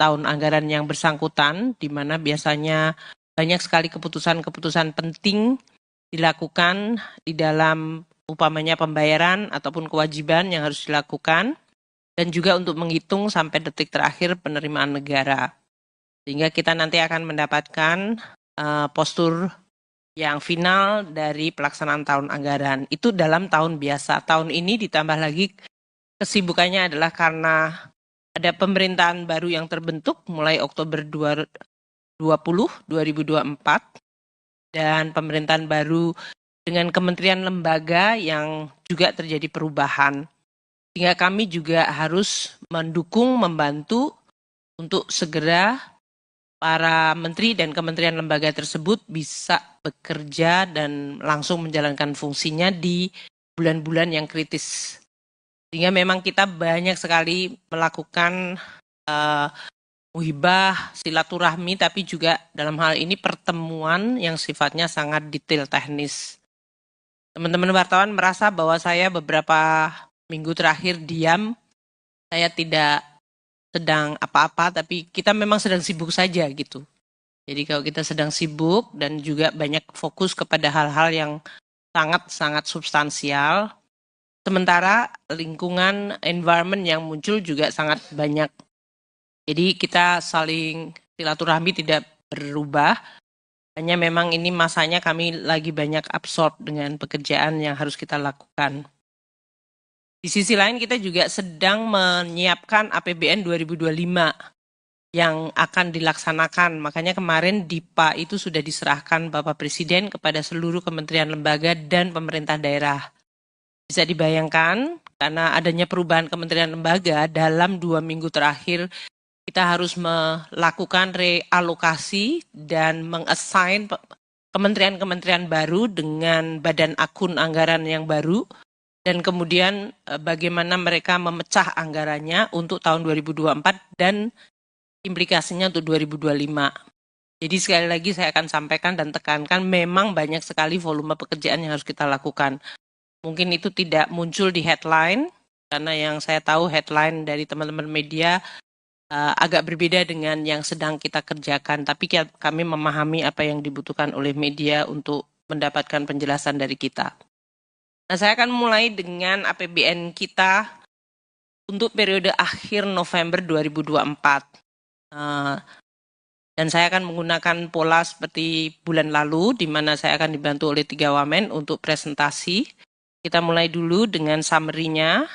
tahun anggaran yang bersangkutan, di mana biasanya banyak sekali keputusan-keputusan penting dilakukan di dalam umpamanya pembayaran ataupun kewajiban yang harus dilakukan, dan juga untuk menghitung sampai detik terakhir penerimaan negara. Sehingga kita nanti akan mendapatkan postur yang final dari pelaksanaan tahun anggaran. Itu dalam tahun biasa. Tahun ini ditambah lagi kesibukannya adalah karena ada pemerintahan baru yang terbentuk mulai Oktober 2024 dan pemerintahan baru dengan kementerian lembaga yang juga terjadi perubahan. Sehingga kami juga harus mendukung, membantu untuk segera para menteri dan kementerian lembaga tersebut bisa bekerja dan langsung menjalankan fungsinya di bulan-bulan yang kritis. Sehingga memang kita banyak sekali melakukan muhibah, silaturahmi, tapi juga dalam hal ini pertemuan yang sifatnya sangat detail teknis. Teman-teman wartawan merasa bahwa saya beberapa minggu terakhir diam, saya tidak sedang apa-apa, tapi kita memang sedang sibuk saja gitu. Jadi kalau kita sedang sibuk dan juga banyak fokus kepada hal-hal yang sangat-sangat substansial, sementara lingkungan environment yang muncul juga sangat banyak. Jadi kita saling silaturahmi tidak berubah, hanya memang ini masanya kami lagi banyak absorb dengan pekerjaan yang harus kita lakukan. Di sisi lain kita juga sedang menyiapkan APBN 2025 yang akan dilaksanakan. Makanya kemarin DIPA itu sudah diserahkan Bapak Presiden kepada seluruh kementerian lembaga dan pemerintah daerah. Bisa dibayangkan karena adanya perubahan kementerian lembaga dalam 2 minggu terakhir kita harus melakukan realokasi dan mengassign kementerian-kementerian baru dengan badan akun anggaran yang baru. Dan kemudian bagaimana mereka memecah anggarannya untuk tahun 2024 dan implikasinya untuk 2025. Jadi sekali lagi saya akan sampaikan dan tekankan memang banyak sekali volume pekerjaan yang harus kita lakukan. Mungkin itu tidak muncul di headline, karena yang saya tahu headline dari teman-teman media agak berbeda dengan yang sedang kita kerjakan. Tapi kami memahami apa yang dibutuhkan oleh media untuk mendapatkan penjelasan dari kita. Nah, saya akan mulai dengan APBN kita untuk periode akhir November 2024. Dan saya akan menggunakan pola seperti bulan lalu, di mana saya akan dibantu oleh 3 wamen untuk presentasi. Kita mulai dulu dengan summary-nya.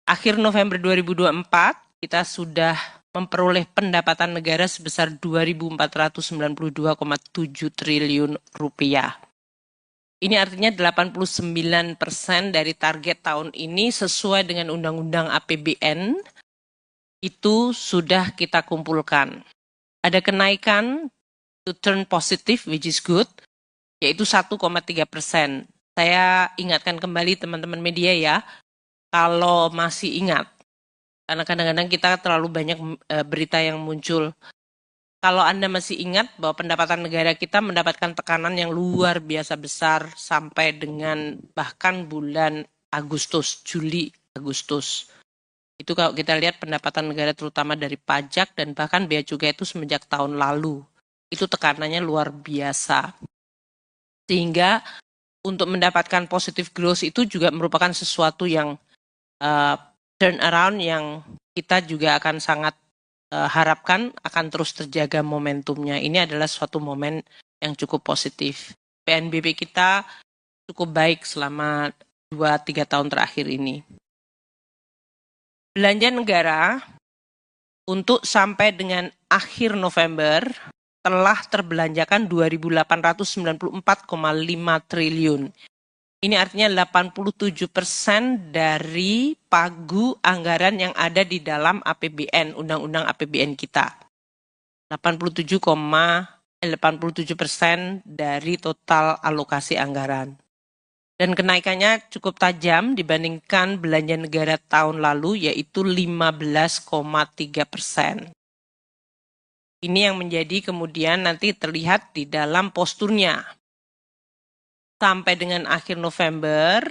Akhir November 2024, kita sudah memperoleh pendapatan negara sebesar 2.492,7 triliun rupiah. Ini artinya 89% dari target tahun ini sesuai dengan Undang-Undang APBN itu sudah kita kumpulkan. Ada kenaikan to turn positive, which is good, yaitu 1,3%. Saya ingatkan kembali teman-teman media ya, kalau masih ingat, karena kadang-kadang kita terlalu banyak berita yang muncul. Kalau Anda masih ingat bahwa pendapatan negara kita mendapatkan tekanan yang luar biasa besar sampai dengan bahkan bulan Agustus, Juli, Agustus. Itu kalau kita lihat pendapatan negara terutama dari pajak dan bahkan bea cukai itu semenjak tahun lalu. Itu tekanannya luar biasa. Sehingga untuk mendapatkan positive growth itu juga merupakan sesuatu yang turn around yang kita juga akan sangat harapkan akan terus terjaga momentumnya. Ini adalah suatu momen yang cukup positif. PNBP kita cukup baik selama 2-3 tahun terakhir ini. Belanja negara untuk sampai dengan akhir November telah terbelanjakan 2.894,5 triliun. Ini artinya 87% dari pagu anggaran yang ada di dalam APBN, Undang-Undang APBN kita. 87% dari total alokasi anggaran. Dan kenaikannya cukup tajam dibandingkan belanja negara tahun lalu, yaitu 15,3%. Ini yang menjadi kemudian nanti terlihat di dalam posturnya. Sampai dengan akhir November,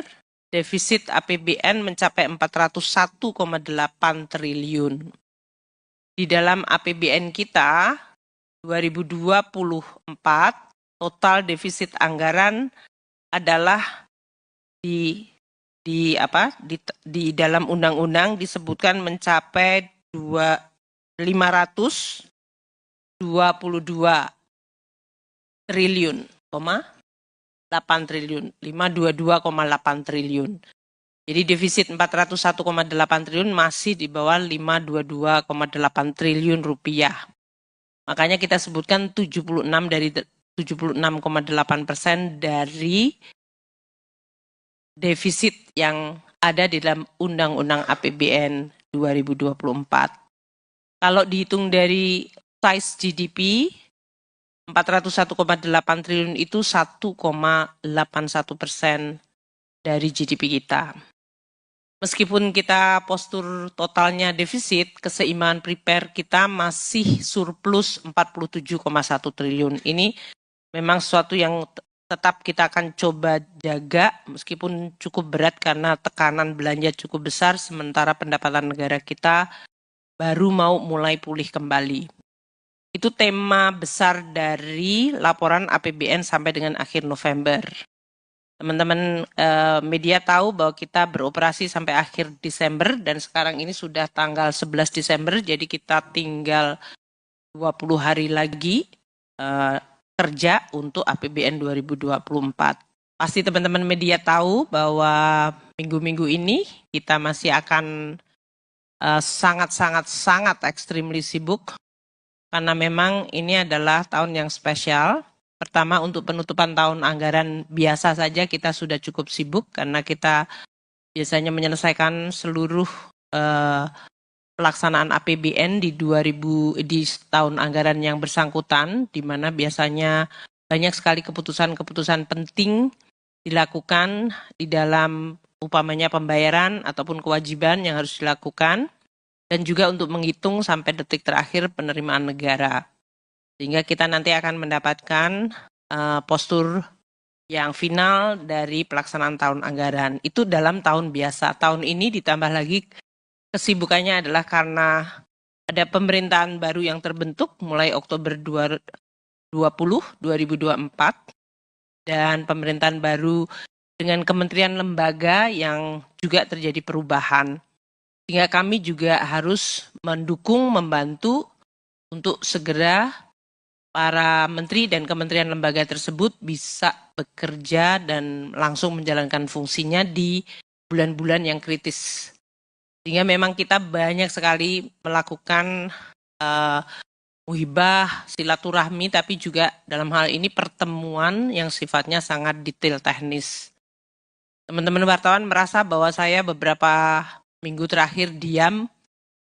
defisit APBN mencapai 401,8 triliun. di dalam APBN kita 2024 total defisit anggaran adalah di dalam undang-undang disebutkan mencapai 522 triliun, 8 triliun, 522,8 triliun. Jadi defisit 401,8 triliun masih di bawah 522,8 triliun rupiah. Makanya kita sebutkan 76,8% dari defisit yang ada di dalam Undang-Undang APBN 2024. Kalau dihitung dari size GDP, 401,8 triliun itu 1,81% dari GDP kita. Meskipun kita postur totalnya defisit, keseimbangan prepare kita masih surplus 47,1 triliun. Ini memang sesuatu yang tetap kita akan coba jaga meskipun cukup berat karena tekanan belanja cukup besar sementara pendapatan negara kita baru mau mulai pulih kembali. Itu tema besar dari laporan APBN sampai dengan akhir November. Teman-teman media tahu bahwa kita beroperasi sampai akhir Desember dan sekarang ini sudah tanggal 11 Desember, jadi kita tinggal 20 hari lagi kerja untuk APBN 2024. Pasti teman-teman media tahu bahwa minggu-minggu ini kita masih akan sangat extremely sibuk karena memang ini adalah tahun yang spesial. Pertama, untuk penutupan tahun anggaran biasa saja kita sudah cukup sibuk karena kita biasanya menyelesaikan seluruh pelaksanaan APBN di tahun anggaran yang bersangkutan, di mana biasanya banyak sekali keputusan-keputusan penting dilakukan di dalam upamanya pembayaran ataupun kewajiban yang harus dilakukan, dan juga untuk menghitung sampai detik terakhir penerimaan negara. Sehingga kita nanti akan mendapatkan postur yang final dari pelaksanaan tahun anggaran. Itu dalam tahun biasa. Tahun ini ditambah lagi kesibukannya adalah karena ada pemerintahan baru yang terbentuk mulai Oktober 2024 dan pemerintahan baru dengan kementerian lembaga yang juga terjadi perubahan. Sehingga kami juga harus mendukung, membantu untuk segera para menteri dan kementerian lembaga tersebut bisa bekerja dan langsung menjalankan fungsinya di bulan-bulan yang kritis. Sehingga memang kita banyak sekali melakukan muhibah, silaturahmi, tapi juga dalam hal ini pertemuan yang sifatnya sangat detail teknis. Teman-teman wartawan merasa bahwa saya beberapa minggu terakhir diam,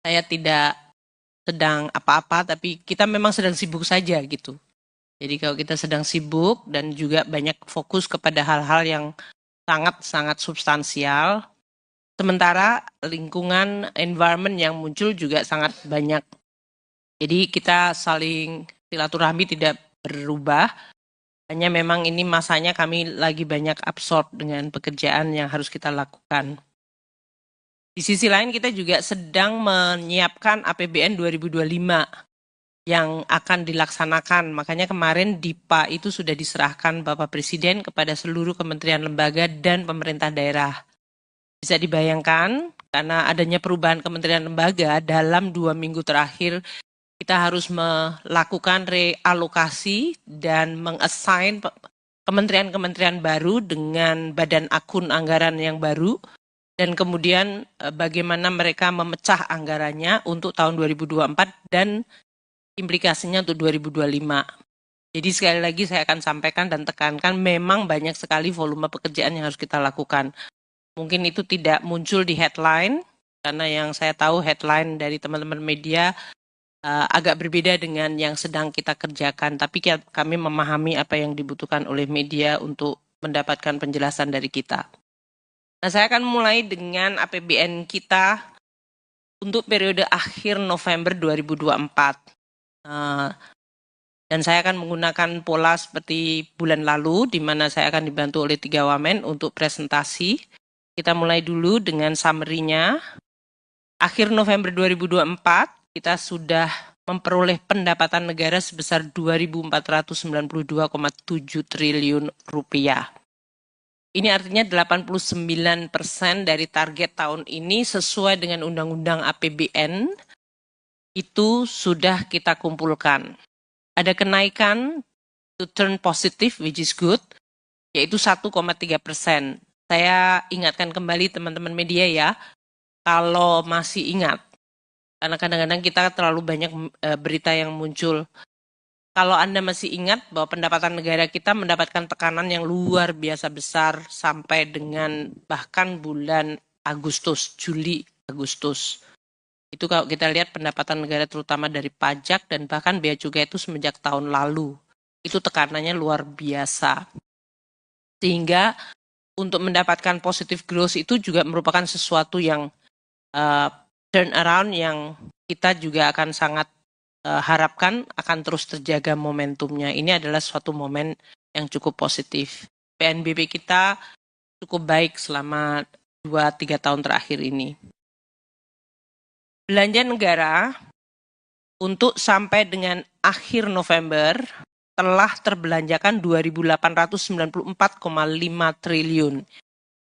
saya tidak sedang apa-apa, tapi kita memang sedang sibuk saja gitu. Jadi kalau kita sedang sibuk dan juga banyak fokus kepada hal-hal yang sangat substansial, sementara lingkungan environment yang muncul juga sangat banyak. Jadi kita saling silaturahmi tidak berubah, hanya memang ini masanya kami lagi banyak absorb dengan pekerjaan yang harus kita lakukan. Di sisi lain kita juga sedang menyiapkan APBN 2025 yang akan dilaksanakan. Makanya kemarin DIPA itu sudah diserahkan Bapak Presiden kepada seluruh kementerian lembaga dan pemerintah daerah. Bisa dibayangkan karena adanya perubahan kementerian lembaga dalam 2 minggu terakhir kita harus melakukan realokasi dan mengassign kementerian-kementerian baru dengan badan akun anggaran yang baru. Dan kemudian bagaimana mereka memecah anggarannya untuk tahun 2024 dan implikasinya untuk 2025. Jadi sekali lagi saya akan sampaikan dan tekankan memang banyak sekali volume pekerjaan yang harus kita lakukan. Mungkin itu tidak muncul di headline, karena yang saya tahu headline dari teman-teman media agak berbeda dengan yang sedang kita kerjakan. Tapi kami memahami apa yang dibutuhkan oleh media untuk mendapatkan penjelasan dari kita. Nah, saya akan mulai dengan APBN kita untuk periode akhir November 2024. Dan saya akan menggunakan pola seperti bulan lalu, di mana saya akan dibantu oleh 3 wamen untuk presentasi. Kita mulai dulu dengan summary-nya. Akhir November 2024, kita sudah memperoleh pendapatan negara sebesar 2.492,7 triliun rupiah. Ini artinya 89% dari target tahun ini sesuai dengan Undang-Undang APBN itu sudah kita kumpulkan. Ada kenaikan to turn positive, which is good, yaitu 1,3%. Saya ingatkan kembali teman-teman media ya, kalau masih ingat, karena kadang-kadang kita terlalu banyak berita yang muncul. Kalau Anda masih ingat bahwa pendapatan negara kita mendapatkan tekanan yang luar biasa besar sampai dengan bahkan bulan Agustus, Juli, Agustus. Itu kalau kita lihat pendapatan negara terutama dari pajak dan bahkan bea cukai itu semenjak tahun lalu. Itu tekanannya luar biasa. Sehingga untuk mendapatkan positive growth itu juga merupakan sesuatu yang turn around yang kita juga akan sangat harapkan akan terus terjaga momentumnya. Ini adalah suatu momen yang cukup positif. PNBP kita cukup baik selama 2-3 tahun terakhir ini. Belanja negara untuk sampai dengan akhir November telah terbelanjakan 2.894,5 triliun.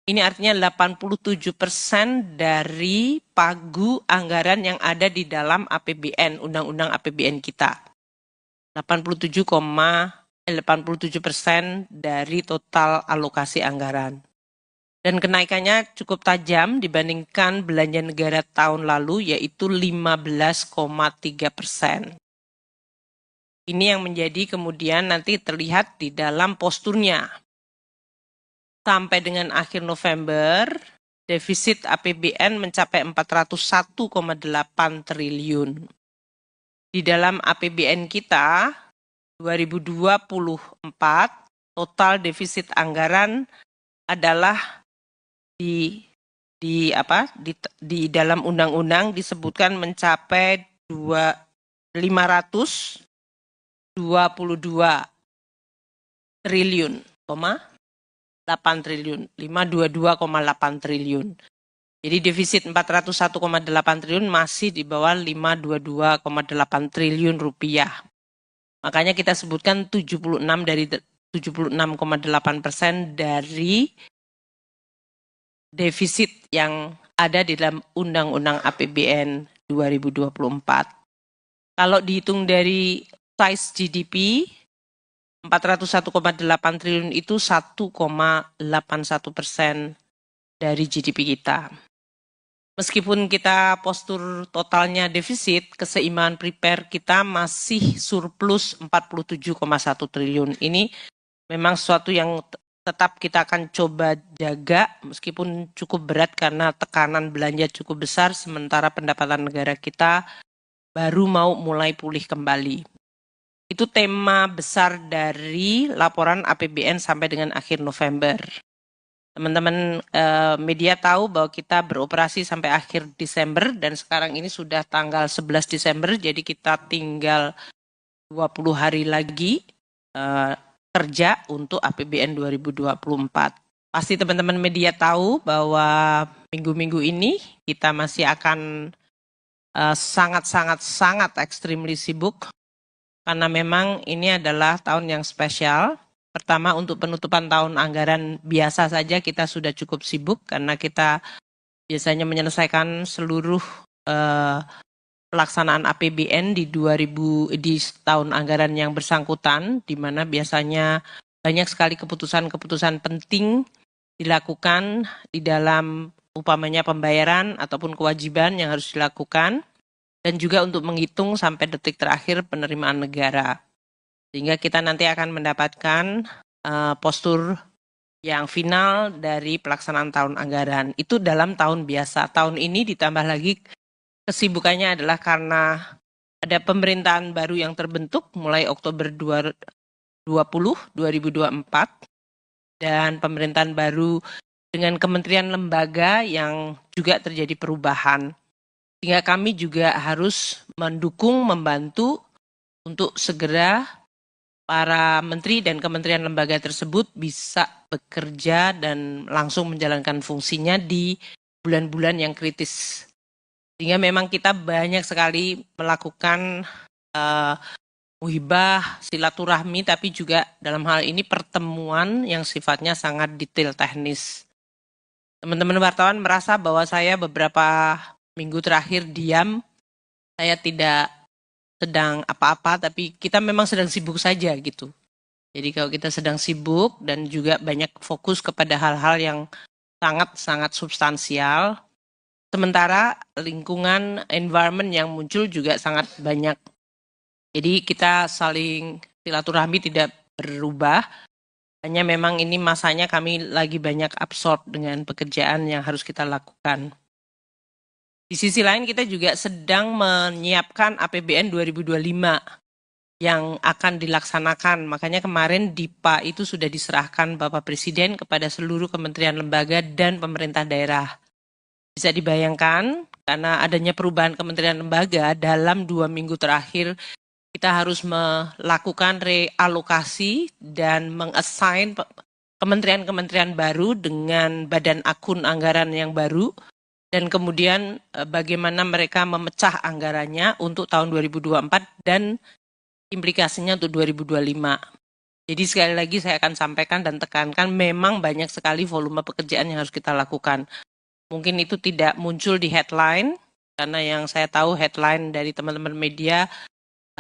Ini artinya 87% dari pagu anggaran yang ada di dalam APBN, Undang-Undang APBN kita. 87% dari total alokasi anggaran. Dan kenaikannya cukup tajam dibandingkan belanja negara tahun lalu, yaitu 15,3%. Ini yang menjadi kemudian nanti terlihat di dalam posturnya. Sampai dengan akhir November, defisit APBN mencapai 401,8 triliun. Di dalam APBN kita, 2024, total defisit anggaran adalah di dalam undang-undang disebutkan mencapai 522 triliun, 8 triliun, 522,8 triliun. Jadi defisit 401,8 triliun masih di bawah 522,8 triliun rupiah. Makanya kita sebutkan 76,8% dari defisit yang ada di dalam Undang-Undang APBN 2024. Kalau dihitung dari size GDP, 401,8 triliun itu 1,81% dari GDP kita. Meskipun kita postur totalnya defisit, keseimbangan prepare kita masih surplus 47,1 triliun. Ini memang sesuatu yang tetap kita akan coba jaga meskipun cukup berat karena tekanan belanja cukup besar sementara pendapatan negara kita baru mau mulai pulih kembali. Itu tema besar dari laporan APBN sampai dengan akhir November. Teman-teman media tahu bahwa kita beroperasi sampai akhir Desember dan sekarang ini sudah tanggal 11 Desember, jadi kita tinggal 20 hari lagi kerja untuk APBN 2024. Pasti teman-teman media tahu bahwa minggu-minggu ini kita masih akan sangat extremely sibuk karena memang ini adalah tahun yang spesial. Pertama, untuk penutupan tahun anggaran biasa saja kita sudah cukup sibuk karena kita biasanya menyelesaikan seluruh pelaksanaan APBN di tahun anggaran yang bersangkutan, di mana biasanya banyak sekali keputusan-keputusan penting dilakukan di dalam upamanya pembayaran ataupun kewajiban yang harus dilakukan, dan juga untuk menghitung sampai detik terakhir penerimaan negara. Sehingga kita nanti akan mendapatkan postur yang final dari pelaksanaan tahun anggaran. Itu dalam tahun biasa. Tahun ini ditambah lagi kesibukannya adalah karena ada pemerintahan baru yang terbentuk mulai Oktober 2024 dan pemerintahan baru dengan kementerian lembaga yang juga terjadi perubahan. Sehingga kami juga harus mendukung, membantu untuk segera para menteri dan kementerian lembaga tersebut bisa bekerja dan langsung menjalankan fungsinya di bulan-bulan yang kritis. Sehingga memang kita banyak sekali melakukan muhibah, silaturahmi, tapi juga dalam hal ini pertemuan yang sifatnya sangat detail teknis. Teman-teman wartawan merasa bahwa saya beberapa minggu terakhir diam, saya tidak sedang apa-apa, tapi kita memang sedang sibuk saja gitu. Jadi kalau kita sedang sibuk dan juga banyak fokus kepada hal-hal yang sangat-sangat substansial, sementara lingkungan, environment yang muncul juga sangat banyak. Jadi kita saling silaturahmi tidak berubah, hanya memang ini masanya kami lagi banyak absorb dengan pekerjaan yang harus kita lakukan. Di sisi lain kita juga sedang menyiapkan APBN 2025 yang akan dilaksanakan. Makanya kemarin DIPA itu sudah diserahkan Bapak Presiden kepada seluruh kementerian lembaga dan pemerintah daerah. Bisa dibayangkan karena adanya perubahan kementerian lembaga dalam 2 minggu terakhir kita harus melakukan realokasi dan mengassign kementerian-kementerian baru dengan badan akun anggaran yang baru dan kemudian bagaimana mereka memecah anggarannya untuk tahun 2024 dan implikasinya untuk 2025. Jadi sekali lagi saya akan sampaikan dan tekankan memang banyak sekali volume pekerjaan yang harus kita lakukan. Mungkin itu tidak muncul di headline, karena yang saya tahu headline dari teman-teman media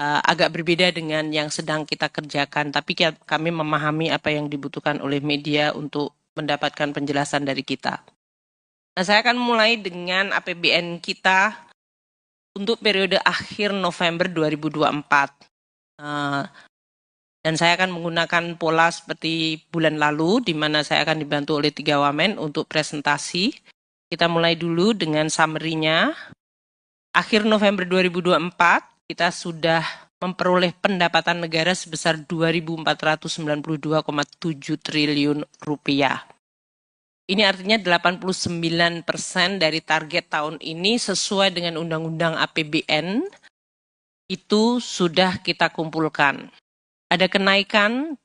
agak berbeda dengan yang sedang kita kerjakan. Tapi kami memahami apa yang dibutuhkan oleh media untuk mendapatkan penjelasan dari kita. Nah, saya akan mulai dengan APBN kita untuk periode akhir November 2024. Dan saya akan menggunakan pola seperti bulan lalu, di mana saya akan dibantu oleh 3 wamen untuk presentasi. Kita mulai dulu dengan summary-nya. Akhir November 2024, kita sudah memperoleh pendapatan negara sebesar 2.492,7 triliun rupiah. Ini artinya 89% dari target tahun ini sesuai dengan Undang-Undang APBN itu sudah kita kumpulkan. Ada kenaikan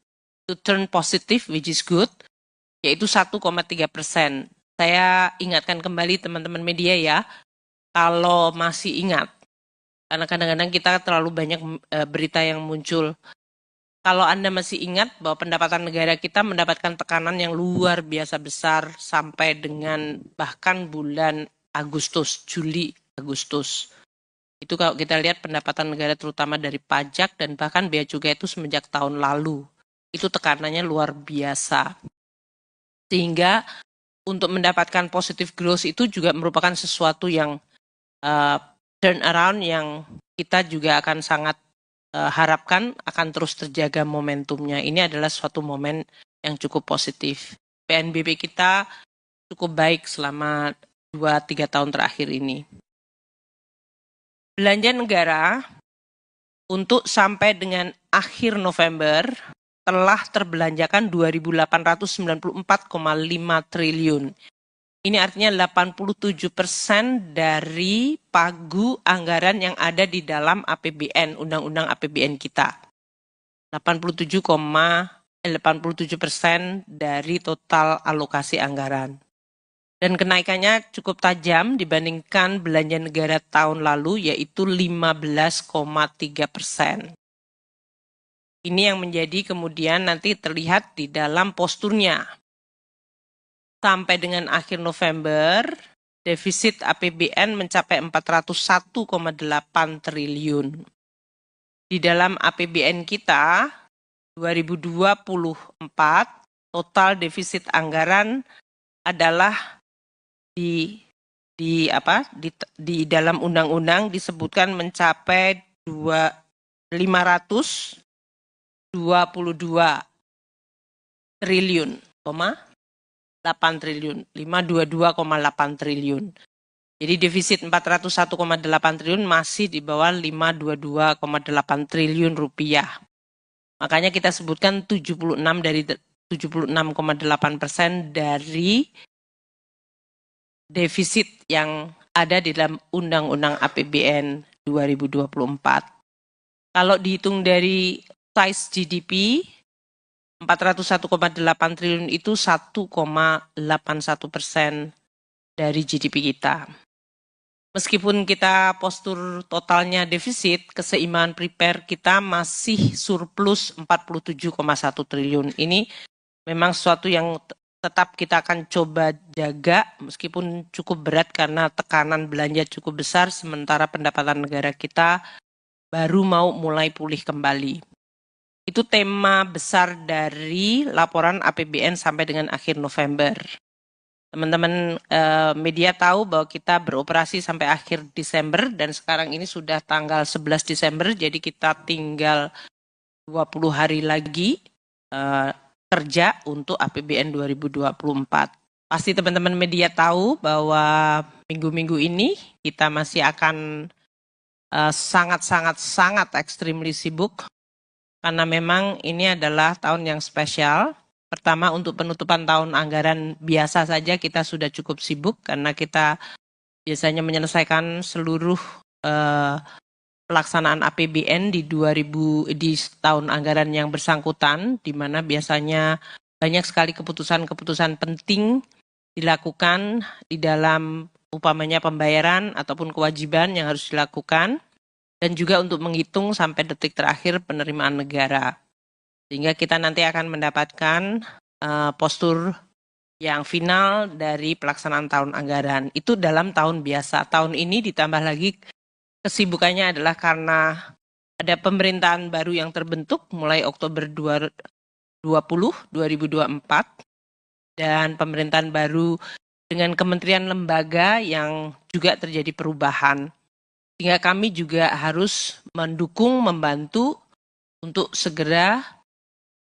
to turn positive, which is good, yaitu 1,3%. Saya ingatkan kembali teman-teman media ya, kalau masih ingat, karena kadang-kadang kita terlalu banyak berita yang muncul. Kalau Anda masih ingat bahwa pendapatan negara kita mendapatkan tekanan yang luar biasa besar sampai dengan bahkan bulan Agustus, Juli, Agustus. Itu kalau kita lihat pendapatan negara terutama dari pajak dan bahkan bea cukai itu semenjak tahun lalu. Itu tekanannya luar biasa. Sehingga untuk mendapatkan positive growth itu juga merupakan sesuatu yang turn around yang kita juga akan sangat harapkan akan terus terjaga momentumnya. Ini adalah suatu momen yang cukup positif. PNBP kita cukup baik selama 2-3 tahun terakhir ini. Belanja negara untuk sampai dengan akhir November telah terbelanjakan 2.894,5 triliun. Ini artinya 87% dari pagu anggaran yang ada di dalam APBN, Undang-Undang APBN kita. 87% dari total alokasi anggaran. Dan kenaikannya cukup tajam dibandingkan belanja negara tahun lalu, yaitu 15,3%. Ini yang menjadi kemudian nanti terlihat di dalam posturnya. Sampai dengan akhir November, defisit APBN mencapai 401,8 triliun. Di dalam APBN kita 2024 total defisit anggaran adalah di dalam undang-undang disebutkan mencapai 522 triliun, 8 triliun, 522,8 triliun. Jadi defisit 401,8 triliun masih di bawah 522,8 triliun rupiah. Makanya kita sebutkan 76,8% dari defisit yang ada di dalam Undang-Undang APBN 2024. Kalau dihitung dari size GDP, 401,8 triliun itu 1,81% dari GDP kita. Meskipun kita postur totalnya defisit, keseimbangan prepare kita masih surplus 47,1 triliun. Ini memang sesuatu yang tetap kita akan coba jaga meskipun cukup berat karena tekanan belanja cukup besar sementara pendapatan negara kita baru mau mulai pulih kembali. Itu tema besar dari laporan APBN sampai dengan akhir November. Teman-teman media tahu bahwa kita beroperasi sampai akhir Desember dan sekarang ini sudah tanggal 11 Desember, jadi kita tinggal 20 hari lagi kerja untuk APBN 2024. Pasti teman-teman media tahu bahwa minggu-minggu ini kita masih akan sangat extremely sibuk karena memang ini adalah tahun yang spesial. Pertama, untuk penutupan tahun anggaran biasa saja kita sudah cukup sibuk karena kita biasanya menyelesaikan seluruh pelaksanaan APBN di tahun anggaran yang bersangkutan, di mana biasanya banyak sekali keputusan-keputusan penting dilakukan di dalam umpamanya pembayaran ataupun kewajiban yang harus dilakukan, dan juga untuk menghitung sampai detik terakhir penerimaan negara. Sehingga kita nanti akan mendapatkan postur yang final dari pelaksanaan tahun anggaran. Itu dalam tahun biasa. Tahun ini ditambah lagi kesibukannya adalah karena ada pemerintahan baru yang terbentuk mulai Oktober 2024 dan pemerintahan baru dengan kementerian lembaga yang juga terjadi perubahan. Sehingga kami juga harus mendukung, membantu untuk segera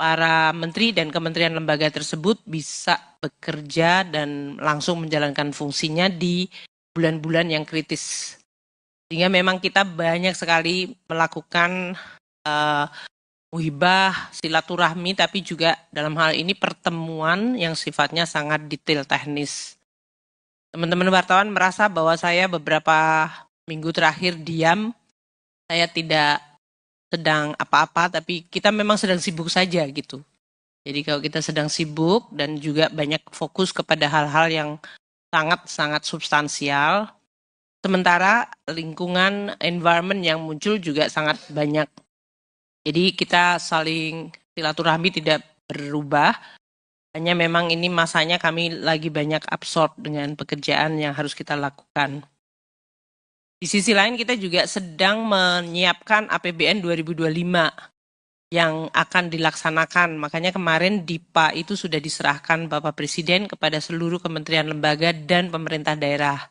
para menteri dan kementerian lembaga tersebut bisa bekerja dan langsung menjalankan fungsinya di bulan-bulan yang kritis. Sehingga memang kita banyak sekali melakukan muhibah, silaturahmi, tapi juga dalam hal ini pertemuan yang sifatnya sangat detail teknis. Teman-teman wartawan merasa bahwa saya beberapa minggu terakhir diam, saya tidak sedang apa-apa, tapi kita memang sedang sibuk saja gitu. Jadi kalau kita sedang sibuk dan juga banyak fokus kepada hal-hal yang sangat-sangat substansial, sementara lingkungan environment yang muncul juga sangat banyak. Jadi kita saling silaturahmi tidak berubah, hanya memang ini masanya kami lagi banyak absorb dengan pekerjaan yang harus kita lakukan. Di sisi lain kita juga sedang menyiapkan APBN 2025 yang akan dilaksanakan. Makanya kemarin DIPA itu sudah diserahkan Bapak Presiden kepada seluruh kementerian lembaga dan pemerintah daerah.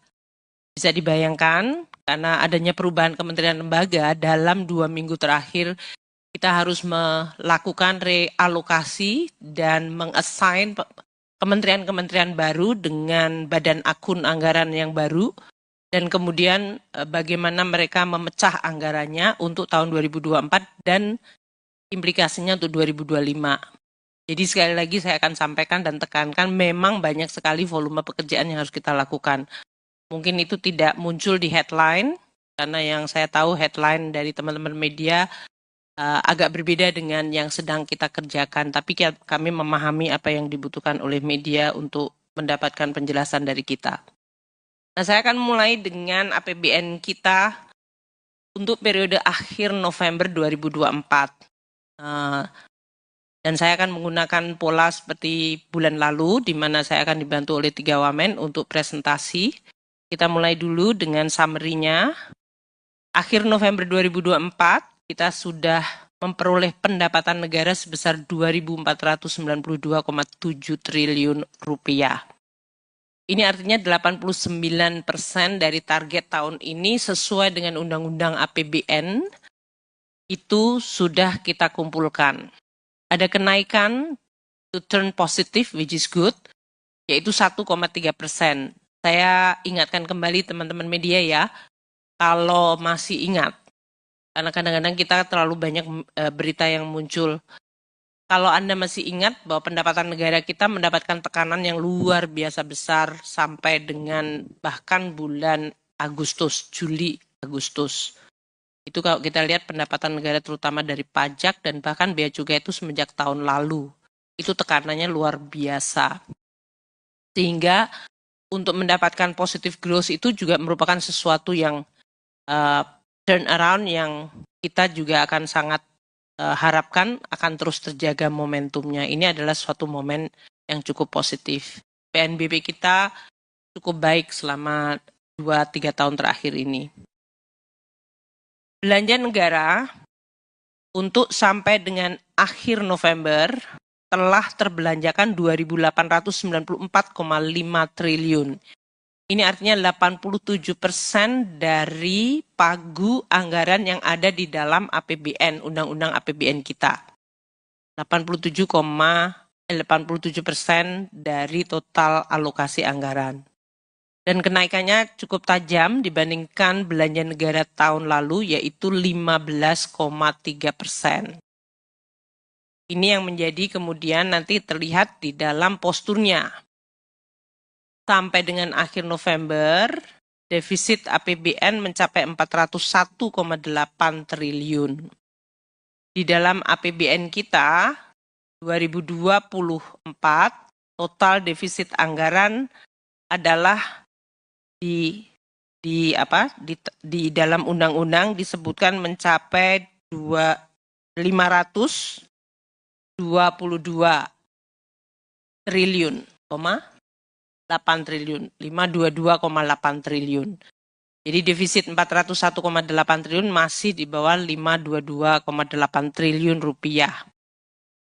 Bisa dibayangkan karena adanya perubahan kementerian lembaga dalam 2 minggu terakhir kita harus melakukan realokasi dan mengassign kementerian-kementerian baru dengan badan akun anggaran yang baru. Dan kemudian bagaimana mereka memecah anggarannya untuk tahun 2024 dan implikasinya untuk 2025. Jadi sekali lagi saya akan sampaikan dan tekankan memang banyak sekali volume pekerjaan yang harus kita lakukan. Mungkin itu tidak muncul di headline, karena yang saya tahu headline dari teman-teman media agak berbeda dengan yang sedang kita kerjakan. Tapi kami memahami apa yang dibutuhkan oleh media untuk mendapatkan penjelasan dari kita. Nah, saya akan mulai dengan APBN kita untuk periode akhir November 2024. Dan saya akan menggunakan pola seperti bulan lalu, di mana saya akan dibantu oleh 3 wamen untuk presentasi. Kita mulai dulu dengan summary-nya. Akhir November 2024, kita sudah memperoleh pendapatan negara sebesar 2.492,7 triliun rupiah. Ini artinya 89% dari target tahun ini sesuai dengan Undang-Undang APBN itu sudah kita kumpulkan. Ada kenaikan to turn positive, which is good, yaitu 1,3%. Saya ingatkan kembali teman-teman media ya, kalau masih ingat, karena kadang-kadang kita terlalu banyak berita yang muncul. Kalau Anda masih ingat bahwa pendapatan negara kita mendapatkan tekanan yang luar biasa besar sampai dengan bahkan bulan Agustus, Juli, Agustus. Itu kalau kita lihat pendapatan negara terutama dari pajak dan bahkan bea cukai itu semenjak tahun lalu. Itu tekanannya luar biasa. Sehingga untuk mendapatkan positive growth itu juga merupakan sesuatu yang turn around yang kita juga akan sangat harapkan akan terus terjaga momentumnya. Ini adalah suatu momen yang cukup positif. PNBP kita cukup baik selama 2-3 tahun terakhir ini. Belanja negara untuk sampai dengan akhir November telah terbelanjakan 2.894,5 triliun. Ini artinya 87% dari pagu anggaran yang ada di dalam APBN, Undang-Undang APBN kita. 87% dari total alokasi anggaran. Dan kenaikannya cukup tajam dibandingkan belanja negara tahun lalu, yaitu 15,3%. Ini yang menjadi kemudian nanti terlihat di dalam posturnya. Sampai dengan akhir November, defisit APBN mencapai 401,8 triliun. Di dalam APBN kita, 2024, total defisit anggaran adalah di dalam undang-undang disebutkan mencapai 522 triliun, 8 triliun, 522,8 triliun. Jadi defisit 401,8 triliun masih di bawah 522,8 triliun rupiah.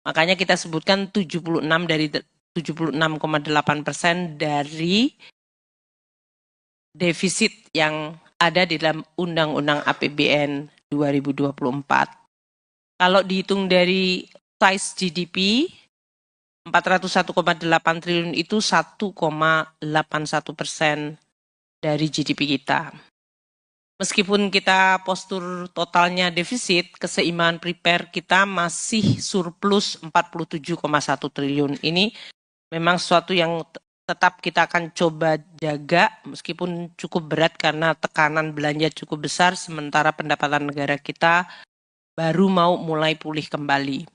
Makanya kita sebutkan 76,8% dari defisit yang ada di dalam Undang-Undang APBN 2024. Kalau dihitung dari size GDP, 401,8 triliun itu 1,81% dari GDP kita. Meskipun kita postur totalnya defisit, keseimbangan prepare kita masih surplus 47,1 triliun. Ini memang sesuatu yang tetap kita akan coba jaga meskipun cukup berat karena tekanan belanja cukup besar sementara pendapatan negara kita baru mau mulai pulih kembali.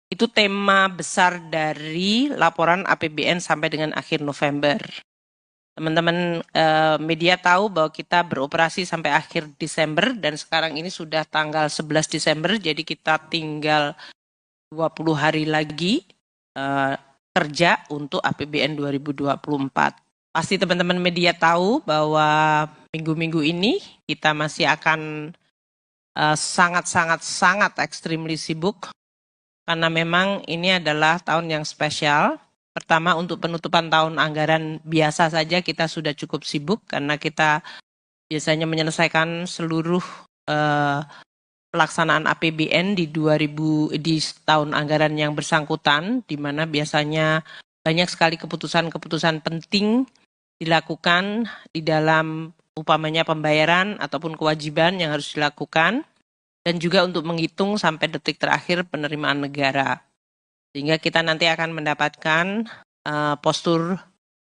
Itu tema besar dari laporan APBN sampai dengan akhir November. Teman-teman media tahu bahwa kita beroperasi sampai akhir Desember dan sekarang ini sudah tanggal 11 Desember, jadi kita tinggal 20 hari lagi kerja untuk APBN 2024. Pasti teman-teman media tahu bahwa minggu-minggu ini kita masih akan sangat extremely sibuk karena memang ini adalah tahun yang spesial. Pertama, untuk penutupan tahun anggaran biasa saja kita sudah cukup sibuk karena kita biasanya menyelesaikan seluruh pelaksanaan APBN di tahun anggaran yang bersangkutan, di mana biasanya banyak sekali keputusan-keputusan penting dilakukan di dalam upamanya pembayaran ataupun kewajiban yang harus dilakukan, dan juga untuk menghitung sampai detik terakhir penerimaan negara. Sehingga kita nanti akan mendapatkan postur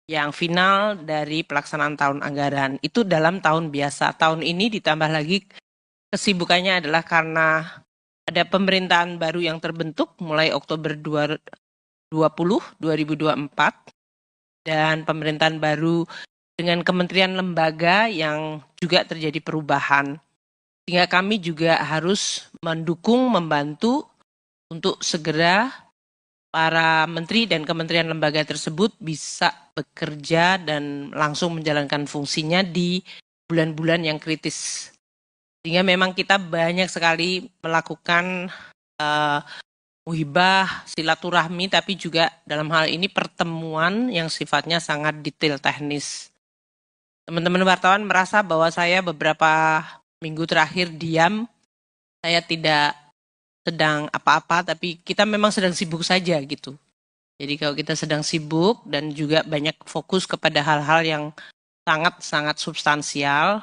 yang final dari pelaksanaan tahun anggaran. Itu dalam tahun biasa. Tahun ini ditambah lagi kesibukannya adalah karena ada pemerintahan baru yang terbentuk mulai Oktober 2024 dan pemerintahan baru dengan kementerian lembaga yang juga terjadi perubahan. Sehingga kami juga harus mendukung, membantu untuk segera para menteri dan kementerian lembaga tersebut bisa bekerja dan langsung menjalankan fungsinya di bulan-bulan yang kritis. Sehingga memang kita banyak sekali melakukan muhibah, silaturahmi, tapi juga dalam hal ini pertemuan yang sifatnya sangat detail teknis. Teman-teman wartawan merasa bahwa saya beberapa minggu terakhir diam, saya tidak sedang apa-apa, tapi kita memang sedang sibuk saja gitu. Jadi kalau kita sedang sibuk dan juga banyak fokus kepada hal-hal yang sangat-sangat substansial,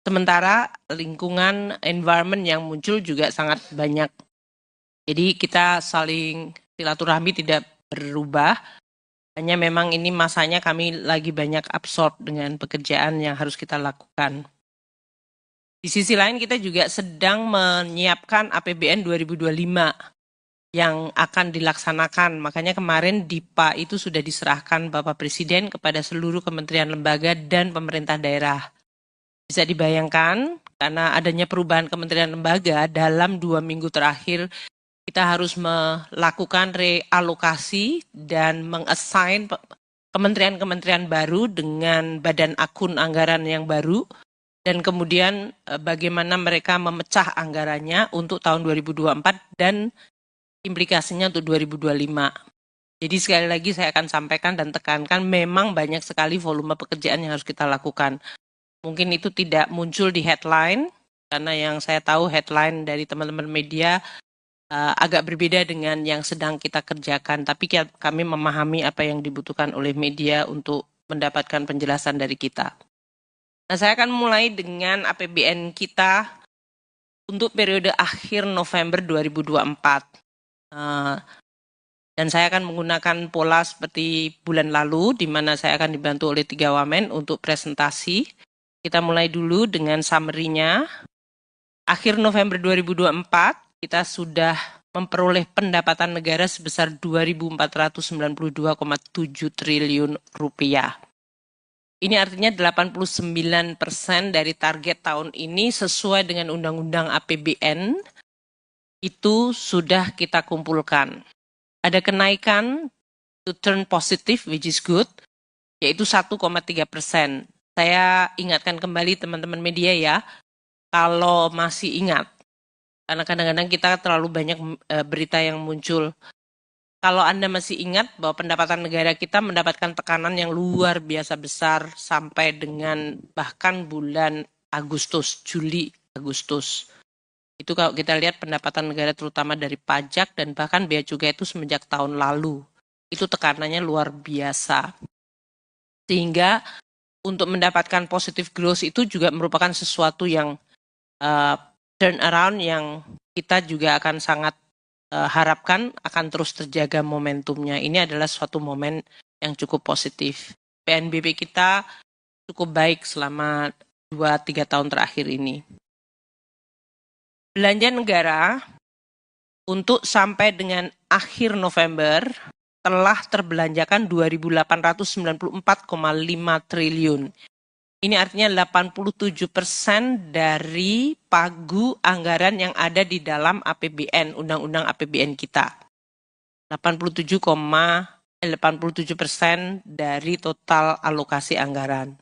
sementara lingkungan environment yang muncul juga sangat banyak. Jadi kita saling silaturahmi tidak berubah, hanya memang ini masanya kami lagi banyak absorb dengan pekerjaan yang harus kita lakukan. Di sisi lain kita juga sedang menyiapkan APBN 2025. yang akan dilaksanakan. Makanya kemarin DIPA itu sudah diserahkan Bapak Presiden kepada seluruh kementerian lembaga dan pemerintah daerah. Bisa dibayangkan, karena adanya perubahan kementerian lembaga dalam 2 minggu terakhir, kita harus melakukan realokasi dan mengassign kementerian-kementerian baru dengan badan akun anggaran yang baru, dan kemudian bagaimana mereka memecah anggarannya untuk tahun 2024 dan implikasinya untuk 2025. Jadi sekali lagi saya akan sampaikan dan tekankan memang banyak sekali volume pekerjaan yang harus kita lakukan. Mungkin itu tidak muncul di headline, karena yang saya tahu headline dari teman-teman media agak berbeda dengan yang sedang kita kerjakan. Tapi kami memahami apa yang dibutuhkan oleh media untuk mendapatkan penjelasan dari kita. Nah, saya akan mulai dengan APBN kita untuk periode akhir November 2024. Dan saya akan menggunakan pola seperti bulan lalu, di mana saya akan dibantu oleh 3 wamen untuk presentasi. Kita mulai dulu dengan summary-nya. Akhir November 2024, kita sudah memperoleh pendapatan negara sebesar 2.492,7 triliun rupiah. Ini artinya 89% dari target tahun ini sesuai dengan Undang-Undang APBN itu sudah kita kumpulkan. Ada kenaikan to turn positive, which is good, yaitu 1,3%. Saya ingatkan kembali teman-teman media ya, kalau masih ingat, karena kadang-kadang kita terlalu banyak berita yang muncul. Kalau Anda masih ingat bahwa pendapatan negara kita mendapatkan tekanan yang luar biasa besar sampai dengan bahkan bulan Agustus, Juli, Agustus. Itu kalau kita lihat pendapatan negara terutama dari pajak dan bahkan bea cukai itu semenjak tahun lalu. Itu tekanannya luar biasa. Sehingga untuk mendapatkan positive growth itu juga merupakan sesuatu yang turn around yang kita juga akan sangat harapkan akan terus terjaga momentumnya. Ini adalah suatu momen yang cukup positif. PNBP kita cukup baik selama 2-3 tahun terakhir ini. Belanja negara untuk sampai dengan akhir November telah terbelanjakan 2.894,5 triliun. Ini artinya 87% dari pagu anggaran yang ada di dalam APBN, Undang-Undang APBN kita. 87% dari total alokasi anggaran.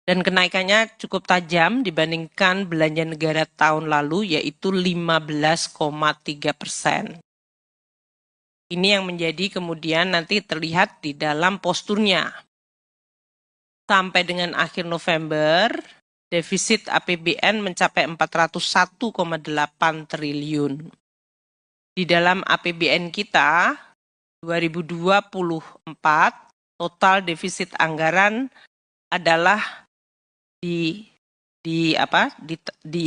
Dan kenaikannya cukup tajam dibandingkan belanja negara tahun lalu, yaitu 15,3%. Ini yang menjadi kemudian nanti terlihat di dalam posturnya. Sampai dengan akhir November, defisit APBN mencapai 401,8 triliun. Di dalam APBN kita, 2024, total defisit anggaran adalah di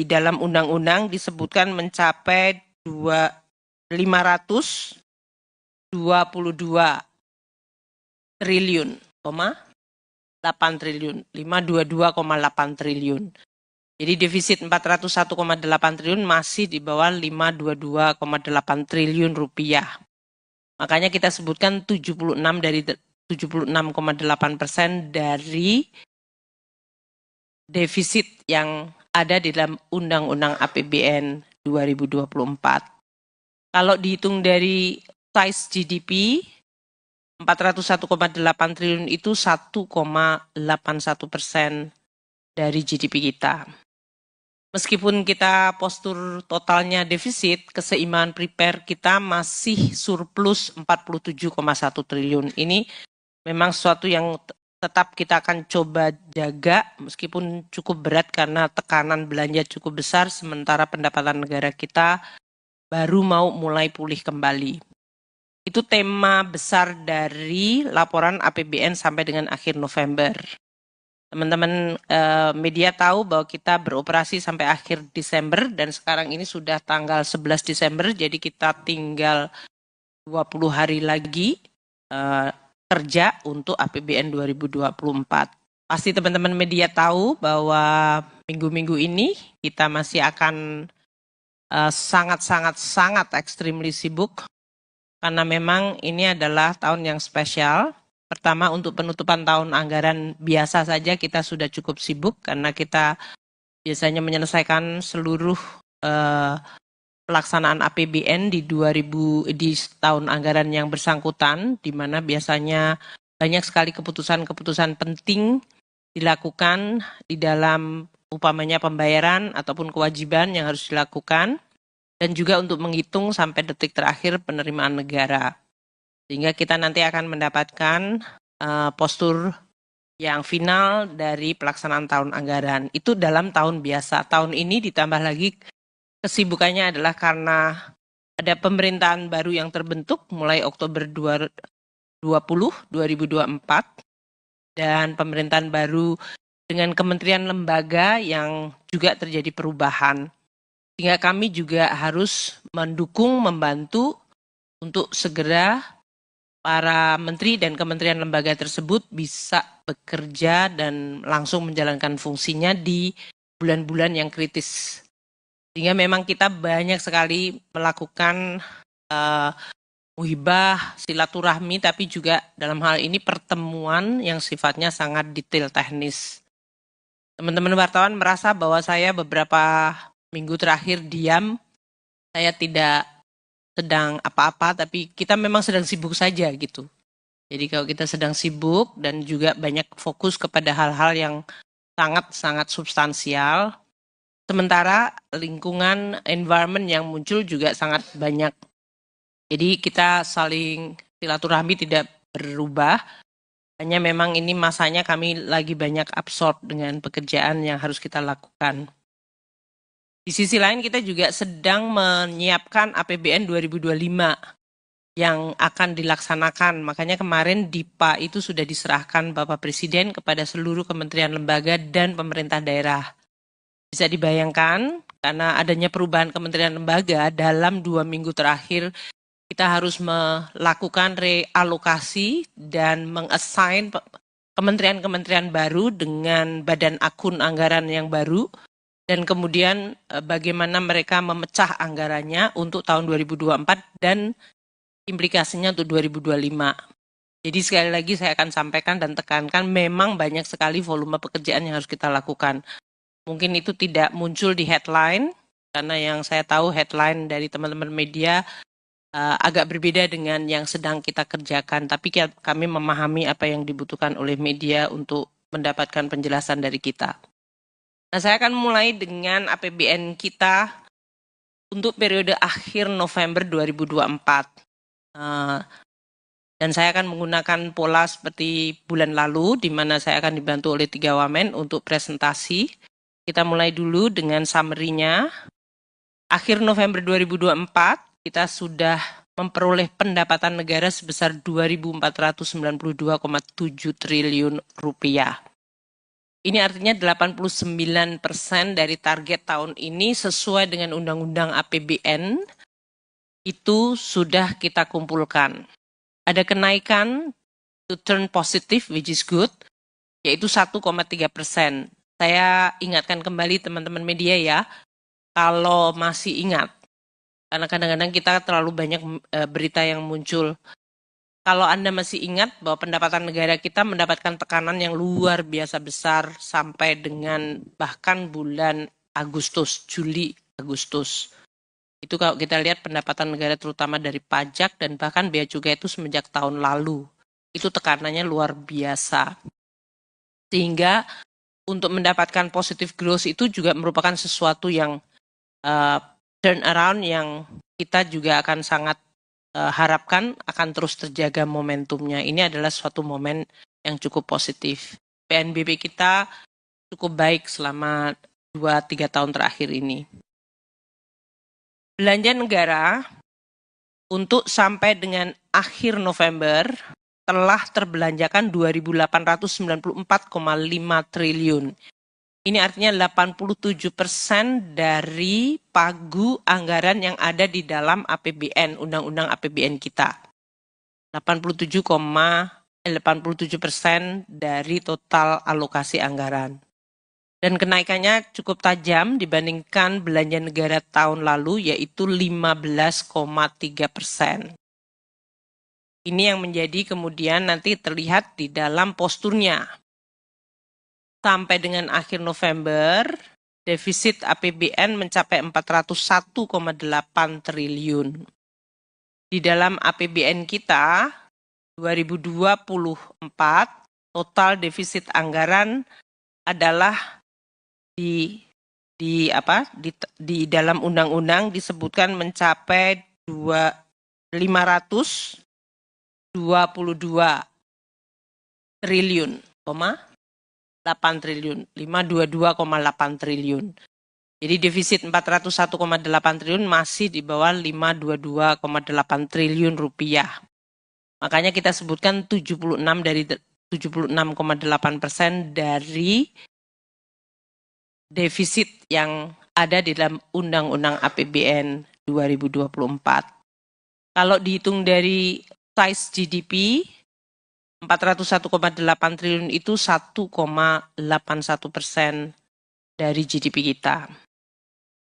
dalam undang-undang disebutkan mencapai 522 triliun, 8 triliun, 522,8 triliun. Jadi defisit 401,8 triliun masih di bawah 522,8 triliun rupiah. Makanya kita sebutkan 76,8% dari defisit yang ada di dalam Undang-Undang APBN 2024. Kalau dihitung dari size GDP, 401,8 triliun itu 1,81% dari GDP kita. Meskipun kita postur totalnya defisit, keseimbangan prepare kita masih surplus 47,1 triliun. Ini memang sesuatu yang tetap kita akan coba jaga meskipun cukup berat karena tekanan belanja cukup besar sementara pendapatan negara kita baru mau mulai pulih kembali. Itu tema besar dari laporan APBN sampai dengan akhir November. Teman-teman media tahu bahwa kita beroperasi sampai akhir Desember dan sekarang ini sudah tanggal 11 Desember, jadi kita tinggal 20 hari lagi kerja untuk APBN 2024. Pasti teman-teman media tahu bahwa minggu-minggu ini kita masih akan sangat extremely sibuk karena memang ini adalah tahun yang spesial. Pertama, untuk penutupan tahun anggaran biasa saja kita sudah cukup sibuk karena kita biasanya menyelesaikan seluruh pelaksanaan APBN di tahun anggaran yang bersangkutan, di mana biasanya banyak sekali keputusan-keputusan penting dilakukan di dalam umpamanya pembayaran ataupun kewajiban yang harus dilakukan, dan juga untuk menghitung sampai detik terakhir penerimaan negara. Sehingga kita nanti akan mendapatkan postur yang final dari pelaksanaan tahun anggaran. Itu dalam tahun biasa. Tahun ini ditambah lagi kesibukannya adalah karena ada pemerintahan baru yang terbentuk mulai Oktober 2024 dan pemerintahan baru dengan kementerian lembaga yang juga terjadi perubahan. Sehingga kami juga harus mendukung, membantu untuk segera para menteri dan kementerian lembaga tersebut bisa bekerja dan langsung menjalankan fungsinya di bulan-bulan yang kritis. Sehingga memang kita banyak sekali melakukan muhibah, silaturahmi, tapi juga dalam hal ini pertemuan yang sifatnya sangat detail teknis. Teman-teman wartawan merasa bahwa saya beberapa minggu terakhir diam, saya tidak sedang apa-apa, tapi kita memang sedang sibuk saja gitu. Jadi kalau kita sedang sibuk dan juga banyak fokus kepada hal-hal yang sangat-sangat substansial, sementara lingkungan environment yang muncul juga sangat banyak. Jadi kita saling silaturahmi tidak berubah, hanya memang ini masanya kami lagi banyak absorb dengan pekerjaan yang harus kita lakukan. Di sisi lain kita juga sedang menyiapkan APBN 2025 yang akan dilaksanakan. Makanya kemarin DIPA itu sudah diserahkan Bapak Presiden kepada seluruh kementerian lembaga dan pemerintah daerah. Bisa dibayangkan karena adanya perubahan kementerian lembaga dalam 2 minggu terakhir kita harus melakukan realokasi dan mengassign kementerian-kementerian baru dengan badan akun anggaran yang baru. Dan kemudian bagaimana mereka memecah anggarannya untuk tahun 2024 dan implikasinya untuk 2025. Jadi sekali lagi saya akan sampaikan dan tekankan memang banyak sekali volume pekerjaan yang harus kita lakukan. Mungkin itu tidak muncul di headline, karena yang saya tahu headline dari teman-teman media agak berbeda dengan yang sedang kita kerjakan. Tapi kami memahami apa yang dibutuhkan oleh media untuk mendapatkan penjelasan dari kita. Nah, saya akan mulai dengan APBN kita untuk periode akhir November 2024. Dan saya akan menggunakan pola seperti bulan lalu, di mana saya akan dibantu oleh 3 wamen untuk presentasi. Kita mulai dulu dengan summary-nya. Akhir November 2024, kita sudah memperoleh pendapatan negara sebesar 2.492,7 triliun rupiah. Ini artinya 89% dari target tahun ini sesuai dengan Undang-Undang APBN itu sudah kita kumpulkan. Ada kenaikan to turn positive, which is good, yaitu 1,3%. Saya ingatkan kembali teman-teman media ya, kalau masih ingat, karena kadang-kadang kita terlalu banyak berita yang muncul. Kalau Anda masih ingat bahwa pendapatan negara kita mendapatkan tekanan yang luar biasa besar sampai dengan bahkan bulan Agustus, Juli, Agustus. Itu kalau kita lihat pendapatan negara terutama dari pajak dan bahkan bea cukai itu semenjak tahun lalu. Itu tekanannya luar biasa. Sehingga untuk mendapatkan positive growth itu juga merupakan sesuatu yang turn around yang kita juga akan sangat harapkan akan terus terjaga momentumnya. Ini adalah suatu momen yang cukup positif. PNBP kita cukup baik selama 2-3 tahun terakhir ini. Belanja negara untuk sampai dengan akhir November telah terbelanjakan 2.894,5 triliun. Ini artinya 87% dari pagu anggaran yang ada di dalam APBN, Undang-Undang APBN kita. 87% dari total alokasi anggaran. Dan kenaikannya cukup tajam dibandingkan belanja negara tahun lalu, yaitu 15,3%. Ini yang menjadi kemudian nanti terlihat di dalam posturnya. Sampai dengan akhir November, defisit APBN mencapai 401,8 triliun. Di dalam APBN kita 2024 total defisit anggaran adalah di dalam undang-undang disebutkan mencapai 522 triliun, 8 triliun, 522,8 triliun. Jadi defisit 401,8 triliun masih di bawah 522,8 triliun rupiah. Makanya kita sebutkan 76,8% dari defisit yang ada di dalam Undang-Undang APBN 2024. Kalau dihitung dari size GDP, 401,8 triliun itu 1,81% dari GDP kita.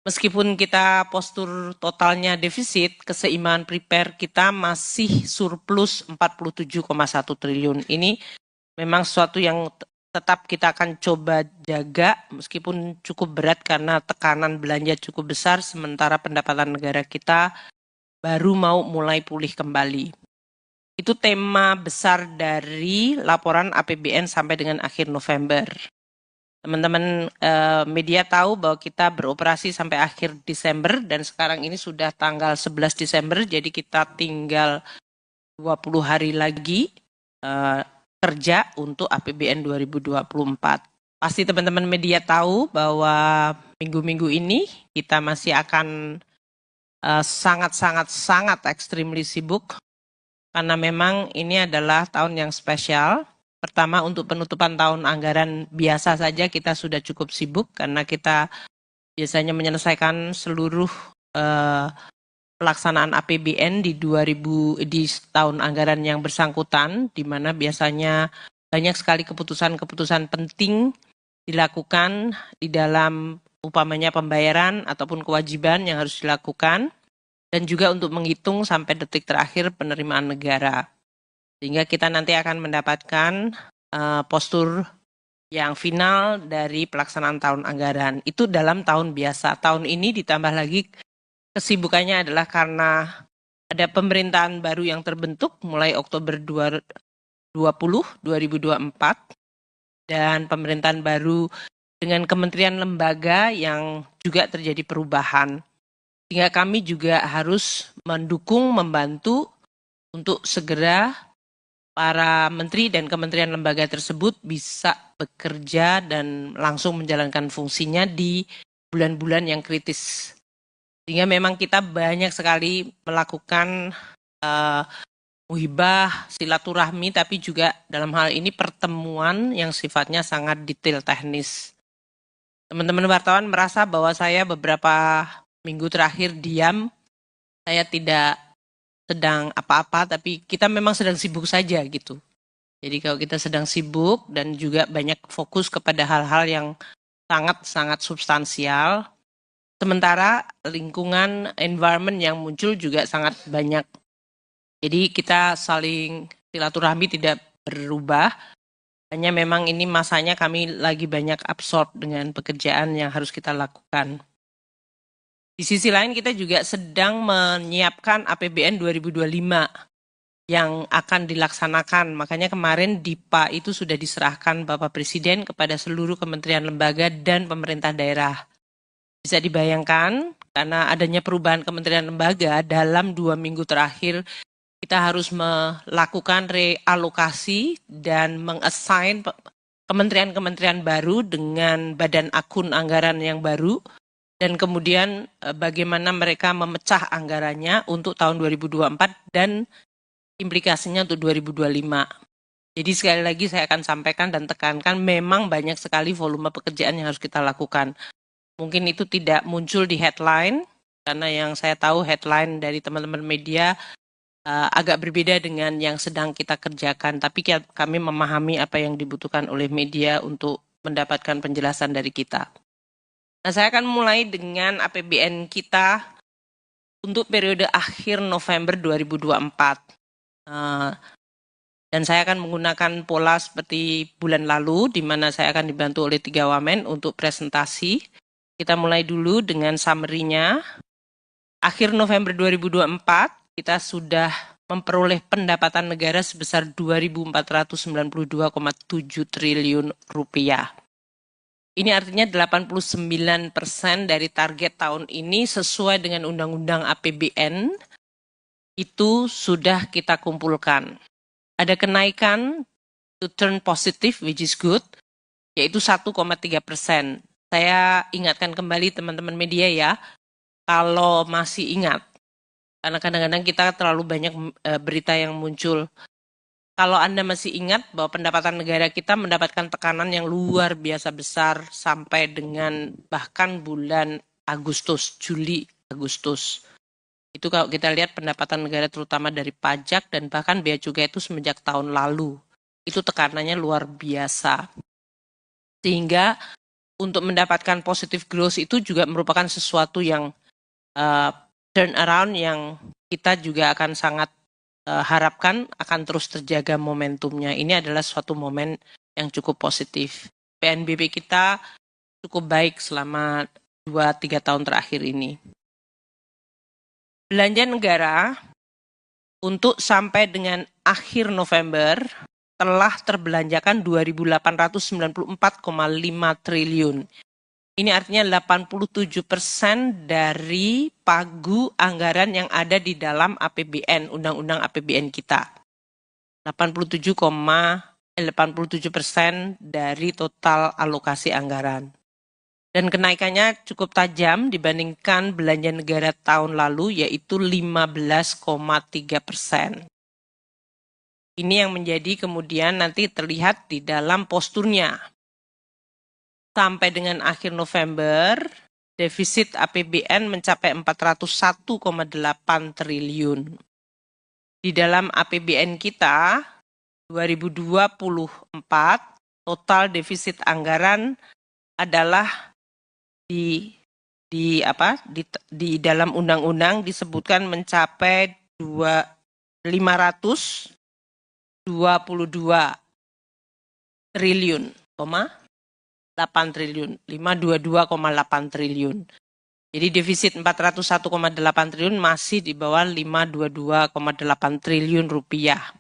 Meskipun kita postur totalnya defisit, keseimbangan prepare kita masih surplus 47,1 triliun. Ini memang sesuatu yang tetap kita akan coba jaga meskipun cukup berat karena tekanan belanja cukup besar sementara pendapatan negara kita baru mau mulai pulih kembali. Itu tema besar dari laporan APBN sampai dengan akhir November. Teman-teman media tahu bahwa kita beroperasi sampai akhir Desember dan sekarang ini sudah tanggal 11 Desember, jadi kita tinggal 20 hari lagi kerja untuk APBN 2024. Pasti teman-teman media tahu bahwa minggu-minggu ini kita masih akan sangat extremely sibuk karena memang ini adalah tahun yang spesial. Pertama, untuk penutupan tahun anggaran biasa saja kita sudah cukup sibuk karena kita biasanya menyelesaikan seluruh pelaksanaan APBN di tahun anggaran yang bersangkutan, di mana biasanya banyak sekali keputusan-keputusan penting dilakukan di dalam upamanya pembayaran ataupun kewajiban yang harus dilakukan, dan juga untuk menghitung sampai detik terakhir penerimaan negara. Sehingga kita nanti akan mendapatkan postur yang final dari pelaksanaan tahun anggaran. Itu dalam tahun biasa. Tahun ini ditambah lagi kesibukannya adalah karena ada pemerintahan baru yang terbentuk mulai Oktober 2024 dan pemerintahan baru dengan kementerian lembaga yang juga terjadi perubahan. Sehingga kami juga harus mendukung, membantu untuk segera para menteri dan kementerian lembaga tersebut bisa bekerja dan langsung menjalankan fungsinya di bulan-bulan yang kritis. Sehingga memang kita banyak sekali melakukan muhibah, silaturahmi, tapi juga dalam hal ini pertemuan yang sifatnya sangat detail teknis. Teman-teman wartawan merasa bahwa saya beberapa minggu terakhir diam, saya tidak sedang apa-apa, tapi kita memang sedang sibuk saja gitu. Jadi kalau kita sedang sibuk dan juga banyak fokus kepada hal-hal yang sangat-sangat substansial, sementara lingkungan environment yang muncul juga sangat banyak. Jadi kita saling silaturahmi tidak berubah, hanya memang ini masanya kami lagi banyak absorb dengan pekerjaan yang harus kita lakukan. Di sisi lain kita juga sedang menyiapkan APBN 2025 yang akan dilaksanakan. Makanya kemarin DIPA itu sudah diserahkan Bapak Presiden kepada seluruh kementerian lembaga dan pemerintah daerah. Bisa dibayangkan karena adanya perubahan kementerian lembaga dalam 2 minggu terakhir kita harus melakukan realokasi dan mengassign kementerian-kementerian baru dengan badan akun anggaran yang baru. Dan kemudian bagaimana mereka memecah anggarannya untuk tahun 2024 dan implikasinya untuk 2025. Jadi sekali lagi saya akan sampaikan dan tekankan memang banyak sekali volume pekerjaan yang harus kita lakukan. Mungkin itu tidak muncul di headline, karena yang saya tahu headline dari teman-teman media agak berbeda dengan yang sedang kita kerjakan. Tapi kami memahami apa yang dibutuhkan oleh media untuk mendapatkan penjelasan dari kita. Nah, saya akan mulai dengan APBN kita untuk periode akhir November 2024. Dan saya akan menggunakan pola seperti bulan lalu, di mana saya akan dibantu oleh 3 wamen untuk presentasi. Kita mulai dulu dengan summary-nya. Akhir November 2024, kita sudah memperoleh pendapatan negara sebesar 2.492,7 triliun rupiah. Ini artinya 89% dari target tahun ini sesuai dengan Undang-Undang APBN itu sudah kita kumpulkan. Ada kenaikan to turn positive, which is good, yaitu 1,3%. Saya ingatkan kembali teman-teman media ya, kalau masih ingat, karena kadang-kadang kita terlalu banyak berita yang muncul. Kalau Anda masih ingat bahwa pendapatan negara kita mendapatkan tekanan yang luar biasa besar sampai dengan bahkan bulan Agustus, Juli, Agustus. Itu kalau kita lihat pendapatan negara terutama dari pajak dan bahkan bea cukai itu semenjak tahun lalu. Itu tekanannya luar biasa. Sehingga untuk mendapatkan positive growth itu juga merupakan sesuatu yang turn around yang kita juga akan sangat harapkan akan terus terjaga momentumnya. Ini adalah suatu momen yang cukup positif. PNBP kita cukup baik selama 2-3 tahun terakhir ini. Belanja negara untuk sampai dengan akhir November telah terbelanjakan 2.894,5 triliun. Ini artinya 87% dari pagu anggaran yang ada di dalam APBN, Undang-Undang APBN kita. 87% dari total alokasi anggaran. Dan kenaikannya cukup tajam dibandingkan belanja negara tahun lalu, yaitu 15,3%. Ini yang menjadi kemudian nanti terlihat di dalam posturnya. Sampai dengan akhir November, defisit APBN mencapai 401,8 triliun. Di dalam APBN kita, 2024, total defisit anggaran adalah di dalam undang-undang disebutkan mencapai 522 triliun, 8 triliun, 522,8 triliun. Jadi defisit 401,8 triliun masih di bawah 522,8 triliun rupiah.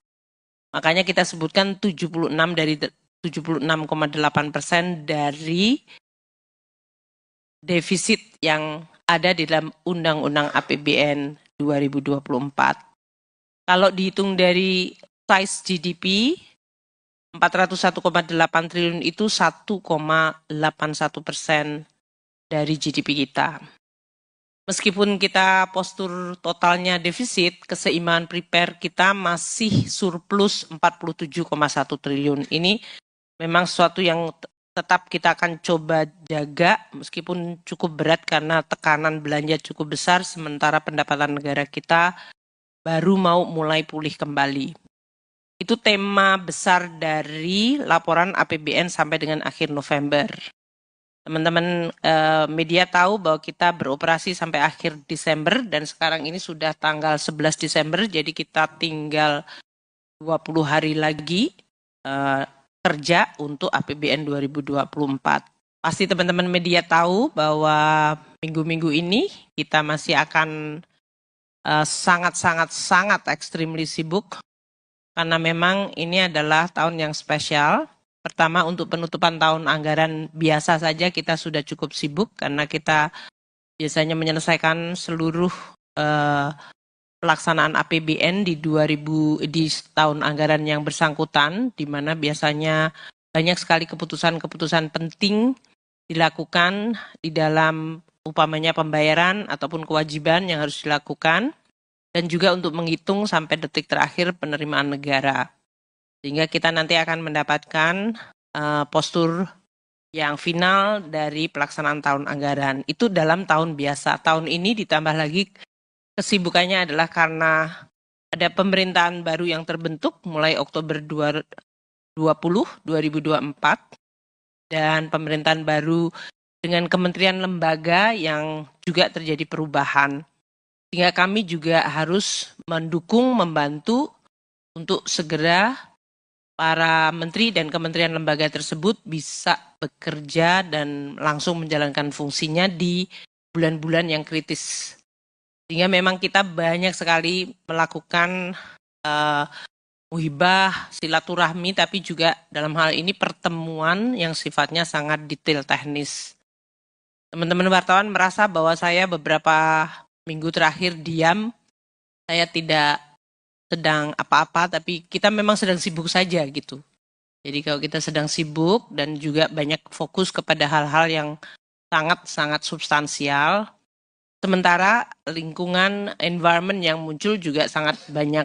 Makanya kita sebutkan 76,8% dari defisit yang ada di dalam Undang-Undang APBN 2024. Kalau dihitung dari size GDP, 401,8 triliun itu 1,81% dari GDP kita. Meskipun kita postur totalnya defisit, keseimbangan prepare kita masih surplus 47,1 triliun. Ini memang sesuatu yang tetap kita akan coba jaga meskipun cukup berat karena tekanan belanja cukup besar sementara pendapatan negara kita baru mau mulai pulih kembali. Itu tema besar dari laporan APBN sampai dengan akhir November. Teman-teman media tahu bahwa kita beroperasi sampai akhir Desember dan sekarang ini sudah tanggal 11 Desember, jadi kita tinggal 20 hari lagi kerja untuk APBN 2024. Pasti teman-teman media tahu bahwa minggu-minggu ini kita masih akan sangat extremely sibuk karena memang ini adalah tahun yang spesial. Pertama, untuk penutupan tahun anggaran biasa saja kita sudah cukup sibuk karena kita biasanya menyelesaikan seluruh pelaksanaan APBN di tahun anggaran yang bersangkutan, di mana biasanya banyak sekali keputusan-keputusan penting dilakukan di dalam upamanya pembayaran ataupun kewajiban yang harus dilakukan, dan juga untuk menghitung sampai detik terakhir penerimaan negara. Sehingga kita nanti akan mendapatkan postur yang final dari pelaksanaan tahun anggaran. Itu dalam tahun biasa. Tahun ini ditambah lagi kesibukannya adalah karena ada pemerintahan baru yang terbentuk mulai Oktober 2024 dan pemerintahan baru dengan kementerian lembaga yang juga terjadi perubahan. Sehingga kami juga harus mendukung, membantu untuk segera para menteri dan kementerian lembaga tersebut bisa bekerja dan langsung menjalankan fungsinya di bulan-bulan yang kritis. Sehingga memang kita banyak sekali melakukan muhibah, silaturahmi, tapi juga dalam hal ini pertemuan yang sifatnya sangat detail teknis. Teman-teman wartawan merasa bahwa saya beberapa minggu terakhir diam, saya tidak sedang apa-apa, tapi kita memang sedang sibuk saja gitu. Jadi kalau kita sedang sibuk dan juga banyak fokus kepada hal-hal yang sangat-sangat substansial, sementara lingkungan environment yang muncul juga sangat banyak.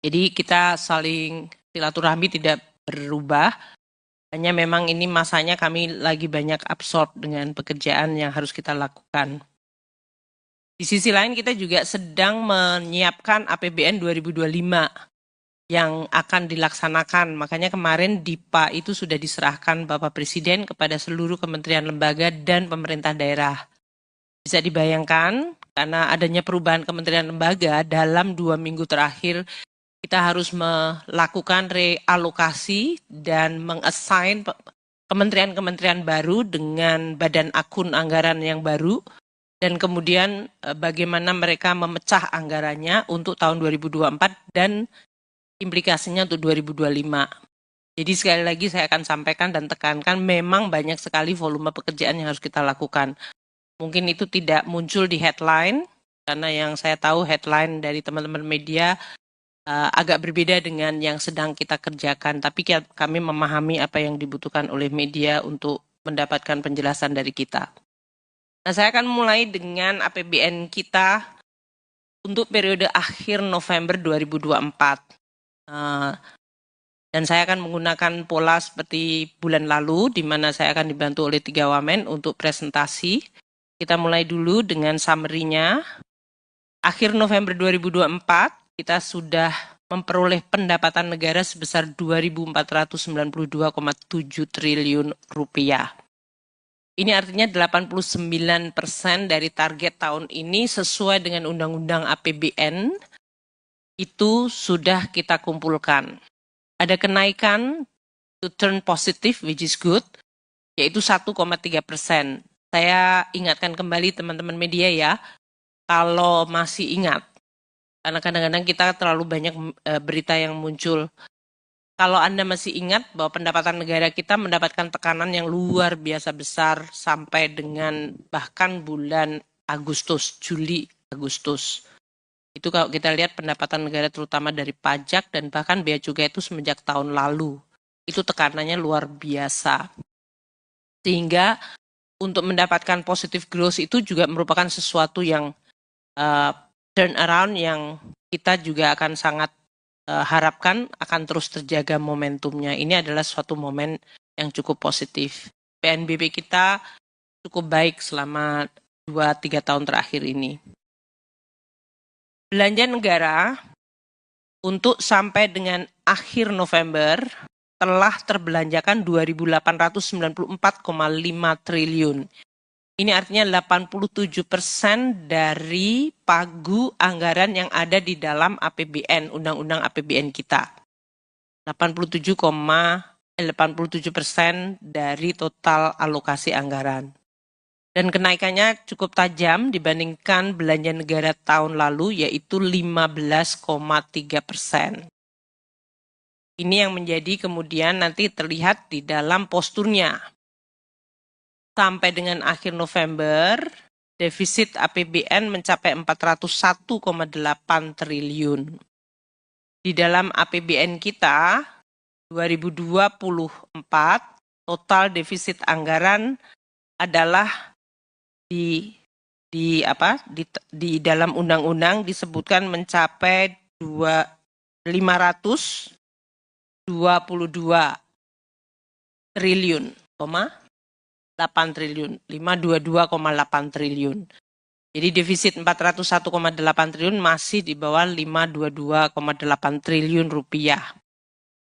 Jadi kita saling silaturahmi tidak berubah, hanya memang ini masanya kami lagi banyak absorb dengan pekerjaan yang harus kita lakukan. Di sisi lain kita juga sedang menyiapkan APBN 2025 yang akan dilaksanakan. Makanya kemarin DIPA itu sudah diserahkan Bapak Presiden kepada seluruh kementerian lembaga dan pemerintah daerah. Bisa dibayangkan karena adanya perubahan kementerian lembaga dalam 2 minggu terakhir kita harus melakukan realokasi dan mengassign kementerian-kementerian baru dengan badan akun anggaran yang baru dan kemudian bagaimana mereka memecah anggarannya untuk tahun 2024 dan implikasinya untuk 2025. Jadi sekali lagi saya akan sampaikan dan tekankan memang banyak sekali volume pekerjaan yang harus kita lakukan. Mungkin itu tidak muncul di headline, karena yang saya tahu headline dari teman-teman media agak berbeda dengan yang sedang kita kerjakan. Tapi kami memahami apa yang dibutuhkan oleh media untuk mendapatkan penjelasan dari kita. Nah, saya akan mulai dengan APBN kita untuk periode akhir November 2024. Dan saya akan menggunakan pola seperti bulan lalu, di mana saya akan dibantu oleh 3 wamen untuk presentasi. Kita mulai dulu dengan summary-nya. Akhir November 2024, kita sudah memperoleh pendapatan negara sebesar 2.492,7 triliun rupiah. Ini artinya 89% dari target tahun ini sesuai dengan Undang-Undang APBN itu sudah kita kumpulkan. Ada kenaikan to turn positive, which is good, yaitu 1,3%. Saya ingatkan kembali teman-teman media ya, kalau masih ingat, karena kadang-kadang kita terlalu banyak berita yang muncul. Kalau Anda masih ingat bahwa pendapatan negara kita mendapatkan tekanan yang luar biasa besar sampai dengan bahkan bulan Agustus, Juli, Agustus. Itu kalau kita lihat pendapatan negara terutama dari pajak dan bahkan bea cukai itu semenjak tahun lalu. Itu tekanannya luar biasa. Sehingga untuk mendapatkan positive growth itu juga merupakan sesuatu yang turn around yang kita juga akan sangat harapkan akan terus terjaga momentumnya. Ini adalah suatu momen yang cukup positif. PNBP kita cukup baik selama 2-3 tahun terakhir ini. Belanja negara untuk sampai dengan akhir November telah terbelanjakan 2.894,5 triliun. Ini artinya 87% dari pagu anggaran yang ada di dalam APBN, Undang-Undang APBN kita. 87% dari total alokasi anggaran. Dan kenaikannya cukup tajam dibandingkan belanja negara tahun lalu, yaitu 15,3%. Ini yang menjadi kemudian nanti terlihat di dalam posturnya. Sampai dengan akhir November, defisit APBN mencapai 401,8 triliun. Di dalam APBN kita 2024 total defisit anggaran adalah di dalam undang-undang disebutkan mencapai 522 triliun, 8 triliun, 522,8 triliun. Jadi defisit 401,8 triliun masih di bawah 522,8 triliun rupiah.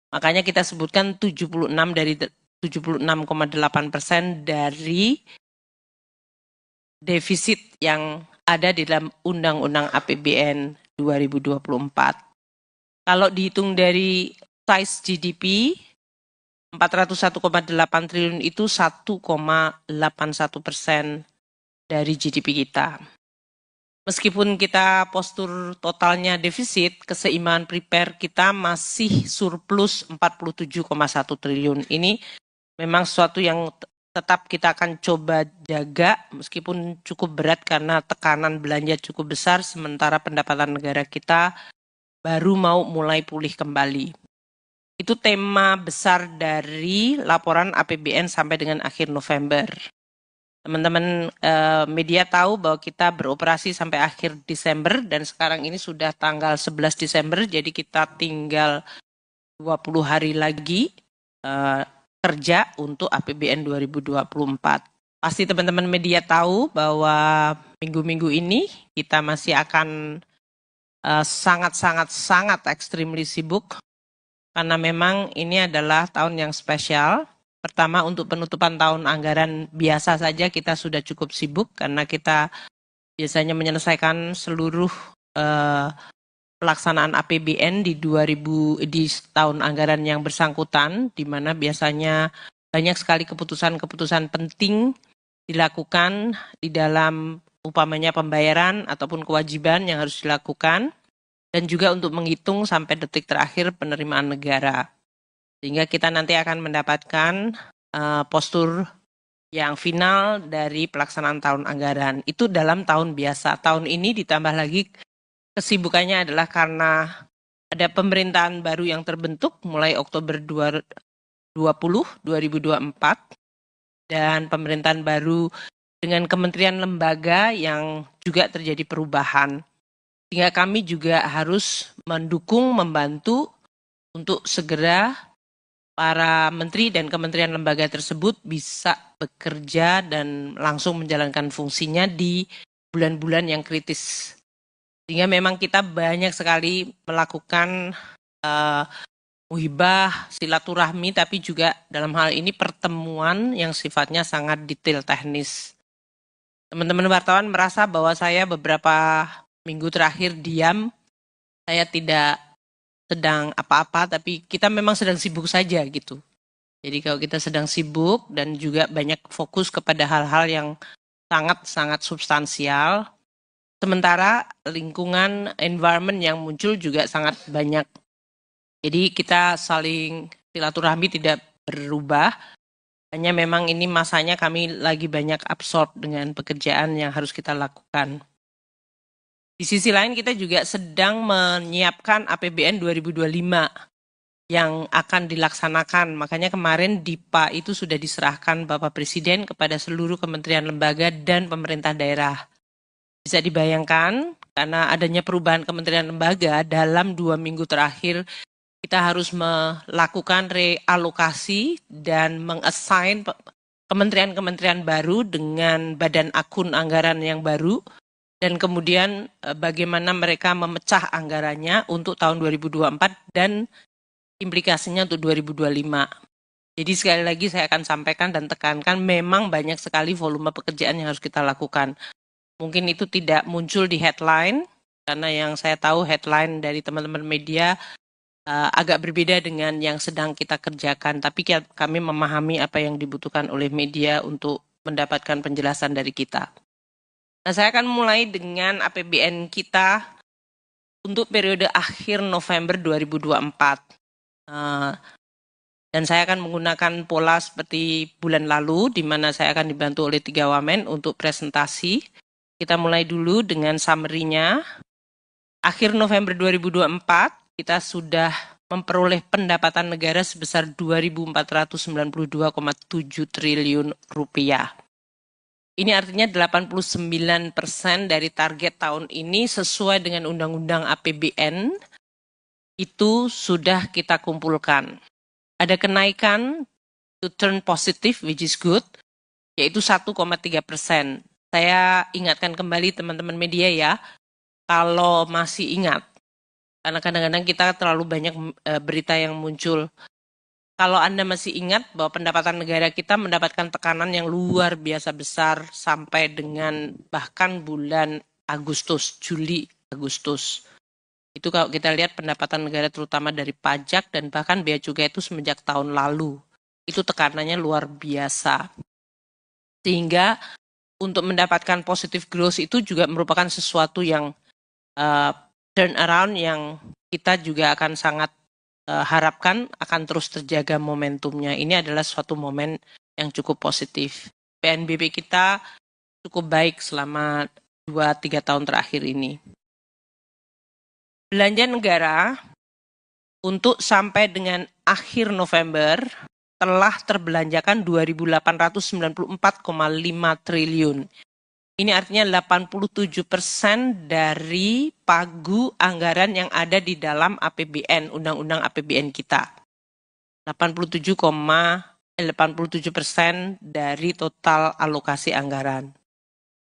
Makanya kita sebutkan 76,8% dari defisit yang ada di dalam Undang-Undang APBN 2024. Kalau dihitung dari size GDP, 401,8 triliun itu 1,81% dari GDP kita. Meskipun kita postur totalnya defisit, keseimbangan primer kita masih surplus 47,1 triliun. Ini memang sesuatu yang tetap kita akan coba jaga meskipun cukup berat karena tekanan belanja cukup besar sementara pendapatan negara kita baru mau mulai pulih kembali. Itu tema besar dari laporan APBN sampai dengan akhir November. Teman-teman media tahu bahwa kita beroperasi sampai akhir Desember dan sekarang ini sudah tanggal 11 Desember, jadi kita tinggal 20 hari lagi kerja untuk APBN 2024. Pasti teman-teman media tahu bahwa minggu-minggu ini kita masih akan sangat extremely sibuk karena memang ini adalah tahun yang spesial. Pertama, untuk penutupan tahun anggaran biasa saja kita sudah cukup sibuk karena kita biasanya menyelesaikan seluruh pelaksanaan APBN di tahun anggaran yang bersangkutan, di mana biasanya banyak sekali keputusan-keputusan penting dilakukan di dalam umpamanya pembayaran ataupun kewajiban yang harus dilakukan, dan juga untuk menghitung sampai detik terakhir penerimaan negara. Sehingga kita nanti akan mendapatkan postur yang final dari pelaksanaan tahun anggaran. Itu dalam tahun biasa. Tahun ini ditambah lagi kesibukannya adalah karena ada pemerintahan baru yang terbentuk mulai Oktober 2024 dan pemerintahan baru dengan kementerian lembaga yang juga terjadi perubahan. Sehingga kami juga harus mendukung, membantu untuk segera para menteri dan kementerian lembaga tersebut bisa bekerja dan langsung menjalankan fungsinya di bulan-bulan yang kritis. Sehingga memang kita banyak sekali melakukan muhibah, silaturahmi, tapi juga dalam hal ini pertemuan yang sifatnya sangat detail teknis. Teman-teman wartawan merasa bahwa saya beberapa minggu terakhir diam, saya tidak sedang apa-apa, tapi kita memang sedang sibuk saja gitu. Jadi kalau kita sedang sibuk dan juga banyak fokus kepada hal-hal yang sangat-sangat substansial, sementara lingkungan environment yang muncul juga sangat banyak. Jadi kita saling silaturahmi tidak berubah, hanya memang ini masanya kami lagi banyak absorb dengan pekerjaan yang harus kita lakukan. Di sisi lain kita juga sedang menyiapkan APBN 2025 yang akan dilaksanakan. Makanya kemarin DIPA itu sudah diserahkan Bapak Presiden kepada seluruh kementerian lembaga dan pemerintah daerah. Bisa dibayangkan, karena adanya perubahan kementerian lembaga dalam 2 minggu terakhir, kita harus melakukan realokasi dan mengassign kementerian-kementerian baru dengan badan akun anggaran yang baru, dan kemudian bagaimana mereka memecah anggarannya untuk tahun 2024 dan implikasinya untuk 2025. Jadi sekali lagi saya akan sampaikan dan tekankan memang banyak sekali volume pekerjaan yang harus kita lakukan. Mungkin itu tidak muncul di headline, karena yang saya tahu headline dari teman-teman media agak berbeda dengan yang sedang kita kerjakan. Tapi kami memahami apa yang dibutuhkan oleh media untuk mendapatkan penjelasan dari kita. Nah, saya akan mulai dengan APBN kita untuk periode akhir November 2024. Dan saya akan menggunakan pola seperti bulan lalu, di mana saya akan dibantu oleh 3 wamen untuk presentasi. Kita mulai dulu dengan summary-nya. Akhir November 2024, kita sudah memperoleh pendapatan negara sebesar 2.492,7 triliun rupiah. Ini artinya 89% dari target tahun ini sesuai dengan Undang-Undang APBN itu sudah kita kumpulkan. Ada kenaikan to turn positive, which is good, yaitu 1,3%. Saya ingatkan kembali teman-teman media ya, kalau masih ingat, karena kadang-kadang kita terlalu banyak berita yang muncul. Kalau Anda masih ingat bahwa pendapatan negara kita mendapatkan tekanan yang luar biasa besar sampai dengan bahkan bulan Agustus, Juli, Agustus. Itu kalau kita lihat pendapatan negara terutama dari pajak dan bahkan bea cukai itu semenjak tahun lalu. Itu tekanannya luar biasa. Sehingga untuk mendapatkan positive growth itu juga merupakan sesuatu yang turn around yang kita juga akan sangat harapkan akan terus terjaga momentumnya. Ini adalah suatu momen yang cukup positif. PNBP kita cukup baik selama 2-3 tahun terakhir ini. Belanja negara untuk sampai dengan akhir November telah terbelanjakan 2.894,5 triliun. Ini artinya 87% dari pagu anggaran yang ada di dalam APBN, Undang-Undang APBN kita. 87% dari total alokasi anggaran.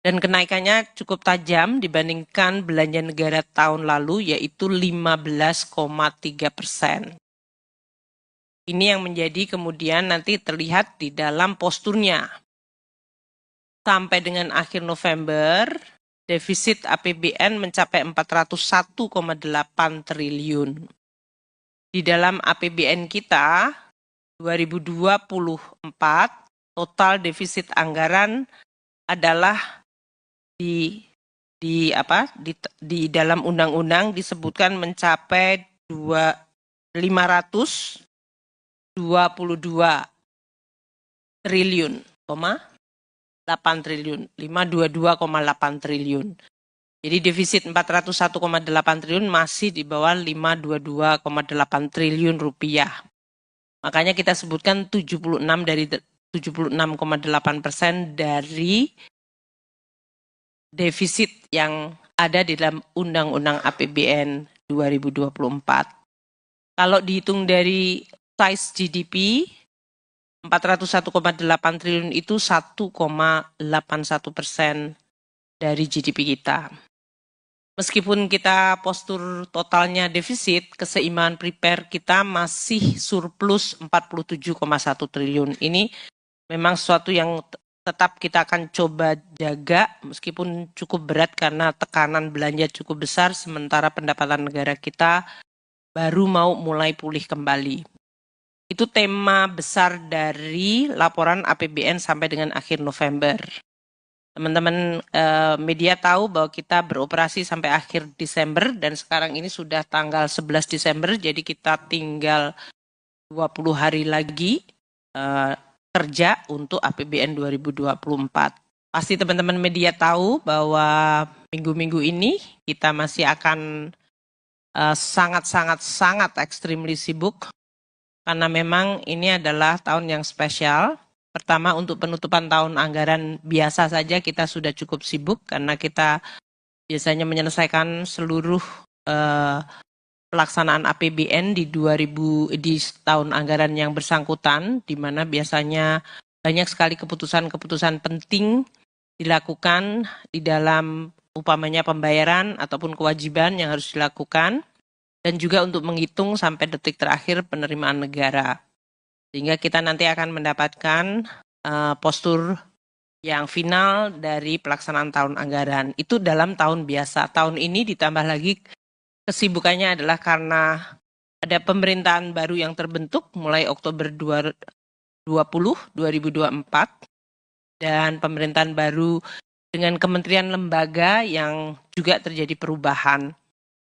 Dan kenaikannya cukup tajam dibandingkan belanja negara tahun lalu, yaitu 15,3%. Ini yang menjadi kemudian nanti terlihat di dalam posturnya. Sampai dengan akhir November, defisit APBN mencapai 401,8 triliun. Di dalam APBN kita, 2024, total defisit anggaran adalah di dalam undang-undang disebutkan mencapai 522 triliun, 8 triliun, 522,8 triliun. Jadi defisit 401,8 triliun masih di bawah 522,8 triliun rupiah. Makanya kita sebutkan 76,8% dari defisit yang ada di dalam Undang-Undang APBN 2024. Kalau dihitung dari size GDP, 401,8 triliun itu 1,81% dari GDP kita. Meskipun kita postur totalnya defisit, keseimbangan prepare kita masih surplus 47,1 triliun. Ini memang sesuatu yang tetap kita akan coba jaga meskipun cukup berat karena tekanan belanja cukup besar sementara pendapatan negara kita baru mau mulai pulih kembali. Itu tema besar dari laporan APBN sampai dengan akhir November. Teman-teman media tahu bahwa kita beroperasi sampai akhir Desember dan sekarang ini sudah tanggal 11 Desember, jadi kita tinggal 20 hari lagi kerja untuk APBN 2024. Pasti teman-teman media tahu bahwa minggu-minggu ini kita masih akan sangat extremely sibuk karena memang ini adalah tahun yang spesial. Pertama untuk penutupan tahun anggaran biasa saja kita sudah cukup sibuk karena kita biasanya menyelesaikan seluruh pelaksanaan APBN di tahun anggaran yang bersangkutan, di mana biasanya banyak sekali keputusan-keputusan penting dilakukan di dalam upamanya pembayaran ataupun kewajiban yang harus dilakukan, dan juga untuk menghitung sampai detik terakhir penerimaan negara. Sehingga kita nanti akan mendapatkan postur yang final dari pelaksanaan tahun anggaran. Itu dalam tahun biasa. Tahun ini ditambah lagi kesibukannya adalah karena ada pemerintahan baru yang terbentuk mulai Oktober 2024 dan pemerintahan baru dengan kementerian lembaga yang juga terjadi perubahan.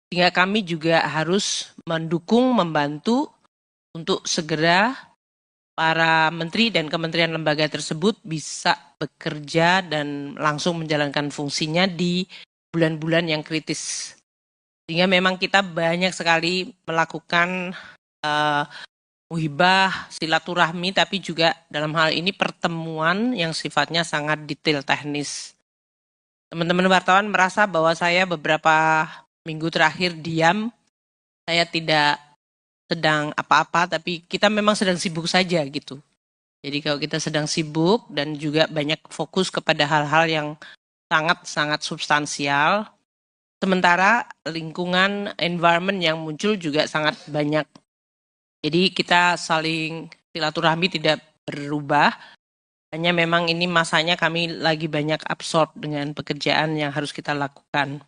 Sehingga kami juga harus mendukung, membantu untuk segera para menteri dan kementerian lembaga tersebut bisa bekerja dan langsung menjalankan fungsinya di bulan-bulan yang kritis. Sehingga memang kita banyak sekali melakukan muhibah, silaturahmi, tapi juga dalam hal ini pertemuan yang sifatnya sangat detail teknis. Teman-teman wartawan merasa bahwa saya beberapa minggu terakhir diam, saya tidak sedang apa-apa, tapi kita memang sedang sibuk saja gitu. Jadi kalau kita sedang sibuk dan juga banyak fokus kepada hal-hal yang sangat-sangat substansial, sementara lingkungan environment yang muncul juga sangat banyak. Jadi kita saling silaturahmi tidak berubah, hanya memang ini masanya kami lagi banyak absorb dengan pekerjaan yang harus kita lakukan.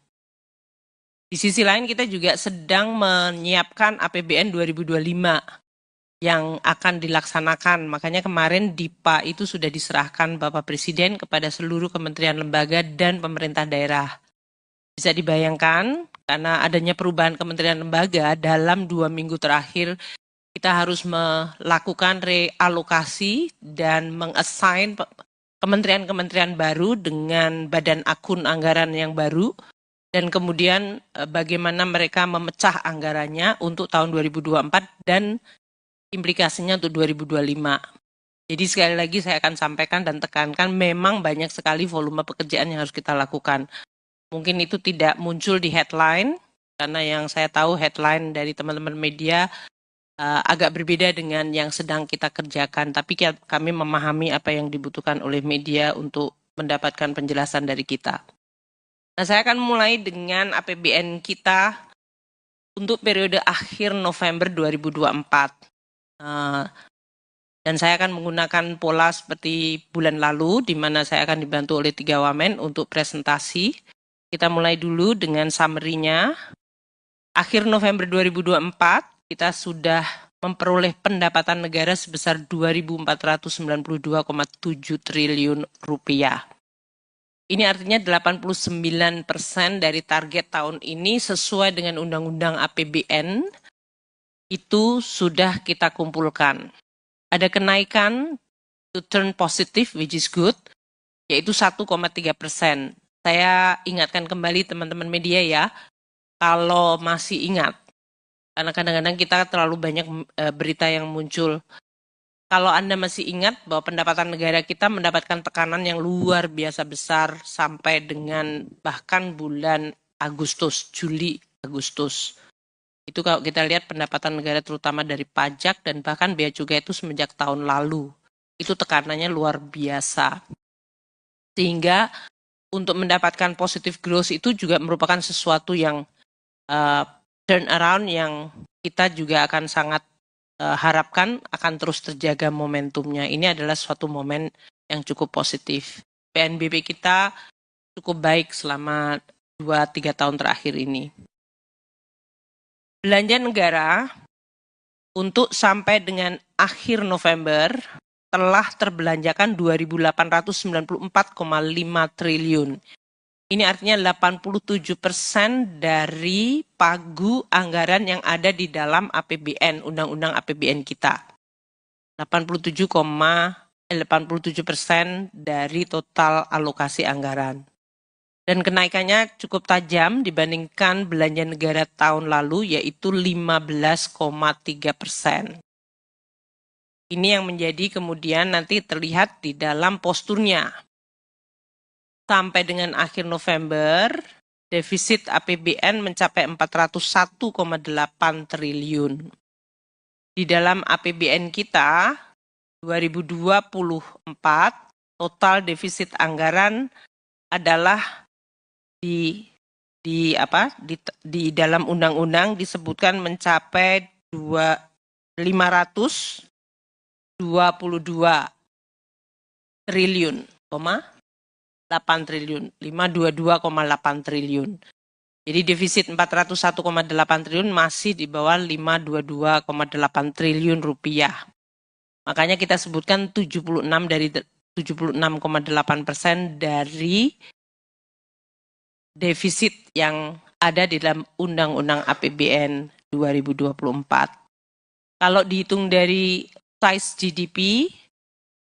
Di sisi lain kita juga sedang menyiapkan APBN 2025 yang akan dilaksanakan. Makanya kemarin DIPA itu sudah diserahkan Bapak Presiden kepada seluruh kementerian lembaga dan pemerintah daerah. Bisa dibayangkan karena adanya perubahan kementerian lembaga dalam 2 minggu terakhir kita harus melakukan realokasi dan mengassign kementerian-kementerian baru dengan badan akun anggaran yang baru. Dan kemudian bagaimana mereka memecah anggarannya untuk tahun 2024 dan implikasinya untuk 2025. Jadi sekali lagi saya akan sampaikan dan tekankan memang banyak sekali volume pekerjaan yang harus kita lakukan. Mungkin itu tidak muncul di headline, karena yang saya tahu headline dari teman-teman media agak berbeda dengan yang sedang kita kerjakan. Tapi kami memahami apa yang dibutuhkan oleh media untuk mendapatkan penjelasan dari kita. Nah, saya akan mulai dengan APBN kita untuk periode akhir November 2024. Dan saya akan menggunakan pola seperti bulan lalu, di mana saya akan dibantu oleh 3 wamen untuk presentasi. Kita mulai dulu dengan summary-nya. Akhir November 2024, kita sudah memperoleh pendapatan negara sebesar 2.492,7 triliun rupiah. Ini artinya 89% dari target tahun ini sesuai dengan Undang-Undang APBN itu sudah kita kumpulkan. Ada kenaikan to turn positive, which is good, yaitu 1,3%. Saya ingatkan kembali teman-teman media ya, kalau masih ingat, karena kadang-kadang kita terlalu banyak berita yang muncul. Kalau Anda masih ingat bahwa pendapatan negara kita mendapatkan tekanan yang luar biasa besar sampai dengan bahkan bulan Agustus, Juli, Agustus. Itu kalau kita lihat pendapatan negara terutama dari pajak dan bahkan bea cukai itu semenjak tahun lalu. Itu tekanannya luar biasa. Sehingga untuk mendapatkan positive growth itu juga merupakan sesuatu yang turn around yang kita juga akan sangat harapkan akan terus terjaga momentumnya. Ini adalah suatu momen yang cukup positif. PNBP kita cukup baik selama 2-3 tahun terakhir ini. Belanja negara untuk sampai dengan akhir November telah terbelanjakan 2.894,5 triliun. Ini artinya 87% dari pagu anggaran yang ada di dalam APBN, Undang-Undang APBN kita. 87% dari total alokasi anggaran. Dan kenaikannya cukup tajam dibandingkan belanja negara tahun lalu, yaitu 15,3%. Ini yang menjadi kemudian nanti terlihat di dalam posturnya. Sampai dengan akhir November, defisit APBN mencapai 401,8 triliun. Di dalam APBN kita, 2024, total defisit anggaran adalah di dalam undang-undang disebutkan mencapai 522 triliun, 8 triliun, 522,8 triliun. Jadi defisit 401,8 triliun masih di bawah 522,8 triliun rupiah. Makanya kita sebutkan 76,8% dari defisit yang ada di dalam Undang-Undang APBN 2024. Kalau dihitung dari size GDP,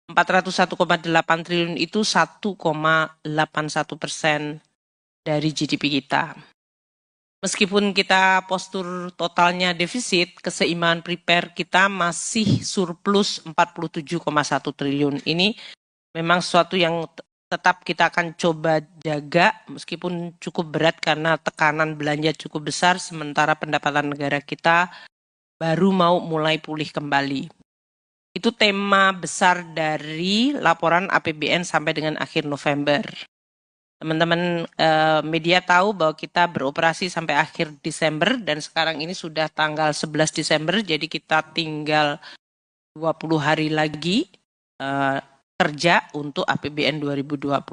401,8 triliun itu 1,81% dari GDP kita. Meskipun kita postur totalnya defisit, keseimbangan prepare kita masih surplus 47,1 triliun. Ini memang sesuatu yang tetap kita akan coba jaga meskipun cukup berat karena tekanan belanja cukup besar sementara pendapatan negara kita baru mau mulai pulih kembali. Itu tema besar dari laporan APBN sampai dengan akhir November. Teman-teman media tahu bahwa kita beroperasi sampai akhir Desember dan sekarang ini sudah tanggal 11 Desember, jadi kita tinggal 20 hari lagi kerja untuk APBN 2024.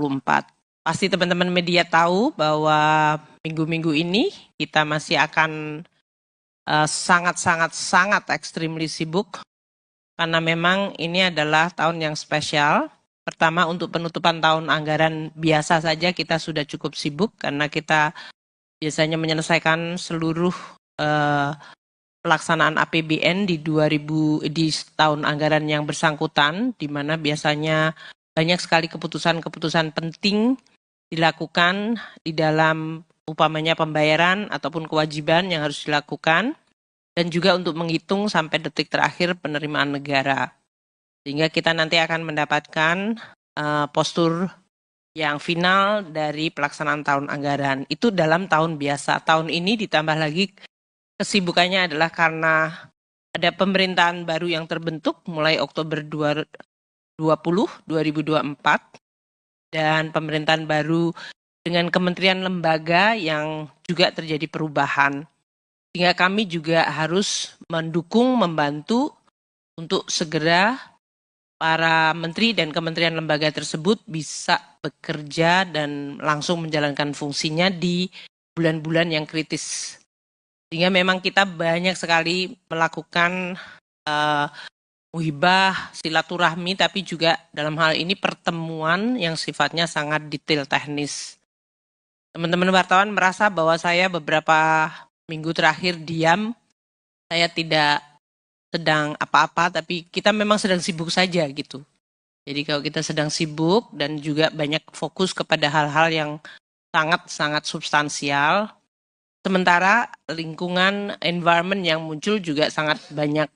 Pasti teman-teman media tahu bahwa minggu-minggu ini kita masih akan sangat extremely sibuk karena memang ini adalah tahun yang spesial. Pertama, untuk penutupan tahun anggaran biasa saja kita sudah cukup sibuk karena kita biasanya menyelesaikan seluruh pelaksanaan APBN di tahun anggaran yang bersangkutan, di mana biasanya banyak sekali keputusan-keputusan penting dilakukan di dalam upamanya pembayaran ataupun kewajiban yang harus dilakukan, dan juga untuk menghitung sampai detik terakhir penerimaan negara. Sehingga kita nanti akan mendapatkan postur yang final dari pelaksanaan tahun anggaran. Itu dalam tahun biasa. Tahun ini ditambah lagi kesibukannya adalah karena ada pemerintahan baru yang terbentuk mulai Oktober 2024 dan pemerintahan baru dengan kementerian lembaga yang juga terjadi perubahan. Sehingga kami juga harus mendukung, membantu untuk segera para menteri dan kementerian lembaga tersebut bisa bekerja dan langsung menjalankan fungsinya di bulan-bulan yang kritis. Sehingga memang kita banyak sekali melakukan muhibah, silaturahmi, tapi juga dalam hal ini pertemuan yang sifatnya sangat detail teknis. Teman-teman wartawan merasa bahwa saya beberapa minggu terakhir diam, saya tidak sedang apa-apa, tapi kita memang sedang sibuk saja gitu. Jadi kalau kita sedang sibuk dan juga banyak fokus kepada hal-hal yang sangat-sangat substansial, sementara lingkungan environment yang muncul juga sangat banyak.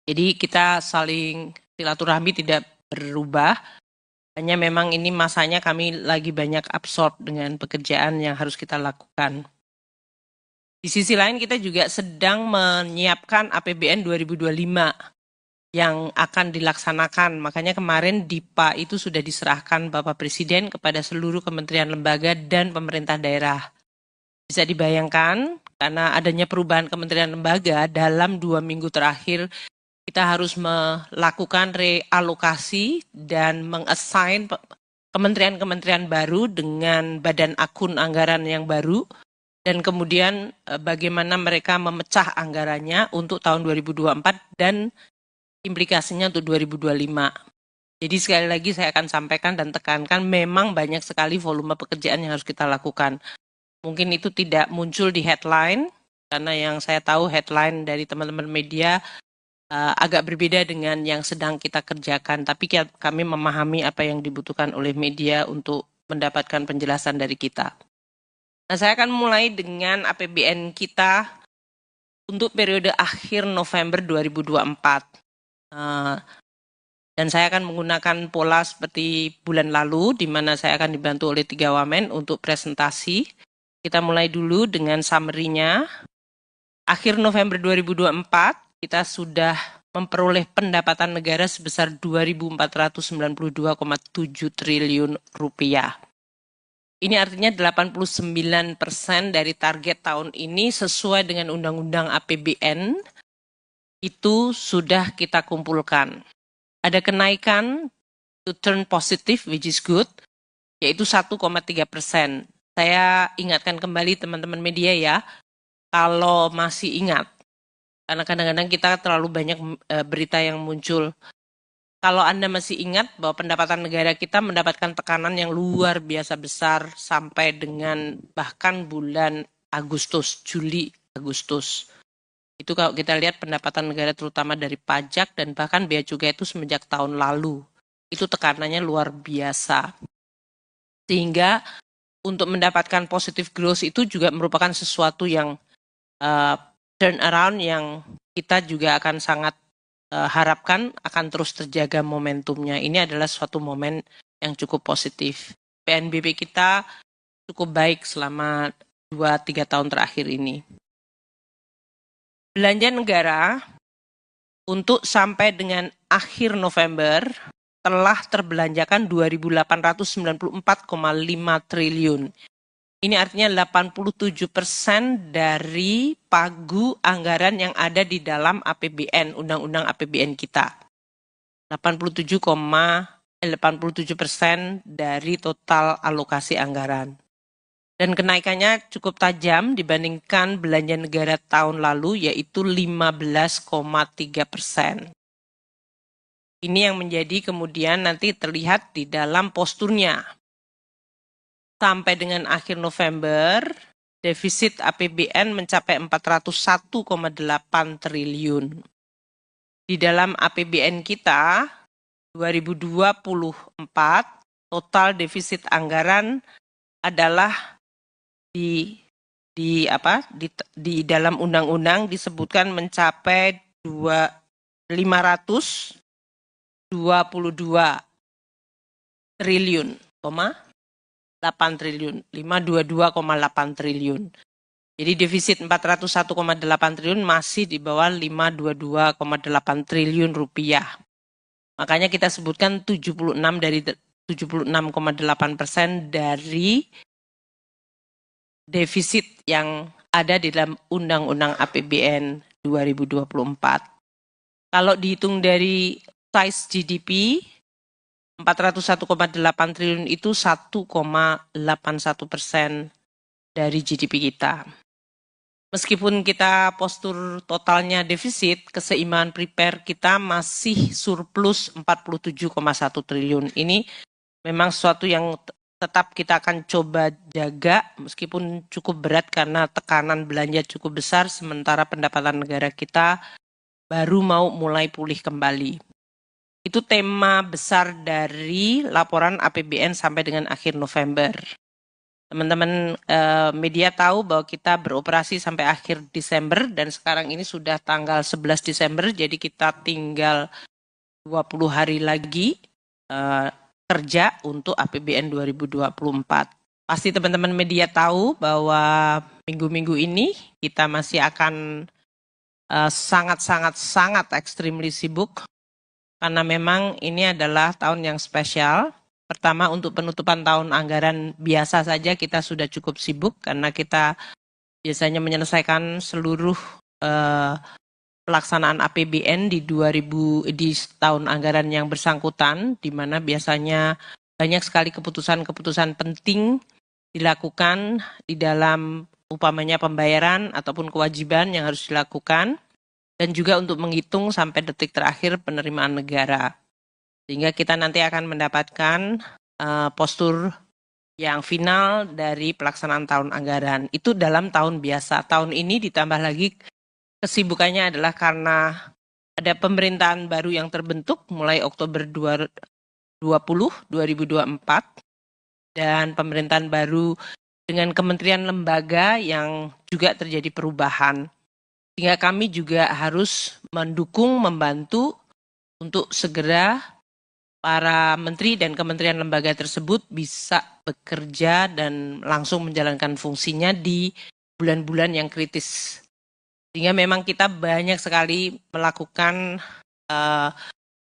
Jadi kita saling silaturahmi tidak berubah, hanya memang ini masanya kami lagi banyak absorb dengan pekerjaan yang harus kita lakukan. Di sisi lain kita juga sedang menyiapkan APBN 2025 yang akan dilaksanakan. Makanya kemarin DIPA itu sudah diserahkan Bapak Presiden kepada seluruh kementerian lembaga dan pemerintah daerah. Bisa dibayangkan karena adanya perubahan kementerian lembaga dalam 2 minggu terakhir kita harus melakukan realokasi dan mengassign kementerian-kementerian baru dengan badan akun anggaran yang baru, dan kemudian bagaimana mereka memecah anggarannya untuk tahun 2024 dan implikasinya untuk 2025. Jadi sekali lagi saya akan sampaikan dan tekankan memang banyak sekali volume pekerjaan yang harus kita lakukan. Mungkin itu tidak muncul di headline, karena yang saya tahu headline dari teman-teman media agak berbeda dengan yang sedang kita kerjakan, tapi kami memahami apa yang dibutuhkan oleh media untuk mendapatkan penjelasan dari kita. Nah, saya akan mulai dengan APBN kita untuk periode akhir November 2024. Dan saya akan menggunakan pola seperti bulan lalu, di mana saya akan dibantu oleh 3 wamen untuk presentasi. Kita mulai dulu dengan summary-nya. Akhir November 2024, kita sudah memperoleh pendapatan negara sebesar 2.492,7 triliun rupiah. Ini artinya 89% dari target tahun ini sesuai dengan Undang-Undang APBN itu sudah kita kumpulkan. Ada kenaikan to turn positive, which is good, yaitu 1,3%. Saya ingatkan kembali teman-teman media ya, kalau masih ingat, karena kadang-kadang kita terlalu banyak berita yang muncul. Kalau Anda masih ingat bahwa pendapatan negara kita mendapatkan tekanan yang luar biasa besar sampai dengan bahkan bulan Agustus, Juli, Agustus. Itu kalau kita lihat pendapatan negara terutama dari pajak dan bahkan bea cukai itu semenjak tahun lalu. Itu tekanannya luar biasa. Sehingga untuk mendapatkan positive growth itu juga merupakan sesuatu yang turnaround yang kita juga akan sangat harapkan akan terus terjaga momentumnya. Ini adalah suatu momen yang cukup positif. PNBP kita cukup baik selama 2-3 tahun terakhir ini. Belanja negara untuk sampai dengan akhir November telah terbelanjakan 2.894,5 triliun. Ini artinya 87% dari pagu anggaran yang ada di dalam APBN, Undang-Undang APBN kita. 87,5%. 87% dari total alokasi anggaran. Dan kenaikannya cukup tajam dibandingkan belanja negara tahun lalu, yaitu 15,3%. Ini yang menjadi kemudian nanti terlihat di dalam posturnya. Sampai dengan akhir November, defisit APBN mencapai 401,8 triliun. Di dalam APBN kita 2024 total defisit anggaran adalah di dalam undang-undang disebutkan mencapai 522 triliun, 8 triliun, 522,8 triliun. Jadi defisit 401,8 triliun masih di bawah 522,8 triliun rupiah. Makanya kita sebutkan 76,8% dari defisit yang ada di dalam Undang-Undang APBN 2024. Kalau dihitung dari size GDP, 401,8 triliun itu 1,81% dari GDP kita. Meskipun kita postur totalnya defisit, keseimbangan prepare kita masih surplus 47,1 triliun. Ini memang sesuatu yang tetap kita akan coba jaga, meskipun cukup berat karena tekanan belanja cukup besar, sementara pendapatan negara kita baru mau mulai pulih kembali. Itu tema besar dari laporan APBN sampai dengan akhir November. Teman-teman media tahu bahwa kita beroperasi sampai akhir Desember dan sekarang ini sudah tanggal 11 Desember, jadi kita tinggal 20 hari lagi kerja untuk APBN 2024. Pasti teman-teman media tahu bahwa minggu-minggu ini kita masih akan sangat extremely sibuk karena memang ini adalah tahun yang spesial. Pertama, untuk penutupan tahun anggaran biasa saja kita sudah cukup sibuk karena kita biasanya menyelesaikan seluruh pelaksanaan APBN di tahun anggaran yang bersangkutan, di mana biasanya banyak sekali keputusan-keputusan penting dilakukan di dalam upamanya pembayaran ataupun kewajiban yang harus dilakukan, dan juga untuk menghitung sampai detik terakhir penerimaan negara. Sehingga kita nanti akan mendapatkan postur yang final dari pelaksanaan tahun anggaran. Itu dalam tahun biasa. Tahun ini ditambah lagi kesibukannya adalah karena ada pemerintahan baru yang terbentuk mulai Oktober 2024 dan pemerintahan baru dengan kementerian lembaga yang juga terjadi perubahan. Sehingga kami juga harus mendukung, membantu untuk segera para menteri dan kementerian lembaga tersebut bisa bekerja dan langsung menjalankan fungsinya di bulan-bulan yang kritis. Sehingga memang kita banyak sekali melakukan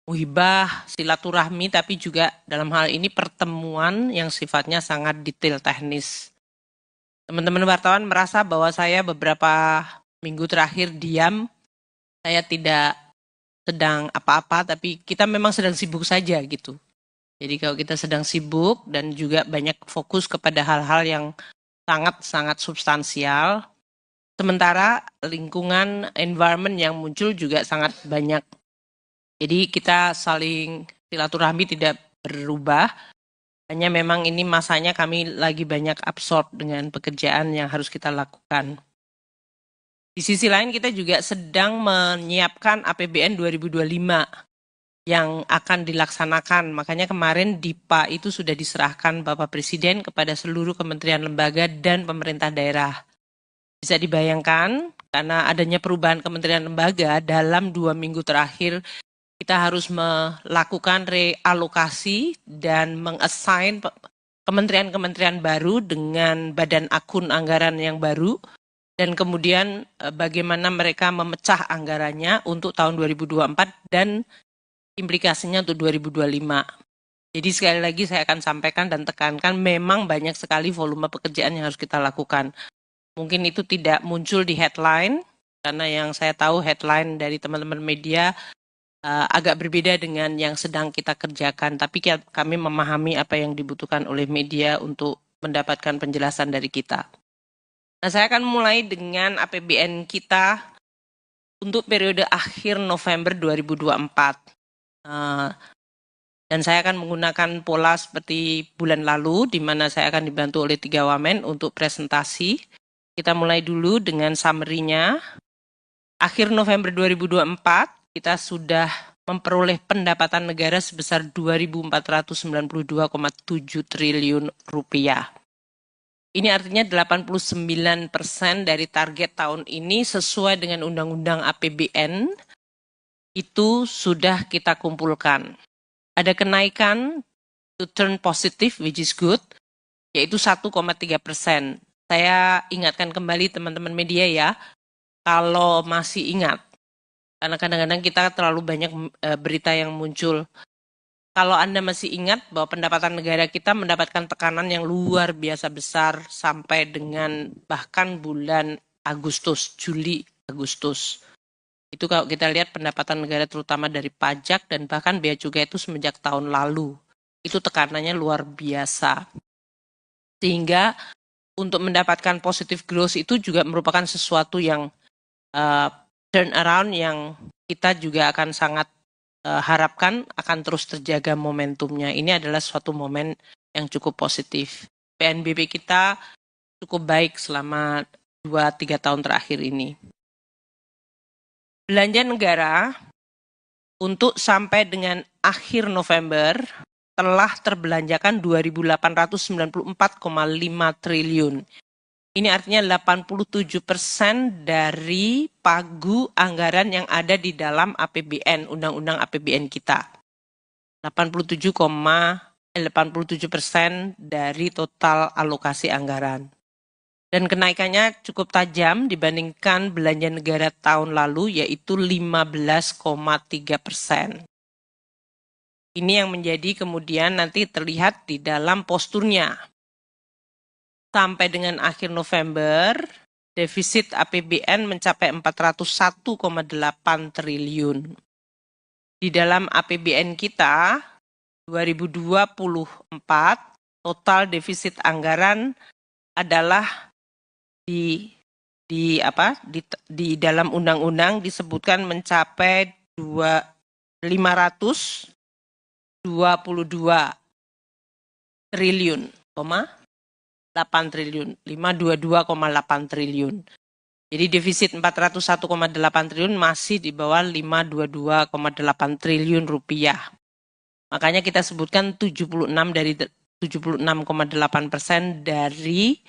muhibah, silaturahmi, tapi juga dalam hal ini pertemuan yang sifatnya sangat detail teknis. Teman-teman wartawan merasa bahwa saya beberapa minggu terakhir diam, saya tidak sedang apa-apa, tapi kita memang sedang sibuk saja gitu. Jadi kalau kita sedang sibuk dan juga banyak fokus kepada hal-hal yang sangat-sangat substansial, sementara lingkungan environment yang muncul juga sangat banyak. Jadi kita saling silaturahmi tidak berubah, hanya memang ini masanya kami lagi banyak absorb dengan pekerjaan yang harus kita lakukan. Di sisi lain kita juga sedang menyiapkan APBN 2025 yang akan dilaksanakan. Makanya kemarin DIPA itu sudah diserahkan Bapak Presiden kepada seluruh kementerian lembaga dan pemerintah daerah. Bisa dibayangkan karena adanya perubahan kementerian lembaga dalam 2 minggu terakhir kita harus melakukan realokasi dan mengassign kementerian-kementerian baru dengan badan akun anggaran yang baru, dan kemudian bagaimana mereka memecah anggarannya untuk tahun 2024 dan implikasinya untuk 2025. Jadi sekali lagi saya akan sampaikan dan tekankan memang banyak sekali volume pekerjaan yang harus kita lakukan. Mungkin itu tidak muncul di headline, karena yang saya tahu headline dari teman-teman media agak berbeda dengan yang sedang kita kerjakan, tapi kami memahami apa yang dibutuhkan oleh media untuk mendapatkan penjelasan dari kita. Nah, saya akan mulai dengan APBN kita untuk periode akhir November 2024. Dan saya akan menggunakan pola seperti bulan lalu, di mana saya akan dibantu oleh 3 wamen untuk presentasi. Kita mulai dulu dengan summary-nya. Akhir November 2024, kita sudah memperoleh pendapatan negara sebesar 2.492,7 triliun rupiah. Ini artinya 89% dari target tahun ini sesuai dengan Undang-Undang APBN itu sudah kita kumpulkan. Ada kenaikan to turn positive, which is good, yaitu 1,3%. Saya ingatkan kembali teman-teman media ya, kalau masih ingat, karena kadang-kadang kita terlalu banyak berita yang muncul. Kalau Anda masih ingat bahwa pendapatan negara kita mendapatkan tekanan yang luar biasa besar sampai dengan bahkan bulan Agustus, Juli, Agustus. Itu kalau kita lihat pendapatan negara terutama dari pajak dan bahkan bea cukai itu semenjak tahun lalu. Itu tekanannya luar biasa. Sehingga untuk mendapatkan positive growth itu juga merupakan sesuatu yang turn around yang kita juga akan sangat harapkan akan terus terjaga momentumnya. Ini adalah suatu momen yang cukup positif. PNBP kita cukup baik selama 2-3 tahun terakhir ini. Belanja negara untuk sampai dengan akhir November telah terbelanjakan 2.894,5 triliun. Ini artinya 87% dari pagu anggaran yang ada di dalam APBN, Undang-Undang APBN kita. 87% dari total alokasi anggaran. Dan kenaikannya cukup tajam dibandingkan belanja negara tahun lalu, yaitu 15,3%. Ini yang menjadi kemudian nanti terlihat di dalam posturnya. Sampai dengan akhir November, defisit APBN mencapai 401,8 triliun. Di dalam APBN kita, 2024, total defisit anggaran adalah di dalam undang-undang disebutkan mencapai 522 triliun, 8 triliun, 522,8 triliun. Jadi defisit 401,8 triliun masih di bawah 522,8 triliun rupiah. Makanya kita sebutkan 76,8% dari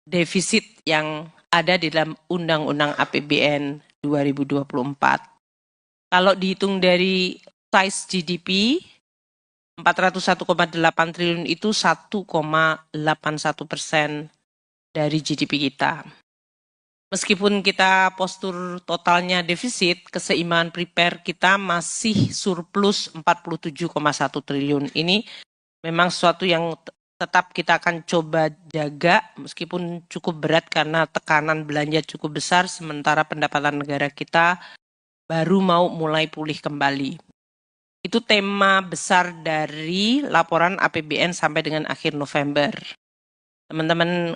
defisit yang ada di dalam Undang-Undang APBN 2024. Kalau dihitung dari size GDP, 401,8 triliun itu 1,81% dari GDP kita. Meskipun kita postur totalnya defisit, keseimbangan prepare kita masih surplus 47,1 triliun. Ini memang sesuatu yang tetap kita akan coba jaga meskipun cukup berat karena tekanan belanja cukup besar sementara pendapatan negara kita baru mau mulai pulih kembali. Itu tema besar dari laporan APBN sampai dengan akhir November. Teman-teman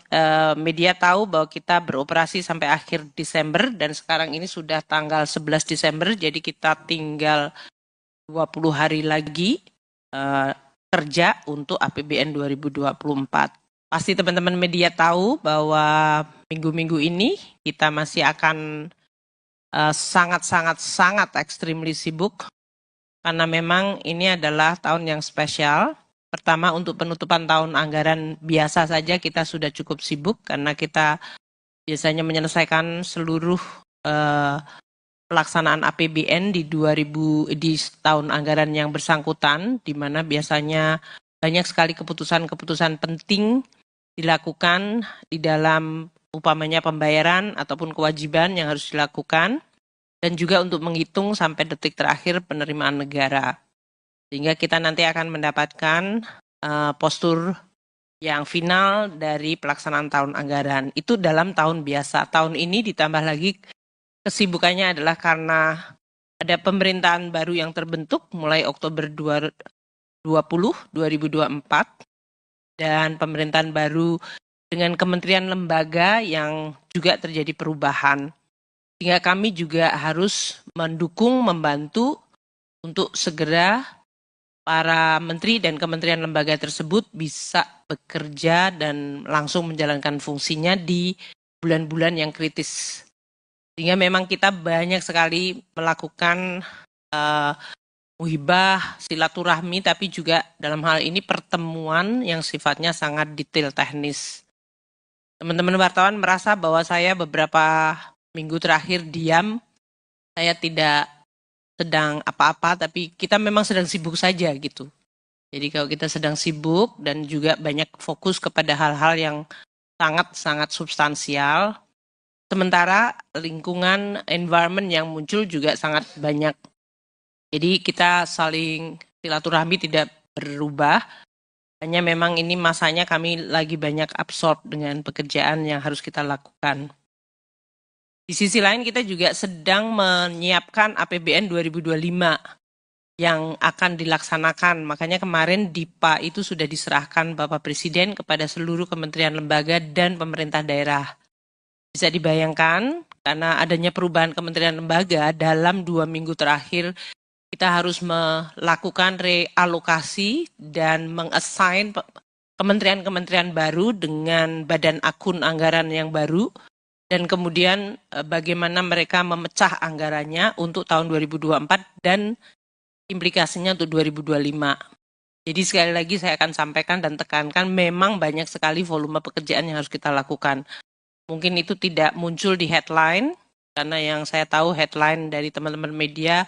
media tahu bahwa kita beroperasi sampai akhir Desember dan sekarang ini sudah tanggal 11 Desember, jadi kita tinggal 20 hari lagi kerja untuk APBN 2024. Pasti teman-teman media tahu bahwa minggu-minggu ini kita masih akan sangat extremely sibuk karena memang ini adalah tahun yang spesial. Pertama, untuk penutupan tahun anggaran biasa saja kita sudah cukup sibuk karena kita biasanya menyelesaikan seluruh pelaksanaan APBN di tahun anggaran yang bersangkutan, di mana biasanya banyak sekali keputusan-keputusan penting dilakukan di dalam upamanya pembayaran ataupun kewajiban yang harus dilakukan, dan juga untuk menghitung sampai detik terakhir penerimaan negara. Sehingga kita nanti akan mendapatkan postur yang final dari pelaksanaan tahun anggaran. Itu dalam tahun biasa. Tahun ini ditambah lagi kesibukannya adalah karena Ada pemerintahan baru yang terbentuk mulai Oktober 2024 dan pemerintahan baru dengan kementerian lembaga yang juga terjadi perubahan. Sehingga kami juga harus mendukung, membantu untuk segera para menteri dan kementerian lembaga tersebut bisa bekerja dan langsung menjalankan fungsinya di bulan-bulan yang kritis. Sehingga memang kita banyak sekali melakukan muhibah, silaturahmi, tapi juga dalam hal ini pertemuan yang sifatnya sangat detail teknis. Teman-teman wartawan merasa bahwa saya beberapa minggu terakhir diam, saya tidak sedang apa-apa, tapi kita memang sedang sibuk saja gitu. Jadi kalau kita sedang sibuk dan juga banyak fokus kepada hal-hal yang sangat-sangat substansial, sementara lingkungan environment yang muncul juga sangat banyak. Jadi kita saling silaturahmi tidak berubah, hanya memang ini masanya kami lagi banyak absorb dengan pekerjaan yang harus kita lakukan. Di sisi lain kita juga sedang menyiapkan APBN 2025 yang akan dilaksanakan. Makanya kemarin DIPA itu sudah diserahkan Bapak Presiden kepada seluruh kementerian lembaga dan pemerintah daerah. Bisa dibayangkan karena adanya perubahan kementerian lembaga dalam 2 minggu terakhir kita harus melakukan realokasi dan mengassign kementerian-kementerian baru dengan badan akun anggaran yang baru dan kemudian bagaimana mereka memecah anggarannya untuk tahun 2024 dan implikasinya untuk 2025. Jadi sekali lagi saya akan sampaikan dan tekankan memang banyak sekali volume pekerjaan yang harus kita lakukan. Mungkin itu tidak muncul di headline, karena yang saya tahu headline dari teman-teman media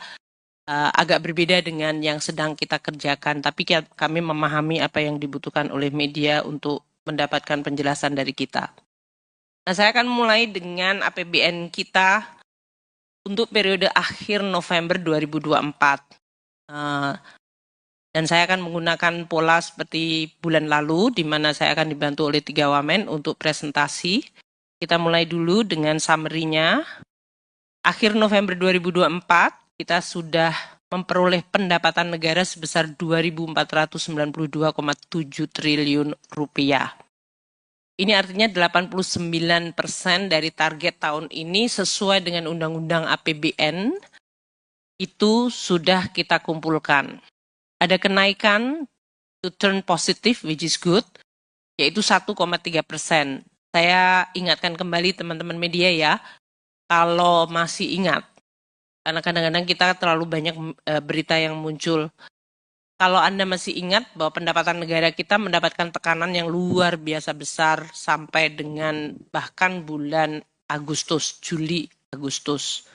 agak berbeda dengan yang sedang kita kerjakan. Tapi kami memahami apa yang dibutuhkan oleh media untuk mendapatkan penjelasan dari kita. Nah, saya akan mulai dengan APBN kita untuk periode akhir November 2024. Dan saya akan menggunakan pola seperti bulan lalu, di mana saya akan dibantu oleh 3 wamen untuk presentasi. Kita mulai dulu dengan summary-nya. Akhir November 2024, kita sudah memperoleh pendapatan negara sebesar 2.492,7 triliun rupiah. Ini artinya 89% dari target tahun ini sesuai dengan Undang-Undang APBN itu sudah kita kumpulkan. Ada kenaikan to turn positive, which is good, yaitu 1,3%. Saya ingatkan kembali teman-teman media ya, kalau masih ingat, karena kadang-kadang kita terlalu banyak berita yang muncul. Kalau Anda masih ingat bahwa pendapatan negara kita mendapatkan tekanan yang luar biasa besar sampai dengan bahkan bulan Agustus, Juli, Agustus.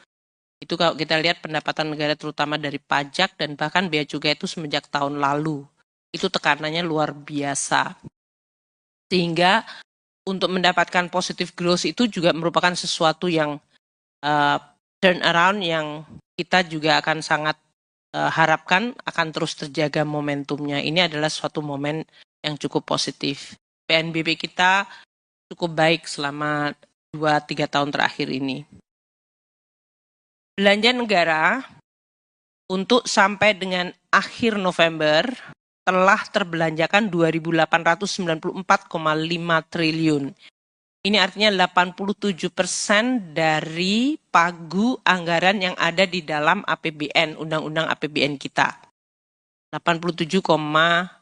Itu kalau kita lihat pendapatan negara terutama dari pajak dan bahkan bea cukai itu semenjak tahun lalu. Itu tekanannya luar biasa. Sehingga untuk mendapatkan positive growth itu juga merupakan sesuatu yang turn around yang kita juga akan sangat harapkan akan terus terjaga momentumnya. Ini adalah suatu momen yang cukup positif. PNBP kita cukup baik selama 2-3 tahun terakhir ini. Belanja negara untuk sampai dengan akhir November telah terbelanjakan 2.894,5 triliun. Ini artinya 87% dari pagu anggaran yang ada di dalam APBN, Undang-Undang APBN kita. 87%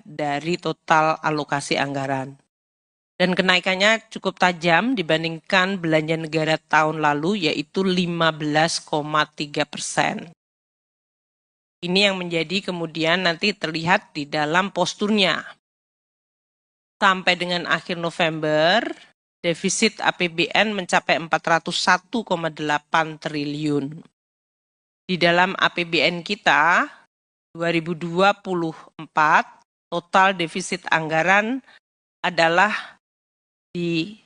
dari total alokasi anggaran. Dan kenaikannya cukup tajam dibandingkan belanja negara tahun lalu, yaitu 15,3%. Ini yang menjadi kemudian nanti terlihat di dalam posturnya. Sampai dengan akhir November, defisit APBN mencapai 401,8 triliun. Di dalam APBN kita 2024 total defisit anggaran adalah di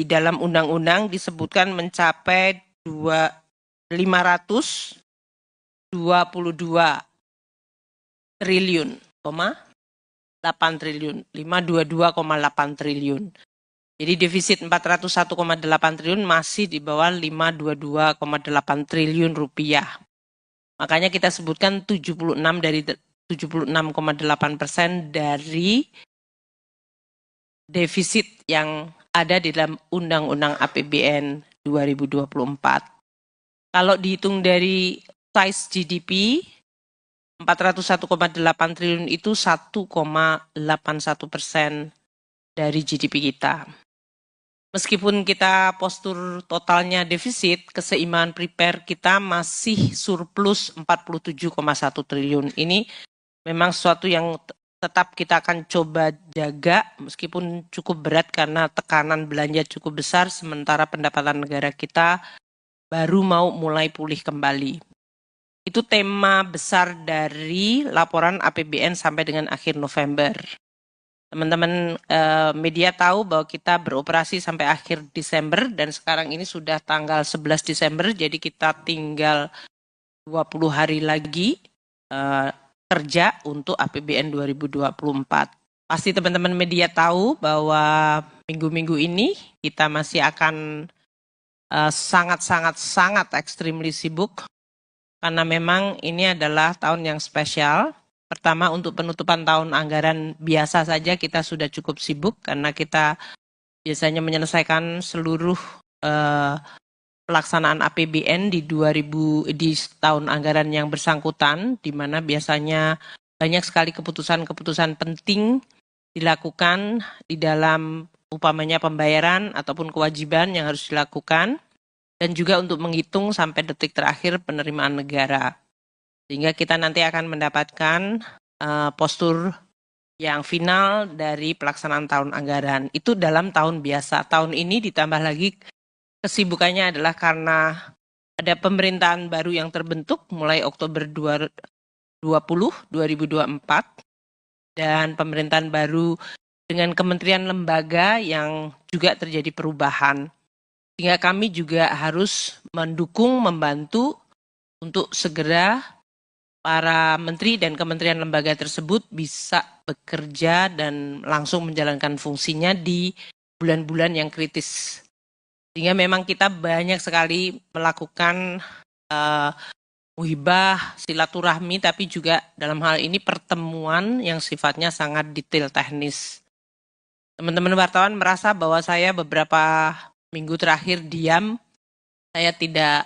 dalam undang-undang disebutkan mencapai 522 triliun, 8 triliun, 522,8 triliun. Jadi defisit 401,8 triliun masih di bawah 522,8 triliun rupiah. Makanya kita sebutkan 76,8% dari defisit yang ada di dalam Undang-Undang APBN 2024. Kalau dihitung dari size GDP, 401,8 triliun itu 1,81% dari GDP kita. Meskipun kita postur totalnya defisit, keseimbangan prepare kita masih surplus 47,1 triliun. Ini memang sesuatu yang tetap kita akan coba jaga meskipun cukup berat karena tekanan belanja cukup besar sementara pendapatan negara kita baru mau mulai pulih kembali. Itu tema besar dari laporan APBN sampai dengan akhir November. Teman-teman media tahu bahwa kita beroperasi sampai akhir Desember dan sekarang ini sudah tanggal 11 Desember, jadi kita tinggal 20 hari lagi kerja untuk APBN 2024. Pasti teman-teman media tahu bahwa minggu-minggu ini kita masih akan sangat extremely sibuk karena memang ini adalah tahun yang spesial. Pertama, untuk penutupan tahun anggaran biasa saja kita sudah cukup sibuk karena kita biasanya menyelesaikan seluruh pelaksanaan APBN di tahun anggaran yang bersangkutan, di mana biasanya banyak sekali keputusan-keputusan penting dilakukan di dalam umpamanya pembayaran ataupun kewajiban yang harus dilakukan, dan juga untuk menghitung sampai detik terakhir penerimaan negara. Sehingga kita nanti akan mendapatkan postur yang final dari pelaksanaan tahun anggaran. Itu dalam tahun biasa. Tahun ini ditambah lagi kesibukannya adalah karena ada pemerintahan baru yang terbentuk mulai Oktober 2024 dan pemerintahan baru dengan kementerian lembaga yang juga terjadi perubahan. Sehingga kami juga harus mendukung, membantu untuk segera para menteri dan kementerian lembaga tersebut bisa bekerja dan langsung menjalankan fungsinya di bulan-bulan yang kritis. Sehingga memang kita banyak sekali melakukan muhibah, silaturahmi, tapi juga dalam hal ini pertemuan yang sifatnya sangat detail teknis. Teman-teman wartawan merasa bahwa saya beberapa minggu terakhir diam, saya tidak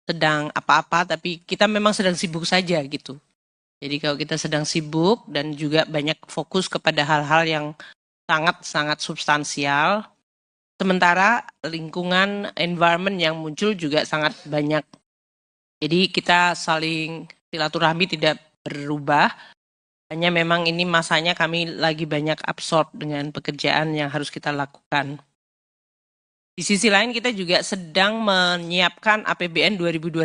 sedang apa-apa, tapi kita memang sedang sibuk saja gitu. Jadi kalau kita sedang sibuk dan juga banyak fokus kepada hal-hal yang sangat-sangat substansial, sementara lingkungan environment yang muncul juga sangat banyak. Jadi kita saling silaturahmi tidak berubah, hanya memang ini masanya kami lagi banyak absorb dengan pekerjaan yang harus kita lakukan. Di sisi lain kita juga sedang menyiapkan APBN 2025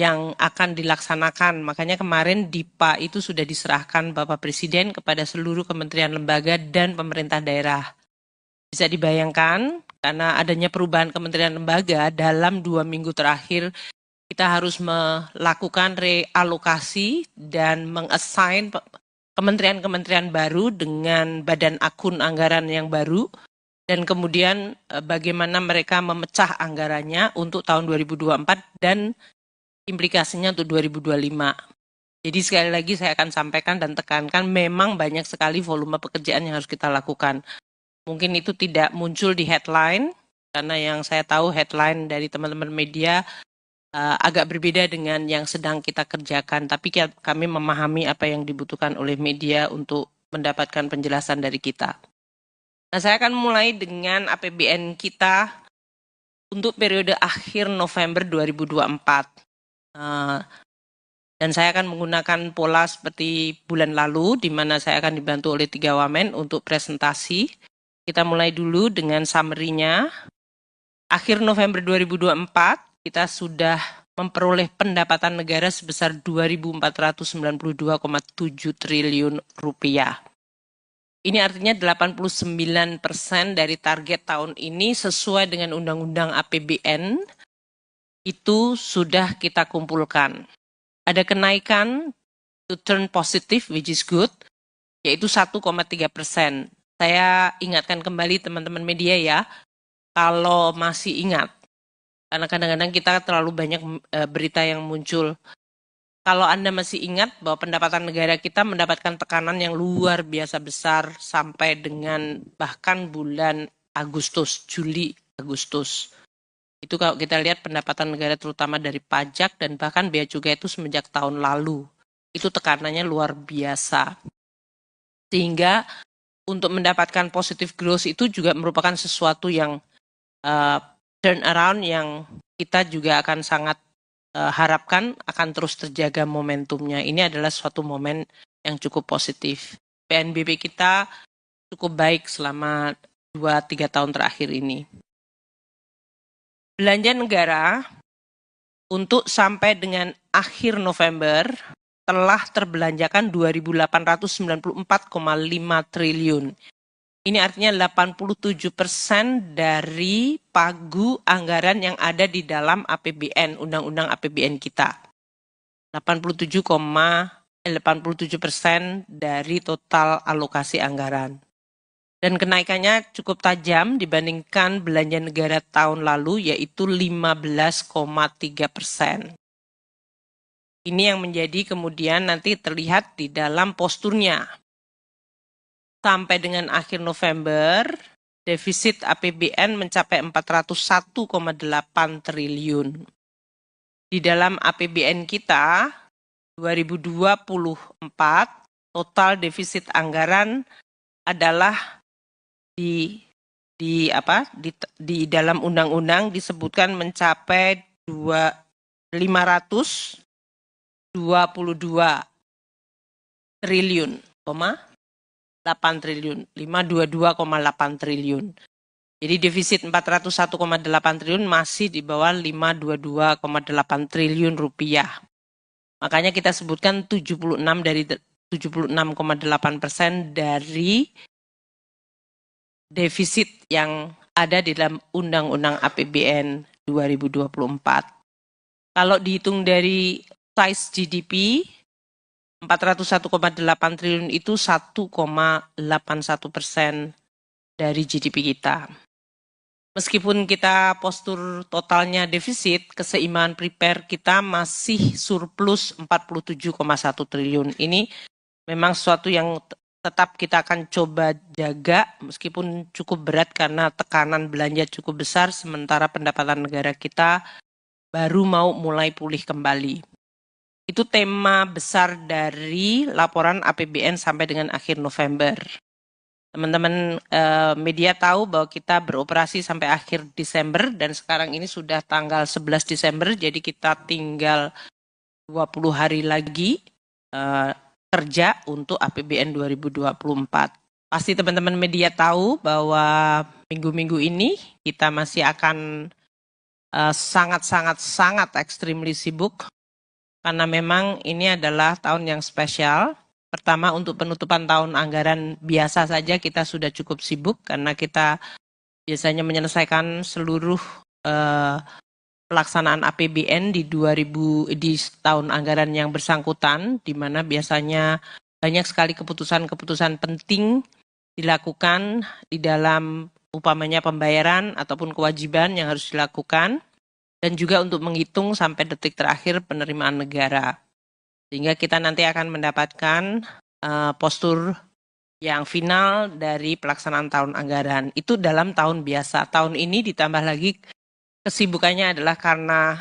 yang akan dilaksanakan. Makanya kemarin DIPA itu sudah diserahkan Bapak Presiden kepada seluruh kementerian lembaga dan pemerintah daerah. Bisa dibayangkan karena adanya perubahan kementerian lembaga dalam 2 minggu terakhir kita harus melakukan realokasi dan mengassign kementerian-kementerian baru dengan badan akun anggaran yang baru. Dan kemudian bagaimana mereka memecah anggarannya untuk tahun 2024 dan implikasinya untuk 2025. Jadi sekali lagi saya akan sampaikan dan tekankan memang banyak sekali volume pekerjaan yang harus kita lakukan. Mungkin itu tidak muncul di headline, karena yang saya tahu headline dari teman-teman media agak berbeda dengan yang sedang kita kerjakan. Tapi kami memahami apa yang dibutuhkan oleh media untuk mendapatkan penjelasan dari kita. Nah, saya akan mulai dengan APBN kita untuk periode akhir November 2024. Dan saya akan menggunakan pola seperti bulan lalu, di mana saya akan dibantu oleh 3 wamen untuk presentasi. Kita mulai dulu dengan summary-nya. Akhir November 2024, kita sudah memperoleh pendapatan negara sebesar 2.492,7 triliun rupiah. Ini artinya 89% dari target tahun ini sesuai dengan Undang-Undang APBN itu sudah kita kumpulkan. Ada kenaikan to turn positive which is good, yaitu 1,3%. Saya ingatkan kembali teman-teman media ya, kalau masih ingat, karena kadang-kadang kita terlalu banyak berita yang muncul. Kalau Anda masih ingat bahwa pendapatan negara kita mendapatkan tekanan yang luar biasa besar sampai dengan bahkan bulan Agustus, Juli, Agustus. Itu kalau kita lihat pendapatan negara terutama dari pajak dan bahkan bea cukai itu semenjak tahun lalu. Itu tekanannya luar biasa. Sehingga untuk mendapatkan positive growth itu juga merupakan sesuatu yang turn around yang kita juga akan sangat harapkan akan terus terjaga momentumnya. Ini adalah suatu momen yang cukup positif. PNBP kita cukup baik selama 2-3 tahun terakhir ini. Belanja negara untuk sampai dengan akhir November telah terbelanjakan 2.894,5 triliun. Ini artinya 87% dari pagu anggaran yang ada di dalam APBN, Undang-Undang APBN kita. 87% dari total alokasi anggaran. Dan kenaikannya cukup tajam dibandingkan belanja negara tahun lalu, yaitu 15,3%. Ini yang menjadi kemudian nanti terlihat di dalam posturnya. Sampai dengan akhir November, defisit APBN mencapai 401,8 triliun. Di dalam APBN kita, 2024, total defisit anggaran adalah di dalam undang-undang disebutkan mencapai 522 triliun, 8 triliun, 522,8 triliun. Jadi defisit 401,8 triliun masih di bawah 522,8 triliun rupiah. Makanya kita sebutkan 76,8% dari defisit yang ada di dalam Undang-Undang APBN 2024. Kalau dihitung dari size GDP, 401,8 triliun itu 1,81% dari GDP kita. Meskipun kita postur totalnya defisit, keseimbangan prepare kita masih surplus 47,1 triliun. Ini memang sesuatu yang tetap kita akan coba jaga meskipun cukup berat karena tekanan belanja cukup besar sementara pendapatan negara kita baru mau mulai pulih kembali. Itu tema besar dari laporan APBN sampai dengan akhir November. Teman-teman media tahu bahwa kita beroperasi sampai akhir Desember dan sekarang ini sudah tanggal 11 Desember, jadi kita tinggal 20 hari lagi kerja untuk APBN 2024. Pasti teman-teman media tahu bahwa minggu-minggu ini kita masih akan sangat extremely sibuk karena memang ini adalah tahun yang spesial. Pertama untuk penutupan tahun anggaran biasa saja kita sudah cukup sibuk karena kita biasanya menyelesaikan seluruh pelaksanaan APBN di tahun anggaran yang bersangkutan, di mana biasanya banyak sekali keputusan-keputusan penting dilakukan di dalam upamanya pembayaran ataupun kewajiban yang harus dilakukan, dan juga untuk menghitung sampai detik terakhir penerimaan negara. Sehingga kita nanti akan mendapatkan postur yang final dari pelaksanaan tahun anggaran. Itu dalam tahun biasa. Tahun ini ditambah lagi kesibukannya adalah karena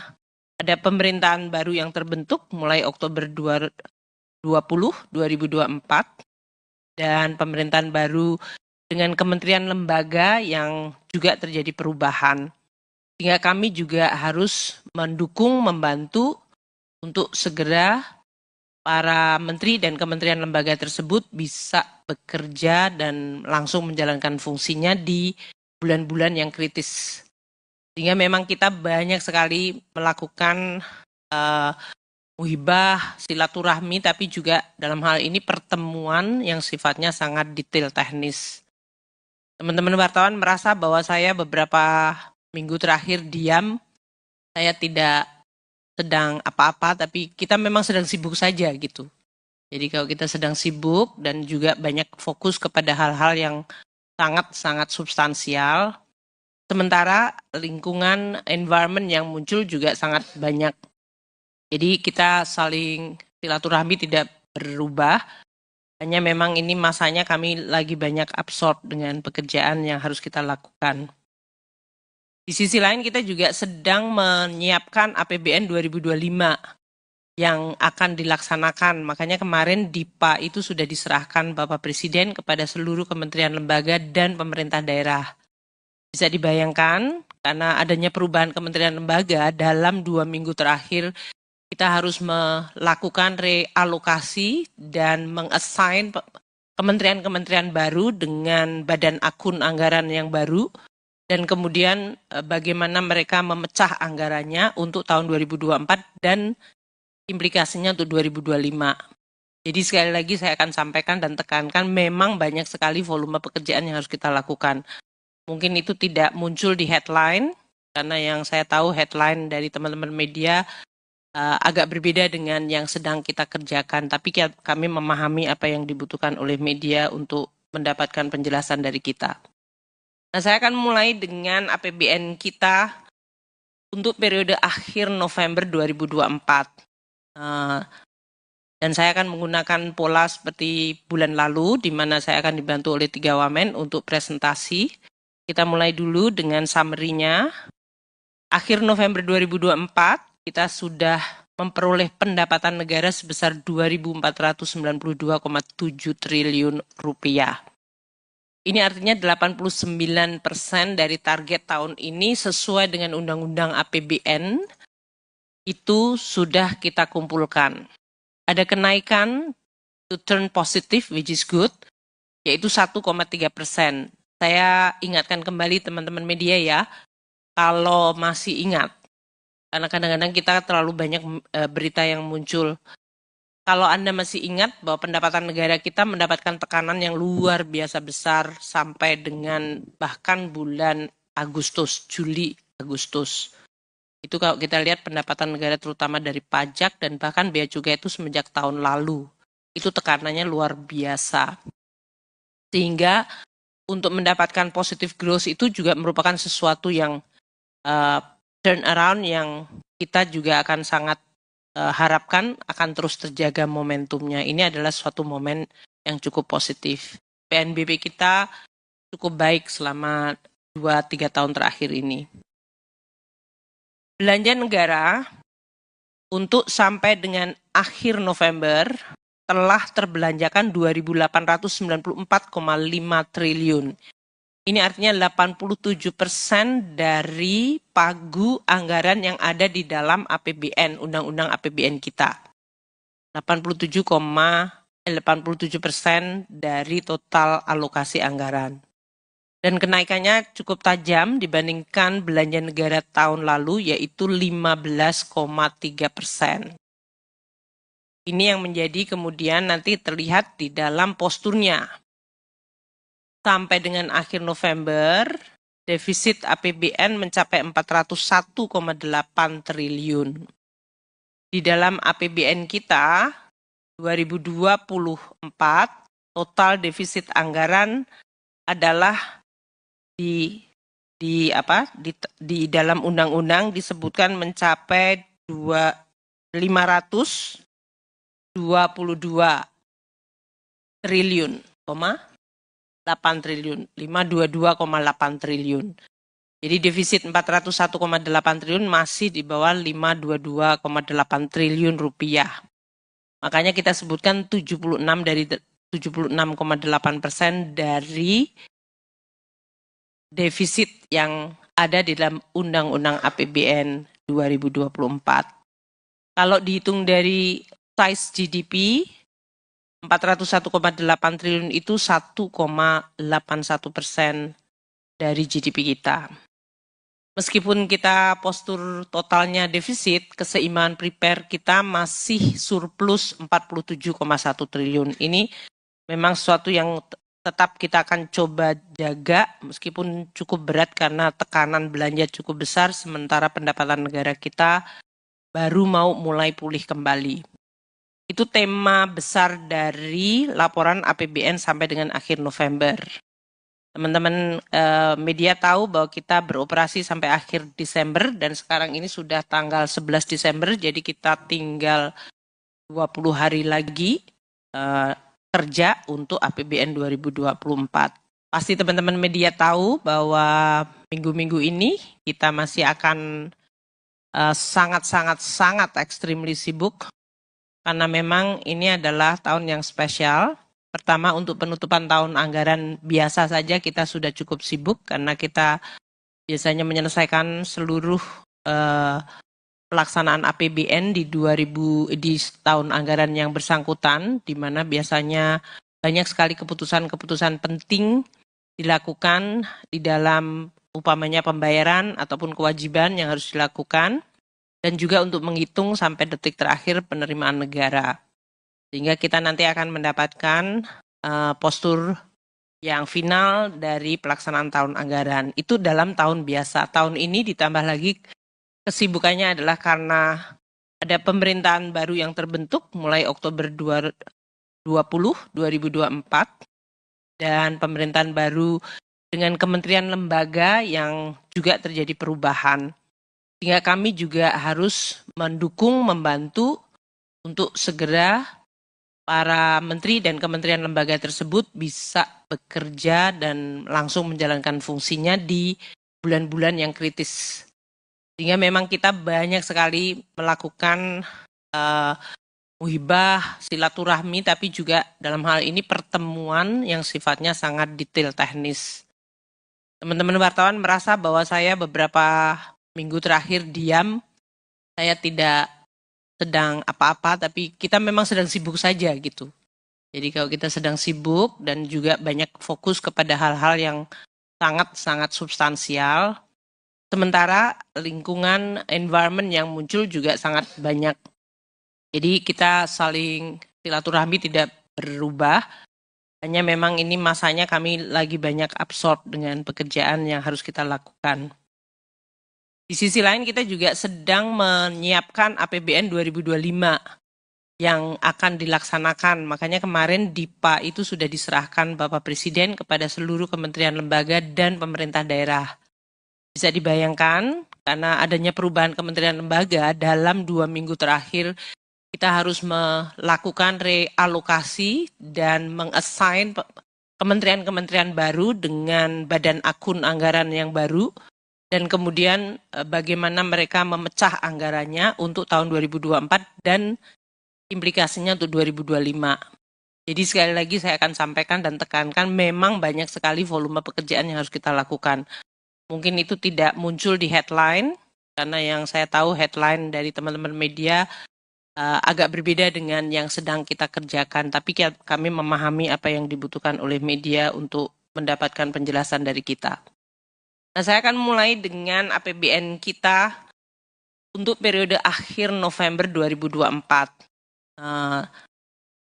ada pemerintahan baru yang terbentuk mulai Oktober 2024 dan pemerintahan baru dengan kementerian lembaga yang juga terjadi perubahan. Sehingga kami juga harus mendukung, membantu untuk segera para menteri dan kementerian lembaga tersebut bisa bekerja dan langsung menjalankan fungsinya di bulan-bulan yang kritis. Sehingga memang kita banyak sekali melakukan muhibah, silaturahmi, tapi juga dalam hal ini pertemuan yang sifatnya sangat detail teknis. Teman-teman wartawan merasa bahwa saya beberapa minggu terakhir diam, saya tidak sedang apa-apa, tapi kita memang sedang sibuk saja gitu. Jadi kalau kita sedang sibuk dan juga banyak fokus kepada hal-hal yang sangat-sangat substansial. Sementara lingkungan environment yang muncul juga sangat banyak. Jadi kita saling silaturahmi tidak berubah. Hanya memang ini masanya kami lagi banyak absorb dengan pekerjaan yang harus kita lakukan. Di sisi lain kita juga sedang menyiapkan APBN 2025 yang akan dilaksanakan. Makanya kemarin DIPA itu sudah diserahkan Bapak Presiden kepada seluruh kementerian lembaga dan pemerintah daerah. Bisa dibayangkan, karena adanya perubahan kementerian lembaga dalam 2 minggu terakhir, kita harus melakukan realokasi dan mengassign kementerian-kementerian baru dengan badan akun anggaran yang baru, dan kemudian bagaimana mereka memecah anggarannya untuk tahun 2024 dan implikasinya untuk 2025. Jadi sekali lagi saya akan sampaikan dan tekankan memang banyak sekali volume pekerjaan yang harus kita lakukan. Mungkin itu tidak muncul di headline, karena yang saya tahu headline dari teman-teman media agak berbeda dengan yang sedang kita kerjakan. Tapi kami memahami apa yang dibutuhkan oleh media untuk mendapatkan penjelasan dari kita. Nah, saya akan mulai dengan APBN kita untuk periode akhir November 2024. Dan saya akan menggunakan pola seperti bulan lalu, di mana saya akan dibantu oleh 3 wamen untuk presentasi. Kita mulai dulu dengan summary-nya. Akhir November 2024, kita sudah memperoleh pendapatan negara sebesar 2.492,7 triliun rupiah. Ini artinya 89% dari target tahun ini sesuai dengan Undang-Undang APBN itu sudah kita kumpulkan. Ada kenaikan to turn positive, which is good, yaitu 1,3%. Saya ingatkan kembali teman-teman media ya, kalau masih ingat, karena kadang-kadang kita terlalu banyak berita yang muncul. Kalau Anda masih ingat bahwa pendapatan negara kita mendapatkan tekanan yang luar biasa besar sampai dengan bahkan bulan Agustus, Juli, Agustus. Itu kalau kita lihat pendapatan negara terutama dari pajak dan bahkan bea cukai itu semenjak tahun lalu. Itu tekanannya luar biasa. Sehingga untuk mendapatkan positive growth itu juga merupakan sesuatu yang turn around yang kita juga akan sangat harapkan akan terus terjaga momentumnya. Ini adalah suatu momen yang cukup positif. PNBP kita cukup baik selama 2-3 tahun terakhir ini. Belanja negara untuk sampai dengan akhir November telah terbelanjakan 2.894,5 triliun. Ini artinya 87% dari pagu anggaran yang ada di dalam APBN, Undang-Undang APBN kita. 87% dari total alokasi anggaran. Dan kenaikannya cukup tajam dibandingkan belanja negara tahun lalu, yaitu 15,3%. Ini yang menjadi kemudian nanti terlihat di dalam posturnya. Sampai dengan akhir November, defisit APBN mencapai 401,8 triliun. Di dalam APBN kita, 2024, total defisit anggaran adalah di dalam undang-undang disebutkan mencapai 522 triliun, 8 triliun, 522,8 triliun. Jadi defisit 401,8 triliun masih di bawah 522,8 triliun rupiah. Makanya kita sebutkan 76,8% dari defisit yang ada di dalam Undang-Undang APBN 2024. Kalau dihitung dari size GDP, 401,8 triliun itu 1,81% dari GDP kita. Meskipun kita postur totalnya defisit, keseimbangan prepare kita masih surplus 47,1 triliun. Ini memang sesuatu yang tetap kita akan coba jaga, meskipun cukup berat karena tekanan belanja cukup besar, sementara pendapatan negara kita baru mau mulai pulih kembali. Itu tema besar dari laporan APBN sampai dengan akhir November. Teman-teman media tahu bahwa kita beroperasi sampai akhir Desember dan sekarang ini sudah tanggal 11 Desember, jadi kita tinggal 20 hari lagi kerja untuk APBN 2024. Pasti teman-teman media tahu bahwa minggu-minggu ini kita masih akan sangat extremely sibuk karena memang ini adalah tahun yang spesial. Pertama, untuk penutupan tahun anggaran biasa saja kita sudah cukup sibuk karena kita biasanya menyelesaikan seluruh pelaksanaan APBN di tahun anggaran yang bersangkutan, di mana biasanya banyak sekali keputusan-keputusan penting dilakukan di dalam umpamanya pembayaran ataupun kewajiban yang harus dilakukan, dan juga untuk menghitung sampai detik terakhir penerimaan negara. Sehingga kita nanti akan mendapatkan postur yang final dari pelaksanaan tahun anggaran. Itu dalam tahun biasa. Tahun ini ditambah lagi kesibukannya adalah karena ada pemerintahan baru yang terbentuk mulai Oktober 2024 dan pemerintahan baru dengan kementerian lembaga yang juga terjadi perubahan. Sehingga kami juga harus mendukung, membantu untuk segera para menteri dan kementerian lembaga tersebut bisa bekerja dan langsung menjalankan fungsinya di bulan-bulan yang kritis. Sehingga memang kita banyak sekali melakukan muhibah, silaturahmi, tapi juga dalam hal ini pertemuan yang sifatnya sangat detail teknis. Teman-teman wartawan merasa bahwa saya beberapa minggu terakhir diam, saya tidak sedang apa-apa, tapi kita memang sedang sibuk saja gitu. Jadi kalau kita sedang sibuk dan juga banyak fokus kepada hal-hal yang sangat-sangat substansial, sementara lingkungan environment yang muncul juga sangat banyak. Jadi kita saling silaturahmi tidak berubah, hanya memang ini masanya kami lagi banyak absorb dengan pekerjaan yang harus kita lakukan. Di sisi lain kita juga sedang menyiapkan APBN 2025 yang akan dilaksanakan. Makanya kemarin DIPA itu sudah diserahkan Bapak Presiden kepada seluruh kementerian lembaga dan pemerintah daerah. Bisa dibayangkan karena adanya perubahan kementerian lembaga dalam 2 minggu terakhir kita harus melakukan realokasi dan mengassign kementerian-kementerian baru dengan badan akun anggaran yang baru. Dan kemudian bagaimana mereka memecah anggarannya untuk tahun 2024 dan implikasinya untuk 2025. Jadi sekali lagi saya akan sampaikan dan tekankan memang banyak sekali volume pekerjaan yang harus kita lakukan. Mungkin itu tidak muncul di headline, karena yang saya tahu headline dari teman-teman media agak berbeda dengan yang sedang kita kerjakan. Tapi kami memahami apa yang dibutuhkan oleh media untuk mendapatkan penjelasan dari kita. Nah, saya akan mulai dengan APBN kita untuk periode akhir November 2024.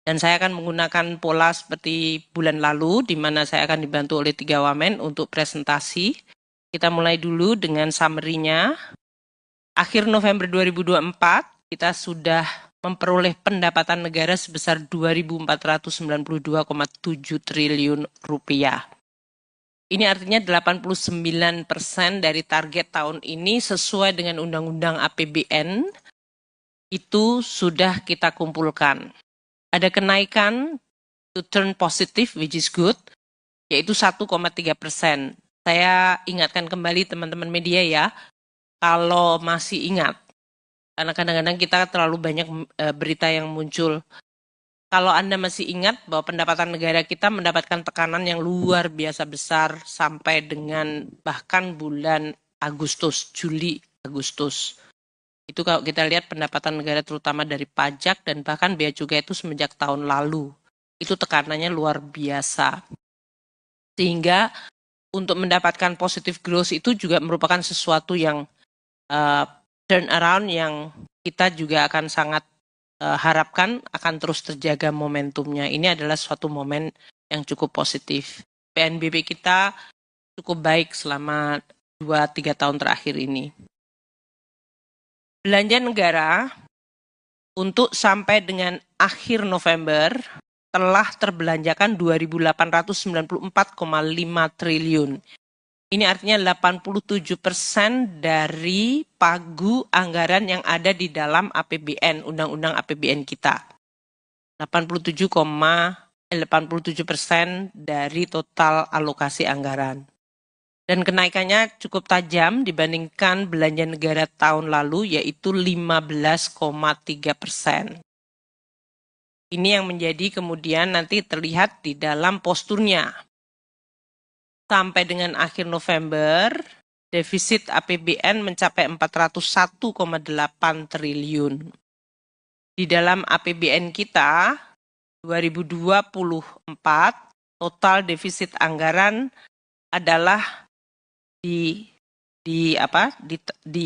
Dan saya akan menggunakan pola seperti bulan lalu, di mana saya akan dibantu oleh 3 wamen untuk presentasi. Kita mulai dulu dengan summary-nya. Akhir November 2024, kita sudah memperoleh pendapatan negara sebesar 2.492,7 triliun rupiah. Ini artinya 89% dari target tahun ini sesuai dengan Undang-Undang APBN itu sudah kita kumpulkan. Ada kenaikan to turn positive, which is good, yaitu 1,3%. Saya ingatkan kembali teman-teman media ya, kalau masih ingat, karena kadang-kadang kita terlalu banyak berita yang muncul. Kalau Anda masih ingat bahwa pendapatan negara kita mendapatkan tekanan yang luar biasa besar sampai dengan bahkan bulan Agustus, Juli, Agustus. Itu kalau kita lihat pendapatan negara terutama dari pajak dan bahkan bea cukai itu semenjak tahun lalu. Itu tekanannya luar biasa. Sehingga untuk mendapatkan positive growth itu juga merupakan sesuatu yang turn around yang kita juga akan sangat harapkan akan terus terjaga momentumnya. Ini adalah suatu momen yang cukup positif. PNBP kita cukup baik selama 2-3 tahun terakhir ini. Belanja negara untuk sampai dengan akhir November telah terbelanjakan 2.894,5 triliun. Ini artinya 87% dari pagu anggaran yang ada di dalam APBN, Undang-Undang APBN kita. 87% dari total alokasi anggaran. Dan kenaikannya cukup tajam dibandingkan belanja negara tahun lalu, yaitu 15,3%. Ini yang menjadi kemudian nanti terlihat di dalam posturnya. Sampai dengan akhir November, defisit APBN mencapai 401,8 triliun. Di dalam APBN kita, 2024, total defisit anggaran adalah di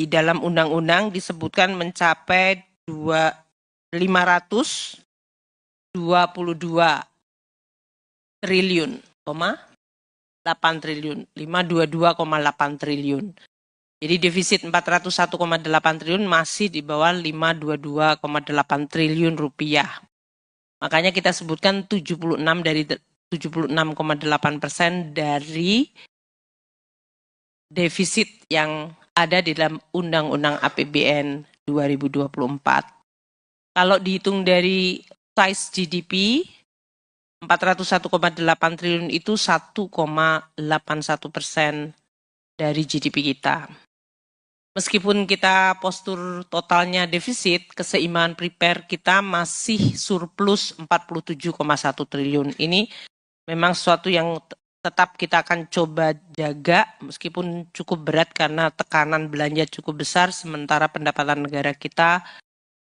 dalam undang-undang disebutkan mencapai 522 triliun, 8 triliun, 522,8 triliun. Jadi defisit 401,8 triliun masih di bawah 522,8 triliun rupiah. Makanya kita sebutkan 76,8% dari defisit yang ada di dalam Undang-Undang APBN 2024. Kalau dihitung dari size GDP, 401,8 triliun itu 1,81% dari GDP kita. Meskipun kita postur totalnya defisit, keseimbangan prepare kita masih surplus 47,1 triliun. Ini memang sesuatu yang tetap kita akan coba jaga, meskipun cukup berat karena tekanan belanja cukup besar, sementara pendapatan negara kita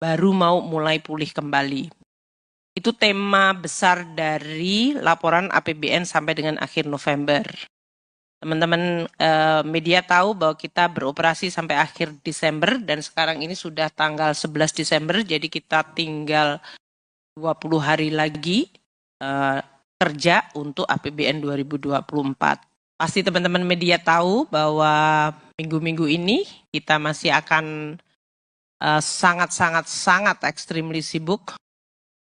baru mau mulai pulih kembali. Itu tema besar dari laporan APBN sampai dengan akhir November. Teman-teman media tahu bahwa kita beroperasi sampai akhir Desember dan sekarang ini sudah tanggal 11 Desember, jadi kita tinggal 20 hari lagi kerja untuk APBN 2024. Pasti teman-teman media tahu bahwa minggu-minggu ini kita masih akan sangat extremely sibuk.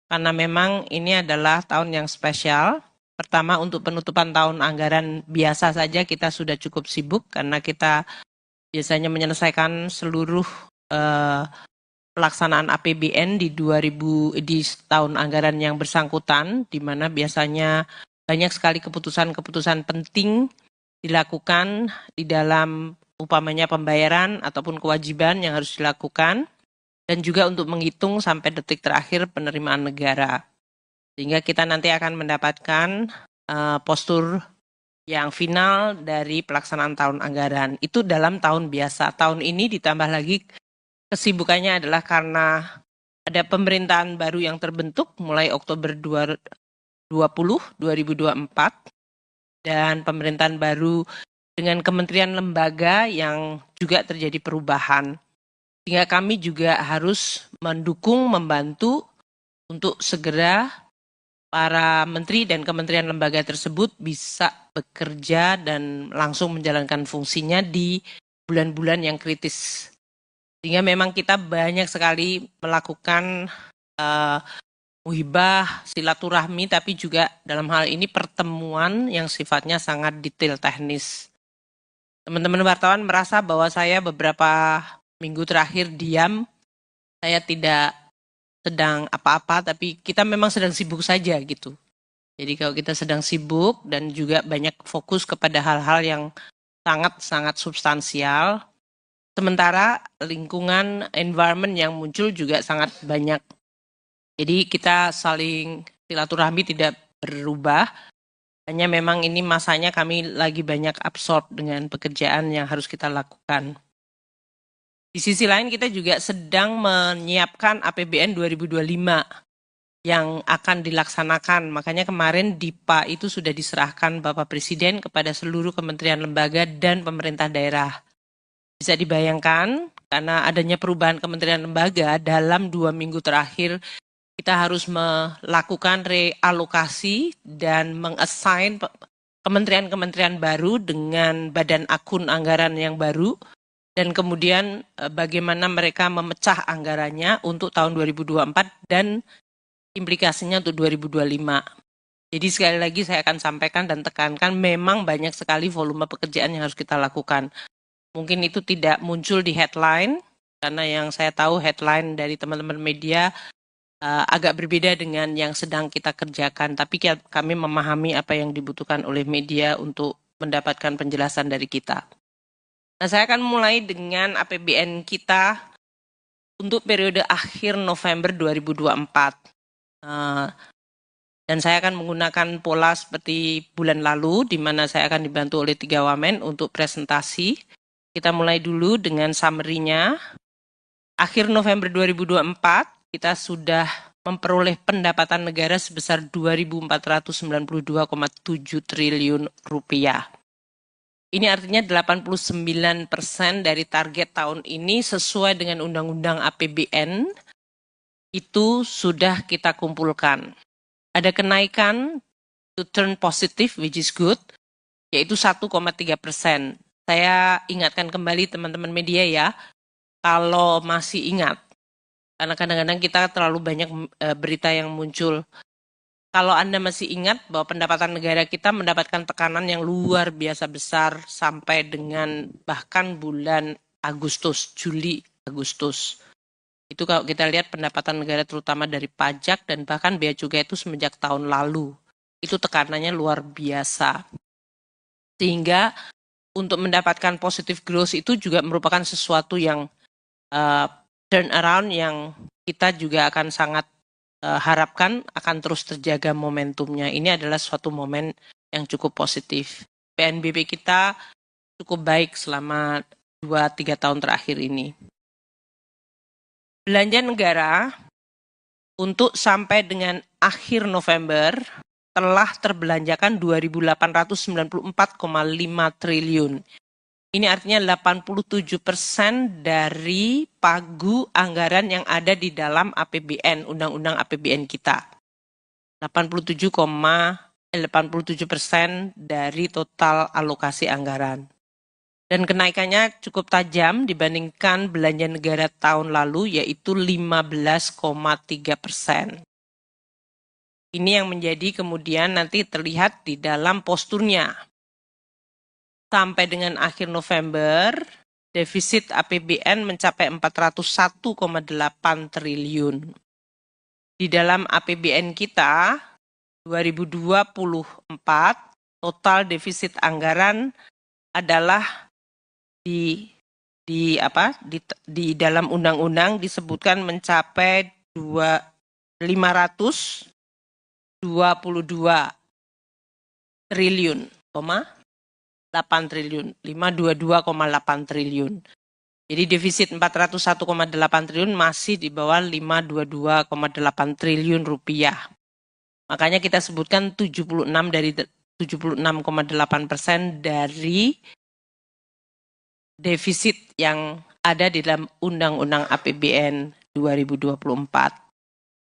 Karena memang ini adalah tahun yang spesial. Pertama, untuk penutupan tahun anggaran biasa saja kita sudah cukup sibuk karena kita biasanya menyelesaikan seluruh pelaksanaan APBN di tahun anggaran yang bersangkutan, di mana biasanya banyak sekali keputusan-keputusan penting dilakukan di dalam upamanya pembayaran ataupun kewajiban yang harus dilakukan. Dan juga untuk menghitung sampai detik terakhir penerimaan negara. Sehingga kita nanti akan mendapatkan postur yang final dari pelaksanaan tahun anggaran. Itu dalam tahun biasa. Tahun ini ditambah lagi kesibukannya adalah karena ada pemerintahan baru yang terbentuk mulai Oktober 2024. Dan pemerintahan baru dengan kementerian lembaga yang juga terjadi perubahan. Sehingga kami juga harus mendukung, membantu untuk segera para menteri dan kementerian lembaga tersebut bisa bekerja dan langsung menjalankan fungsinya di bulan-bulan yang kritis. Sehingga memang kita banyak sekali melakukan muhibah, silaturahmi, tapi juga dalam hal ini pertemuan yang sifatnya sangat detail teknis. Teman-teman wartawan merasa bahwa saya beberapa minggu terakhir diam, saya tidak sedang apa-apa, tapi kita memang sedang sibuk saja gitu. Jadi kalau kita sedang sibuk dan juga banyak fokus kepada hal-hal yang sangat-sangat substansial, sementara lingkungan environment yang muncul juga sangat banyak. Jadi kita saling silaturahmi tidak berubah, hanya memang ini masanya kami lagi banyak absorb dengan pekerjaan yang harus kita lakukan. Di sisi lain kita juga sedang menyiapkan APBN 2025 yang akan dilaksanakan. Makanya kemarin DIPA itu sudah diserahkan Bapak Presiden kepada seluruh kementerian lembaga dan pemerintah daerah. Bisa dibayangkan karena adanya perubahan kementerian lembaga dalam 2 minggu terakhir kita harus melakukan realokasi dan mengassign kementerian-kementerian baru dengan badan akun anggaran yang baru. Dan kemudian bagaimana mereka memecah anggarannya untuk tahun 2024 dan implikasinya untuk 2025. Jadi sekali lagi saya akan sampaikan dan tekankan memang banyak sekali volume pekerjaan yang harus kita lakukan. Mungkin itu tidak muncul di headline, karena yang saya tahu headline dari teman-teman media agak berbeda dengan yang sedang kita kerjakan. Tapi kami memahami apa yang dibutuhkan oleh media untuk mendapatkan penjelasan dari kita. Nah, saya akan mulai dengan APBN kita untuk periode akhir November 2024. Dan saya akan menggunakan pola seperti bulan lalu, di mana saya akan dibantu oleh 3 wamen untuk presentasi. Kita mulai dulu dengan summary-nya. Akhir November 2024, kita sudah memperoleh pendapatan negara sebesar 2.492,7 triliun rupiah. Ini artinya 89% dari target tahun ini sesuai dengan Undang-Undang APBN itu sudah kita kumpulkan. Ada kenaikan to turn positive, which is good, yaitu 1,3%. Saya ingatkan kembali teman-teman media ya, kalau masih ingat, karena kadang-kadang kita terlalu banyak berita yang muncul. Kalau Anda masih ingat bahwa pendapatan negara kita mendapatkan tekanan yang luar biasa besar sampai dengan bahkan bulan Agustus, Juli, Agustus. Itu kalau kita lihat pendapatan negara terutama dari pajak dan bahkan bea cukai itu semenjak tahun lalu. Itu tekanannya luar biasa. Sehingga untuk mendapatkan positive growth itu juga merupakan sesuatu yang turn around yang kita juga akan sangat harapkan akan terus terjaga momentumnya. Ini adalah suatu momen yang cukup positif. PNBP kita cukup baik selama 2-3 tahun terakhir ini. Belanja negara untuk sampai dengan akhir November telah terbelanjakan 2.894,5 triliun. Ini artinya 87% dari pagu anggaran yang ada di dalam APBN, Undang-Undang APBN kita. 87% dari total alokasi anggaran. Dan kenaikannya cukup tajam dibandingkan belanja negara tahun lalu, yaitu 15,3%. Ini yang menjadi kemudian nanti terlihat di dalam posturnya. Sampai dengan akhir November, defisit APBN mencapai 401,8 triliun. Di dalam APBN kita, 2024, total defisit anggaran adalah di dalam undang-undang disebutkan mencapai 522 triliun, 8 triliun, 522,8 triliun. Jadi defisit 401,8 triliun masih di bawah 522,8 triliun rupiah. Makanya kita sebutkan 76,8% dari defisit yang ada di dalam Undang-Undang APBN 2024.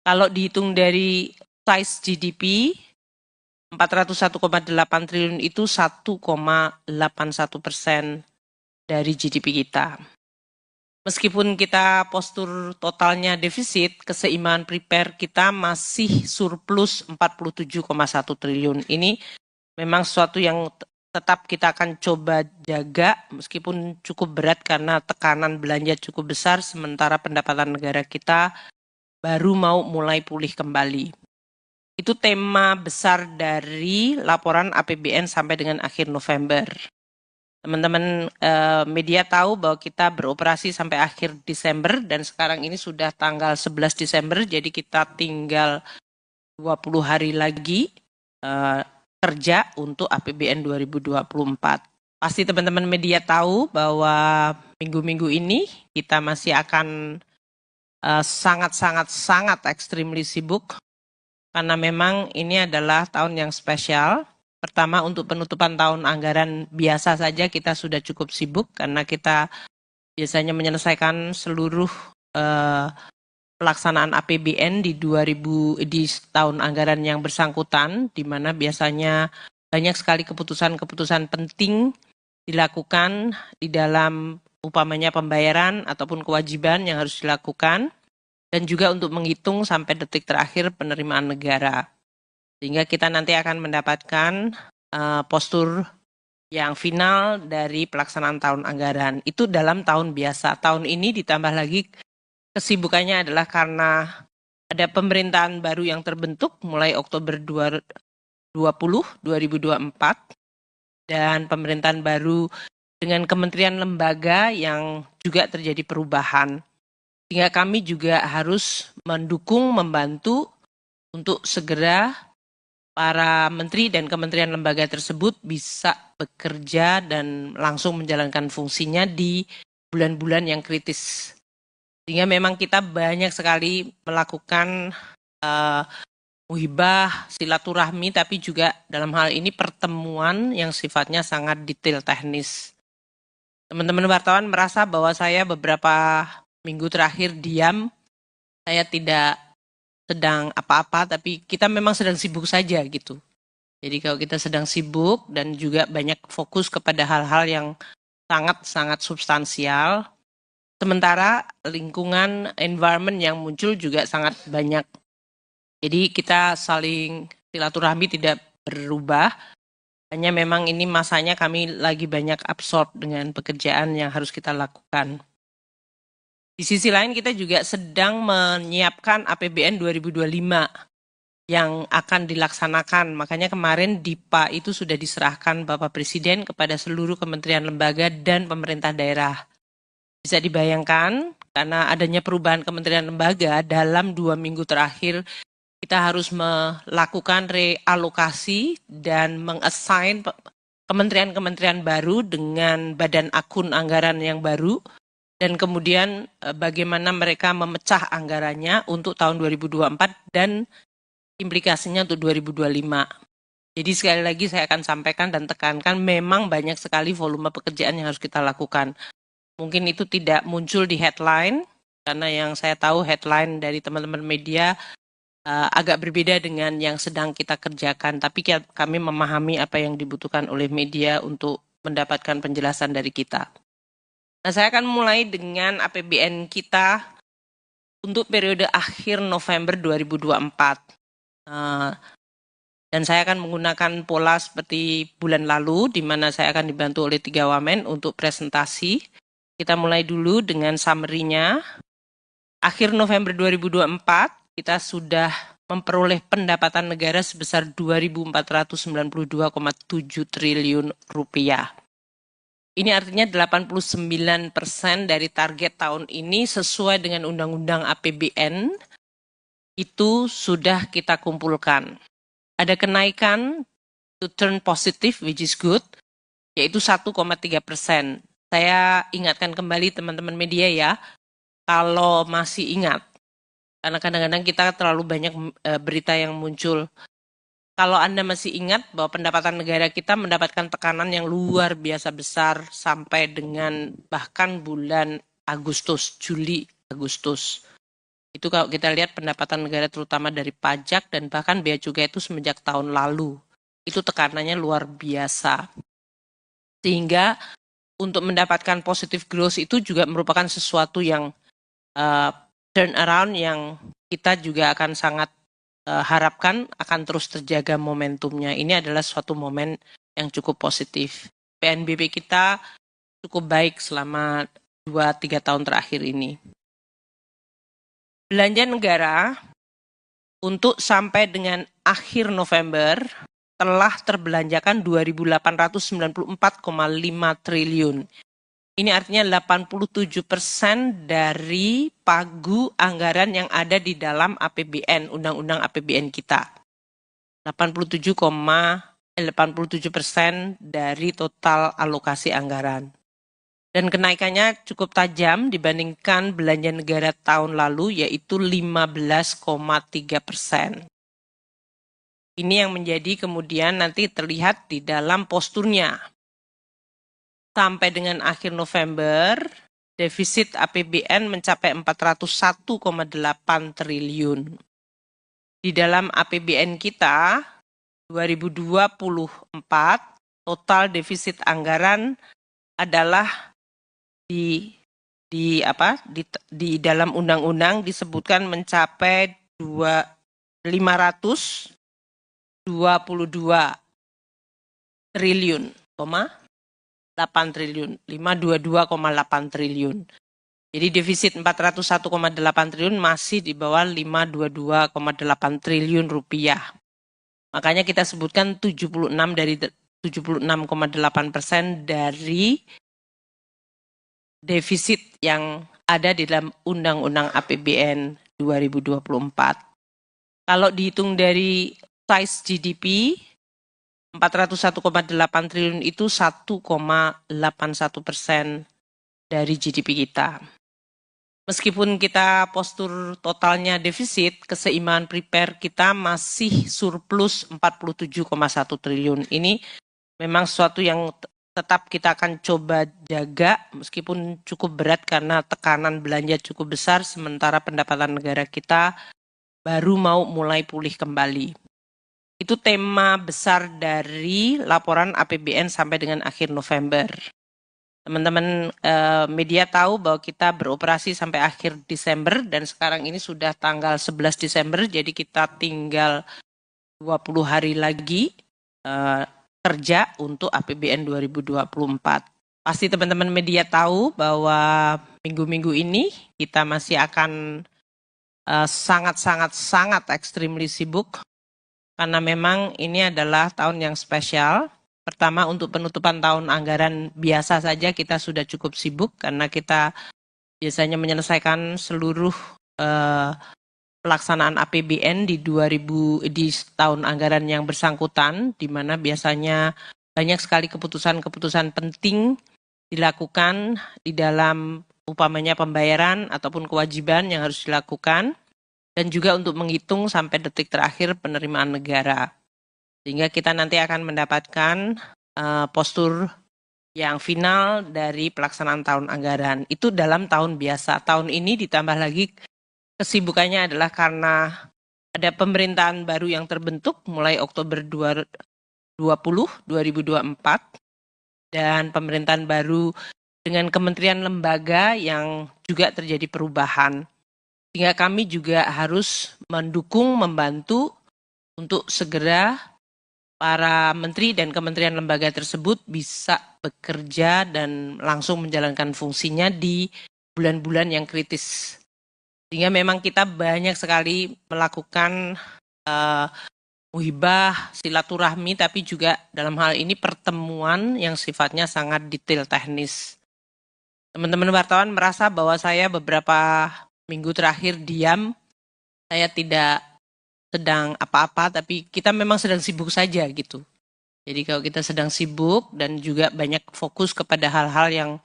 Kalau dihitung dari size GDP, 401,8 triliun itu 1,81% dari GDP kita. Meskipun kita postur totalnya defisit, keseimbangan prepare kita masih surplus 47,1 triliun. Ini memang sesuatu yang tetap kita akan coba jaga meskipun cukup berat karena tekanan belanja cukup besar sementara pendapatan negara kita baru mau mulai pulih kembali. Itu tema besar dari laporan APBN sampai dengan akhir November. Teman-teman media tahu bahwa kita beroperasi sampai akhir Desember dan sekarang ini sudah tanggal 11 Desember, jadi kita tinggal 20 hari lagi kerja untuk APBN 2024. Pasti teman-teman media tahu bahwa minggu-minggu ini kita masih akan sangat extremely sibuk karena memang ini adalah tahun yang spesial. Pertama, untuk penutupan tahun anggaran biasa saja kita sudah cukup sibuk karena kita biasanya menyelesaikan seluruh pelaksanaan APBN di tahun anggaran yang bersangkutan, di mana biasanya banyak sekali keputusan-keputusan penting dilakukan di dalam upamanya pembayaran ataupun kewajiban yang harus dilakukan. dan juga untuk menghitung sampai detik terakhir penerimaan negara. Sehingga kita nanti akan mendapatkan postur yang final dari pelaksanaan tahun anggaran. Itu dalam tahun biasa. Tahun ini ditambah lagi kesibukannya adalah karena ada pemerintahan baru yang terbentuk mulai Oktober 2024 dan pemerintahan baru dengan kementerian lembaga yang juga terjadi perubahan. Sehingga kami juga harus mendukung, membantu untuk segera para menteri dan kementerian lembaga tersebut bisa bekerja dan langsung menjalankan fungsinya di bulan-bulan yang kritis. Sehingga memang kita banyak sekali melakukan muhibah, silaturahmi, tapi juga dalam hal ini pertemuan yang sifatnya sangat detail teknis. Teman-teman wartawan merasa bahwa saya beberapa minggu terakhir diam, saya tidak sedang apa-apa, tapi kita memang sedang sibuk saja gitu. Jadi kalau kita sedang sibuk dan juga banyak fokus kepada hal-hal yang sangat-sangat substansial, sementara lingkungan environment yang muncul juga sangat banyak. Jadi kita saling silaturahmi tidak berubah, hanya memang ini masanya kami lagi banyak absorb dengan pekerjaan yang harus kita lakukan. Di sisi lain kita juga sedang menyiapkan APBN 2025 yang akan dilaksanakan. Makanya kemarin DIPA itu sudah diserahkan Bapak Presiden kepada seluruh kementerian lembaga dan pemerintah daerah. Bisa dibayangkan karena adanya perubahan kementerian lembaga dalam 2 minggu terakhir kita harus melakukan realokasi dan mengassign kementerian-kementerian baru dengan badan akun anggaran yang baru dan kemudian bagaimana mereka memecah anggarannya untuk tahun 2024 dan implikasinya untuk 2025. Jadi sekali lagi saya akan sampaikan dan tekankan memang banyak sekali volume pekerjaan yang harus kita lakukan. Mungkin itu tidak muncul di headline, karena yang saya tahu headline dari teman-teman media agak berbeda dengan yang sedang kita kerjakan. Tapi kami memahami apa yang dibutuhkan oleh media untuk mendapatkan penjelasan dari kita. Nah, saya akan mulai dengan APBN kita untuk periode akhir November 2024. Dan saya akan menggunakan pola seperti bulan lalu, di mana saya akan dibantu oleh 3 wamen untuk presentasi. Kita mulai dulu dengan summary-nya. Akhir November 2024, kita sudah memperoleh pendapatan negara sebesar 2.492,7 triliun rupiah. Ini artinya 89% dari target tahun ini sesuai dengan Undang-Undang APBN itu sudah kita kumpulkan. Ada kenaikan to turn positive, which is good, yaitu 1,3%. Saya ingatkan kembali teman-teman media ya, kalau masih ingat, karena kadang-kadang kita terlalu banyak berita yang muncul. Kalau Anda masih ingat bahwa pendapatan negara kita mendapatkan tekanan yang luar biasa besar sampai dengan bahkan bulan Agustus, Juli, Agustus. Itu kalau kita lihat pendapatan negara terutama dari pajak dan bahkan bea cukai itu semenjak tahun lalu. Itu tekanannya luar biasa. Sehingga untuk mendapatkan positive growth itu juga merupakan sesuatu yang turn around yang kita juga akan sangat harapkan akan terus terjaga momentumnya. Ini adalah suatu momen yang cukup positif. PNBP kita cukup baik selama 2-3 tahun terakhir ini. Belanja negara untuk sampai dengan akhir November telah terbelanjakan 2.894,5 triliun. Ini artinya 87% dari pagu anggaran yang ada di dalam APBN, Undang-Undang APBN kita. 87% dari total alokasi anggaran. Dan kenaikannya cukup tajam dibandingkan belanja negara tahun lalu, yaitu 15,3%. Ini yang menjadi kemudian nanti terlihat di dalam posturnya. Sampai dengan akhir November, defisit APBN mencapai 401,8 triliun. Di dalam APBN kita, 2024, total defisit anggaran adalah di di dalam undang-undang disebutkan mencapai 522 triliun, 8 triliun, 522,8 triliun. Jadi defisit 401,8 triliun masih di bawah 522,8 triliun rupiah. Makanya kita sebutkan 76,8% dari defisit yang ada di dalam Undang-Undang APBN 2024. Kalau dihitung dari size GDP, 401,8 triliun itu 1,81% dari GDP kita. Meskipun kita postur totalnya defisit, keseimbangan prepare kita masih surplus 47,1 triliun. Ini memang sesuatu yang tetap kita akan coba jaga meskipun cukup berat karena tekanan belanja cukup besar sementara pendapatan negara kita baru mau mulai pulih kembali. Itu tema besar dari laporan APBN sampai dengan akhir November. Teman-teman media tahu bahwa kita beroperasi sampai akhir Desember dan sekarang ini sudah tanggal 11 Desember, jadi kita tinggal 20 hari lagi kerja untuk APBN 2024. Pasti teman-teman media tahu bahwa minggu-minggu ini kita masih akan sangat extremely sibuk karena memang ini adalah tahun yang spesial. Pertama, untuk penutupan tahun anggaran biasa saja kita sudah cukup sibuk karena kita biasanya menyelesaikan seluruh pelaksanaan APBN di tahun anggaran yang bersangkutan, di mana biasanya banyak sekali keputusan-keputusan penting dilakukan di dalam umpamanya pembayaran ataupun kewajiban yang harus dilakukan, dan juga untuk menghitung sampai detik terakhir penerimaan negara. Sehingga kita nanti akan mendapatkan postur yang final dari pelaksanaan tahun anggaran. Itu dalam tahun biasa. Tahun ini ditambah lagi kesibukannya adalah karena ada pemerintahan baru yang terbentuk mulai Oktober 2024 dan pemerintahan baru dengan kementerian lembaga yang juga terjadi perubahan. Sehingga kami juga harus mendukung, membantu untuk segera para menteri dan kementerian lembaga tersebut bisa bekerja dan langsung menjalankan fungsinya di bulan-bulan yang kritis. Sehingga memang kita banyak sekali melakukan muhibah, silaturahmi, tapi juga dalam hal ini pertemuan yang sifatnya sangat detail teknis. Teman-teman wartawan merasa bahwa saya beberapa minggu terakhir diam, saya tidak sedang apa-apa, tapi kita memang sedang sibuk saja gitu. Jadi kalau kita sedang sibuk dan juga banyak fokus kepada hal-hal yang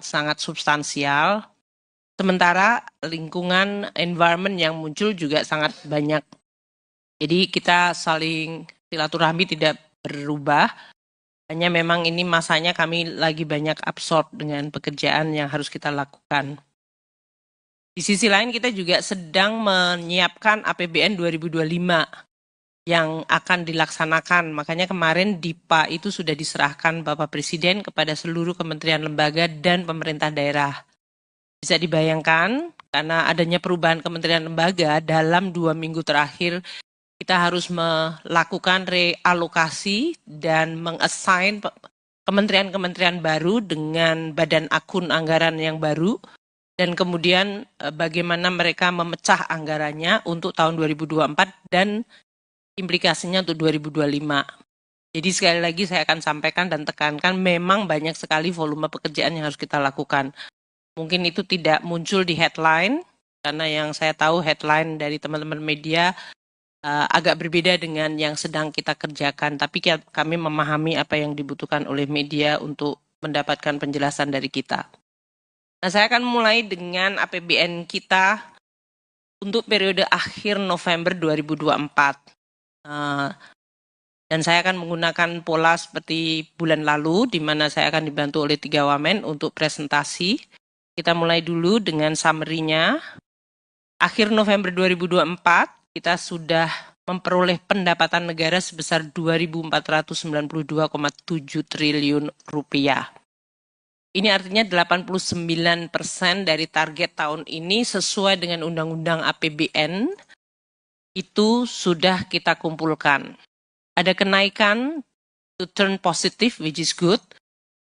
sangat substansial, sementara lingkungan environment yang muncul juga sangat banyak. Jadi kita saling silaturahmi tidak berubah, hanya memang ini masanya kami lagi banyak absorb dengan pekerjaan yang harus kita lakukan. Di sisi lain kita juga sedang menyiapkan APBN 2025 yang akan dilaksanakan. Makanya kemarin DIPA itu sudah diserahkan Bapak Presiden kepada seluruh kementerian lembaga dan pemerintah daerah. Bisa dibayangkan karena adanya perubahan kementerian lembaga dalam 2 minggu terakhir kita harus melakukan realokasi dan mengassign kementerian-kementerian baru dengan badan akun anggaran yang baru. Dan kemudian bagaimana mereka memecah anggarannya untuk tahun 2024 dan implikasinya untuk 2025. Jadi sekali lagi saya akan sampaikan dan tekankan memang banyak sekali volume pekerjaan yang harus kita lakukan. Mungkin itu tidak muncul di headline, karena yang saya tahu headline dari teman-teman media agak berbeda dengan yang sedang kita kerjakan. Tapi kami memahami apa yang dibutuhkan oleh media untuk mendapatkan penjelasan dari kita. Nah, saya akan mulai dengan APBN kita untuk periode akhir November 2024. Dan saya akan menggunakan pola seperti bulan lalu, di mana saya akan dibantu oleh 3 wamen untuk presentasi. Kita mulai dulu dengan summary-nya. Akhir November 2024, kita sudah memperoleh pendapatan negara sebesar 2.492,7 triliun rupiah. Ini artinya 89% dari target tahun ini sesuai dengan Undang-Undang APBN itu sudah kita kumpulkan. Ada kenaikan to turn positive, which is good,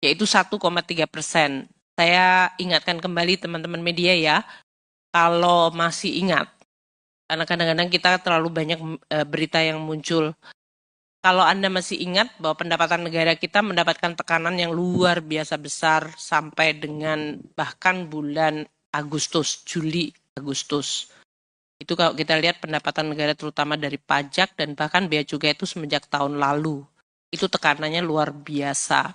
yaitu 1,3%. Saya ingatkan kembali teman-teman media ya, kalau masih ingat, karena kadang-kadang kita terlalu banyak berita yang muncul. Kalau Anda masih ingat bahwa pendapatan negara kita mendapatkan tekanan yang luar biasa besar sampai dengan bahkan bulan Agustus, Juli, Agustus. Itu kalau kita lihat pendapatan negara terutama dari pajak dan bahkan bea cukai itu semenjak tahun lalu. Itu tekanannya luar biasa.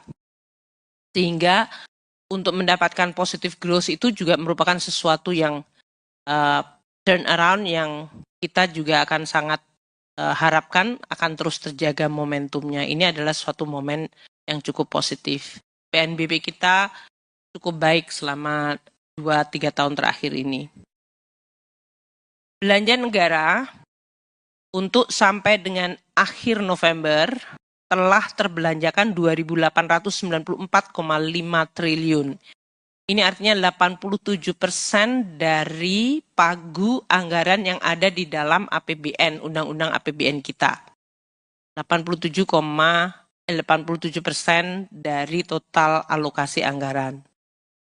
Sehingga untuk mendapatkan positive growth itu juga merupakan sesuatu yang turn around yang kita juga akan sangat harapkan akan terus terjaga momentumnya. Ini adalah suatu momen yang cukup positif. PNBP kita cukup baik selama 2-3 tahun terakhir ini. Belanja negara untuk sampai dengan akhir November telah terbelanjakan 2.894,5 triliun. Ini artinya 87% dari pagu anggaran yang ada di dalam APBN, Undang-Undang APBN kita. 87% dari total alokasi anggaran.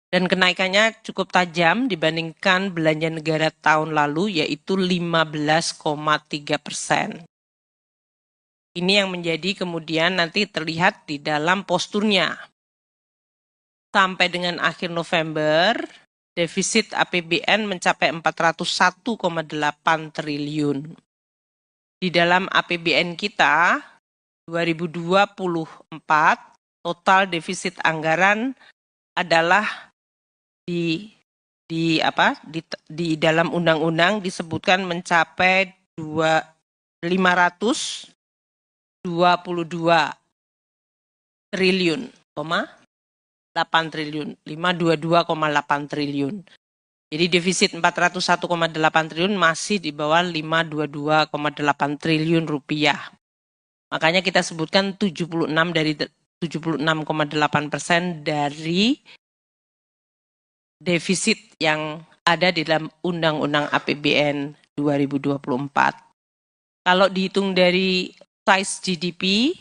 Dan kenaikannya cukup tajam dibandingkan belanja negara tahun lalu, yaitu 15,3%. Ini yang menjadi kemudian nanti terlihat di dalam posturnya. Sampai dengan akhir November, defisit APBN mencapai 401,8 triliun. Di dalam APBN kita, 2024, total defisit anggaran adalah di dalam undang-undang disebutkan mencapai 522 triliun, 8 triliun, 522,8 triliun. Jadi defisit 401,8 triliun masih di bawah 522,8 triliun rupiah. Makanya kita sebutkan 76,8% dari defisit yang ada di dalam Undang-Undang APBN 2024. Kalau dihitung dari size GDP,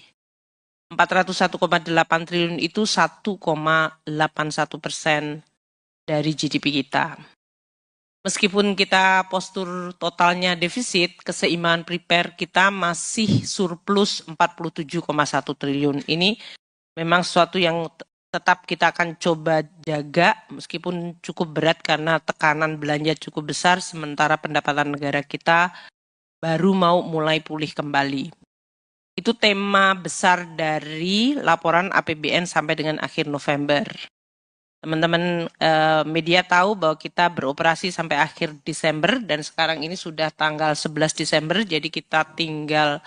401,8 triliun itu 1,81% dari GDP kita. Meskipun kita postur totalnya defisit, keseimbangan prepare kita masih surplus 47,1 triliun. Ini memang sesuatu yang tetap kita akan coba jaga meskipun cukup berat karena tekanan belanja cukup besar sementara pendapatan negara kita baru mau mulai pulih kembali. Itu tema besar dari laporan APBN sampai dengan akhir November. Teman-teman media tahu bahwa kita beroperasi sampai akhir Desember dan sekarang ini sudah tanggal 11 Desember, jadi kita tinggal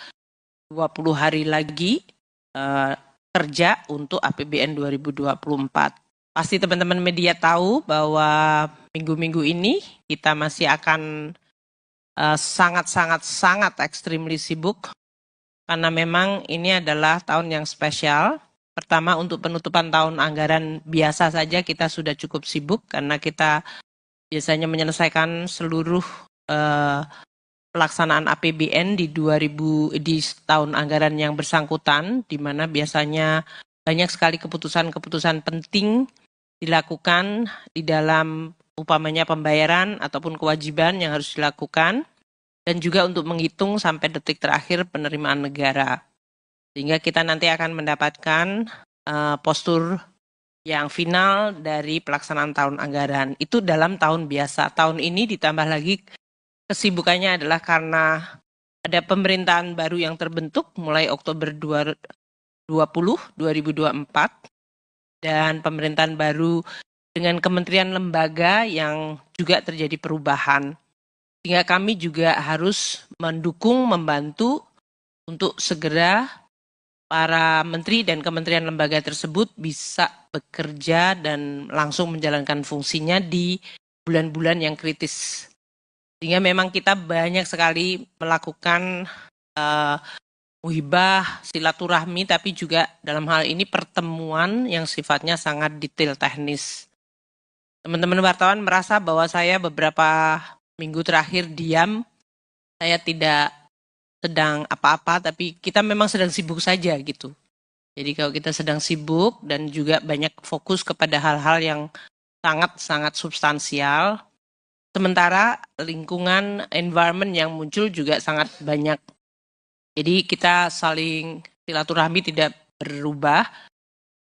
20 hari lagi kerja untuk APBN 2024. Pasti teman-teman media tahu bahwa minggu-minggu ini kita masih akan sangat extremely sibuk. Karena memang ini adalah tahun yang spesial. Pertama untuk penutupan tahun anggaran biasa saja kita sudah cukup sibuk karena kita biasanya menyelesaikan seluruh pelaksanaan APBN di tahun anggaran yang bersangkutan, di mana biasanya banyak sekali keputusan-keputusan penting dilakukan di dalam upamanya pembayaran ataupun kewajiban yang harus dilakukan. Dan juga untuk menghitung sampai detik terakhir penerimaan negara. Sehingga kita nanti akan mendapatkan postur yang final dari pelaksanaan tahun anggaran. Itu dalam tahun biasa. Tahun ini ditambah lagi kesibukannya adalah karena ada pemerintahan baru yang terbentuk mulai Oktober 2024. Dan pemerintahan baru dengan kementerian lembaga yang juga terjadi perubahan. Sehingga kami juga harus mendukung, membantu untuk segera para menteri dan kementerian lembaga tersebut bisa bekerja dan langsung menjalankan fungsinya di bulan-bulan yang kritis. Sehingga memang kita banyak sekali melakukan muhibah, silaturahmi, tapi juga dalam hal ini pertemuan yang sifatnya sangat detail teknis. Teman-teman wartawan merasa bahwa saya beberapa minggu terakhir diam, saya tidak sedang apa-apa, tapi kita memang sedang sibuk saja gitu. Jadi kalau kita sedang sibuk dan juga banyak fokus kepada hal-hal yang sangat-sangat substansial, sementara lingkungan environment yang muncul juga sangat banyak. Jadi kita saling silaturahmi tidak berubah,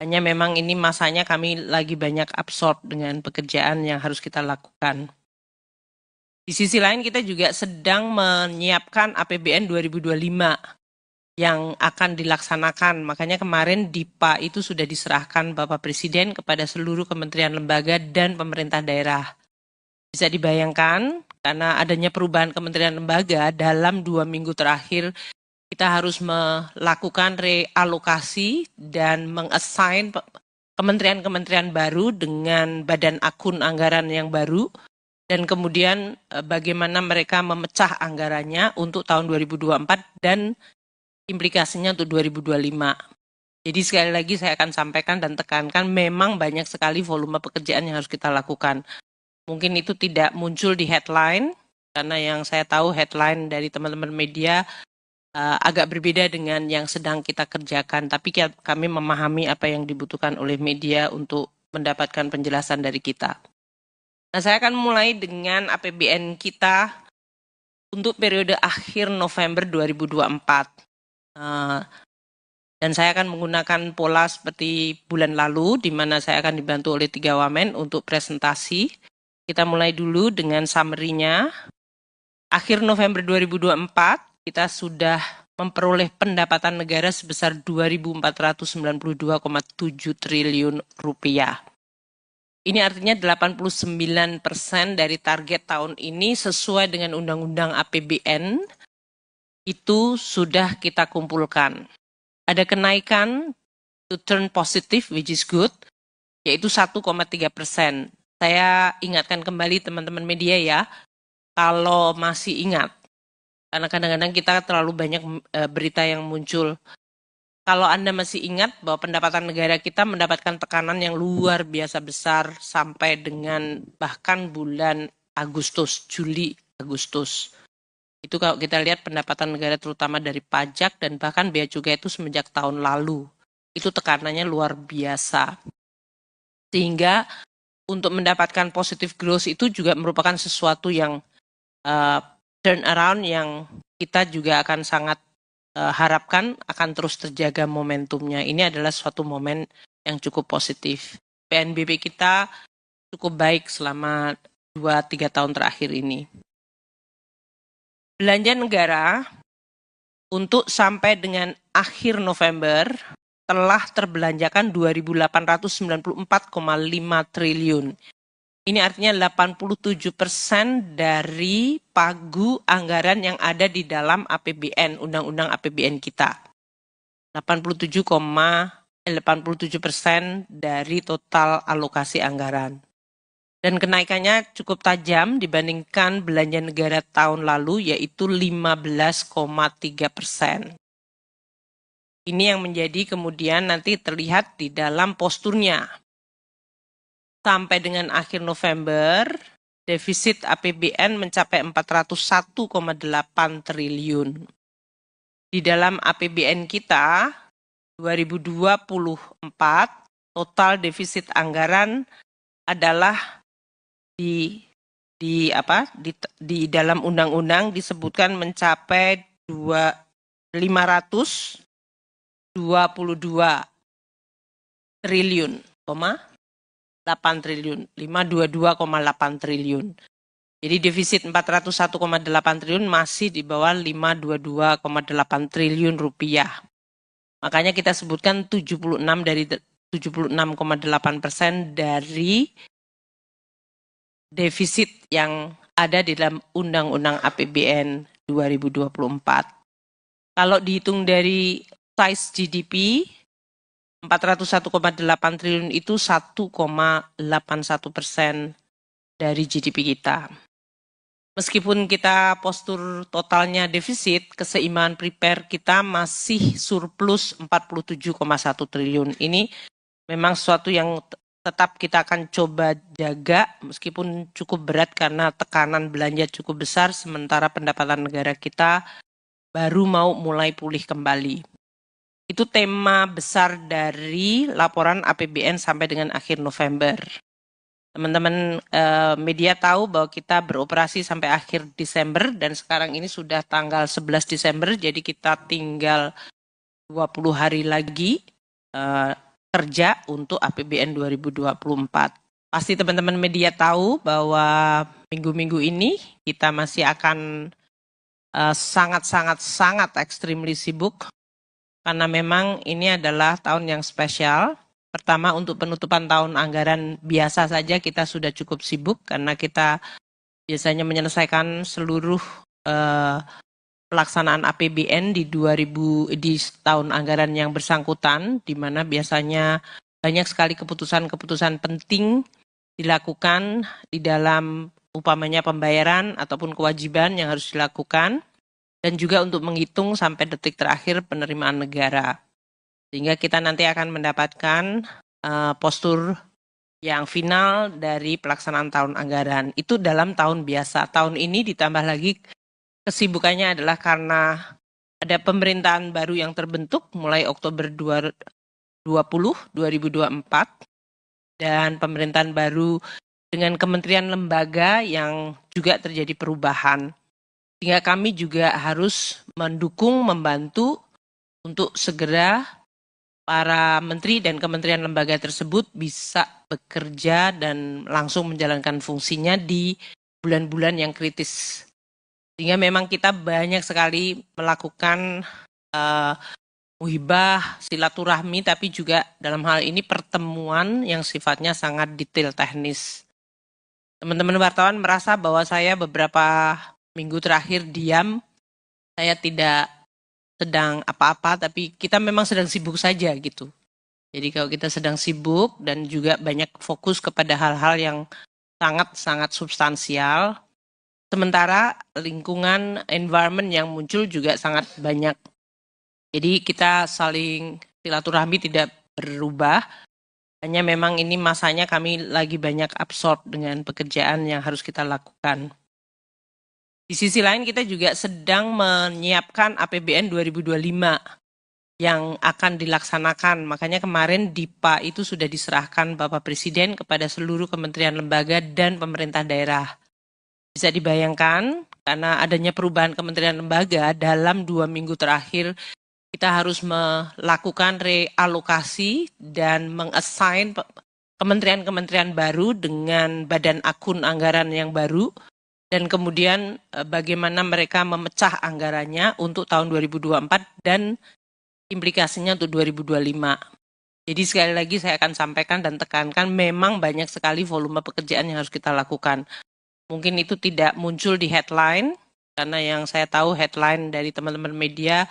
hanya memang ini masanya kami lagi banyak absorb dengan pekerjaan yang harus kita lakukan. Di sisi lain kita juga sedang menyiapkan APBN 2025 yang akan dilaksanakan. Makanya kemarin DIPA itu sudah diserahkan Bapak Presiden kepada seluruh kementerian lembaga dan pemerintah daerah. Bisa dibayangkan karena adanya perubahan kementerian lembaga dalam 2 minggu terakhir kita harus melakukan realokasi dan mengassign kementerian-kementerian baru dengan badan akun anggaran yang baru dan kemudian bagaimana mereka memecah anggarannya untuk tahun 2024 dan implikasinya untuk 2025. Jadi sekali lagi saya akan sampaikan dan tekankan memang banyak sekali volume pekerjaan yang harus kita lakukan. Mungkin itu tidak muncul di headline, karena yang saya tahu headline dari teman-teman media agak berbeda dengan yang sedang kita kerjakan. Tapi kami memahami apa yang dibutuhkan oleh media untuk mendapatkan penjelasan dari kita. Nah, saya akan mulai dengan APBN kita untuk periode akhir November 2024. Dan saya akan menggunakan pola seperti bulan lalu, di mana saya akan dibantu oleh 3 wamen untuk presentasi. Kita mulai dulu dengan summary-nya. Akhir November 2024, kita sudah memperoleh pendapatan negara sebesar 2.492,7 triliun rupiah. Ini artinya 89% dari target tahun ini sesuai dengan Undang-Undang APBN itu sudah kita kumpulkan. Ada kenaikan to turn positive, which is good, yaitu 1,3%. Saya ingatkan kembali teman-teman media ya, kalau masih ingat, karena kadang-kadang kita terlalu banyak berita yang muncul. Kalau Anda masih ingat bahwa pendapatan negara kita mendapatkan tekanan yang luar biasa besar sampai dengan bahkan bulan Agustus, Juli, Agustus. Itu kalau kita lihat pendapatan negara terutama dari pajak dan bahkan bea cukai itu semenjak tahun lalu. Itu tekanannya luar biasa. Sehingga untuk mendapatkan positive growth itu juga merupakan sesuatu yang turn around yang kita juga akan sangat harapkan akan terus terjaga momentumnya. Ini adalah suatu momen yang cukup positif. PNBP kita cukup baik selama 2-3 tahun terakhir ini. Belanja negara untuk sampai dengan akhir November telah terbelanjakan 2.894,5 triliun. Ini artinya 87% dari pagu anggaran yang ada di dalam APBN, Undang-Undang APBN kita. 87% dari total alokasi anggaran. Dan kenaikannya cukup tajam dibandingkan belanja negara tahun lalu, yaitu 15,3%. Ini yang menjadi kemudian nanti terlihat di dalam posturnya. Sampai dengan akhir November, defisit APBN mencapai 401,8 triliun. Di dalam APBN kita, 2024, total defisit anggaran adalah di dalam undang-undang disebutkan mencapai 522 triliun, 8 triliun, 522,8 triliun. Jadi defisit 401,8 triliun masih di bawah 522,8 triliun rupiah. Makanya kita sebutkan 76,8% dari defisit yang ada di dalam Undang-Undang APBN 2024. Kalau dihitung dari size GDP, 401,8 triliun itu 1,81% dari GDP kita. Meskipun kita postur totalnya defisit, keseimbangan prepare kita masih surplus 47,1 triliun. Ini memang sesuatu yang tetap kita akan coba jaga meskipun cukup berat karena tekanan belanja cukup besar sementara pendapatan negara kita baru mau mulai pulih kembali. Itu tema besar dari laporan APBN sampai dengan akhir November. Teman-teman media tahu bahwa kita beroperasi sampai akhir Desember dan sekarang ini sudah tanggal 11 Desember, jadi kita tinggal 20 hari lagi kerja untuk APBN 2024. Pasti teman-teman media tahu bahwa minggu-minggu ini kita masih akan sangat extremely sibuk karena memang ini adalah tahun yang spesial. Pertama, untuk penutupan tahun anggaran biasa saja kita sudah cukup sibuk karena kita biasanya menyelesaikan seluruh pelaksanaan APBN di tahun anggaran yang bersangkutan, di mana biasanya banyak sekali keputusan-keputusan penting dilakukan di dalam upamanya pembayaran ataupun kewajiban yang harus dilakukan, dan juga untuk menghitung sampai detik terakhir penerimaan negara. Sehingga kita nanti akan mendapatkan postur yang final dari pelaksanaan tahun anggaran. Itu dalam tahun biasa. Tahun ini ditambah lagi kesibukannya adalah karena ada pemerintahan baru yang terbentuk mulai Oktober 2024 dan pemerintahan baru dengan kementerian lembaga yang juga terjadi perubahan. Sehingga kami juga harus mendukung, membantu untuk segera para menteri dan kementerian lembaga tersebut bisa bekerja dan langsung menjalankan fungsinya di bulan-bulan yang kritis. Sehingga memang kita banyak sekali melakukan muhibah, silaturahmi, tapi juga dalam hal ini pertemuan yang sifatnya sangat detail teknis. Teman-teman wartawan merasa bahwa saya beberapa minggu terakhir diam, saya tidak sedang apa-apa, tapi kita memang sedang sibuk saja gitu. Jadi kalau kita sedang sibuk dan juga banyak fokus kepada hal-hal yang sangat substansial, sementara lingkungan environment yang muncul juga sangat banyak. Jadi kita saling silaturahmi tidak berubah, hanya memang ini masanya kami lagi banyak absorb dengan pekerjaan yang harus kita lakukan. Di sisi lain kita juga sedang menyiapkan APBN 2025 yang akan dilaksanakan. Makanya kemarin DIPA itu sudah diserahkan Bapak Presiden kepada seluruh kementerian lembaga dan pemerintah daerah. Bisa dibayangkan karena adanya perubahan kementerian lembaga dalam 2 minggu terakhir kita harus melakukan realokasi dan mengassign kementerian-kementerian baru dengan badan akun anggaran yang baru. Dan kemudian bagaimana mereka memecah anggarannya untuk tahun 2024 dan implikasinya untuk 2025. Jadi sekali lagi saya akan sampaikan dan tekankan memang banyak sekali volume pekerjaan yang harus kita lakukan. Mungkin itu tidak muncul di headline, karena yang saya tahu headline dari teman-teman media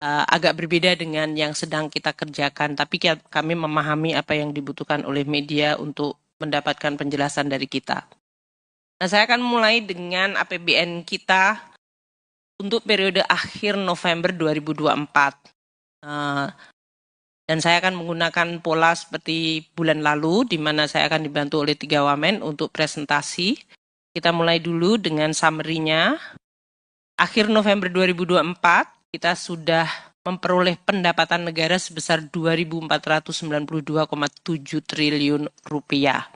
agak berbeda dengan yang sedang kita kerjakan. Tapi kami memahami apa yang dibutuhkan oleh media untuk mendapatkan penjelasan dari kita. Nah, saya akan mulai dengan APBN kita untuk periode akhir November 2024. Dan saya akan menggunakan pola seperti bulan lalu, di mana saya akan dibantu oleh 3 wamen untuk presentasi. Kita mulai dulu dengan summary-nya. Akhir November 2024, kita sudah memperoleh pendapatan negara sebesar 2.492,7 triliun rupiah.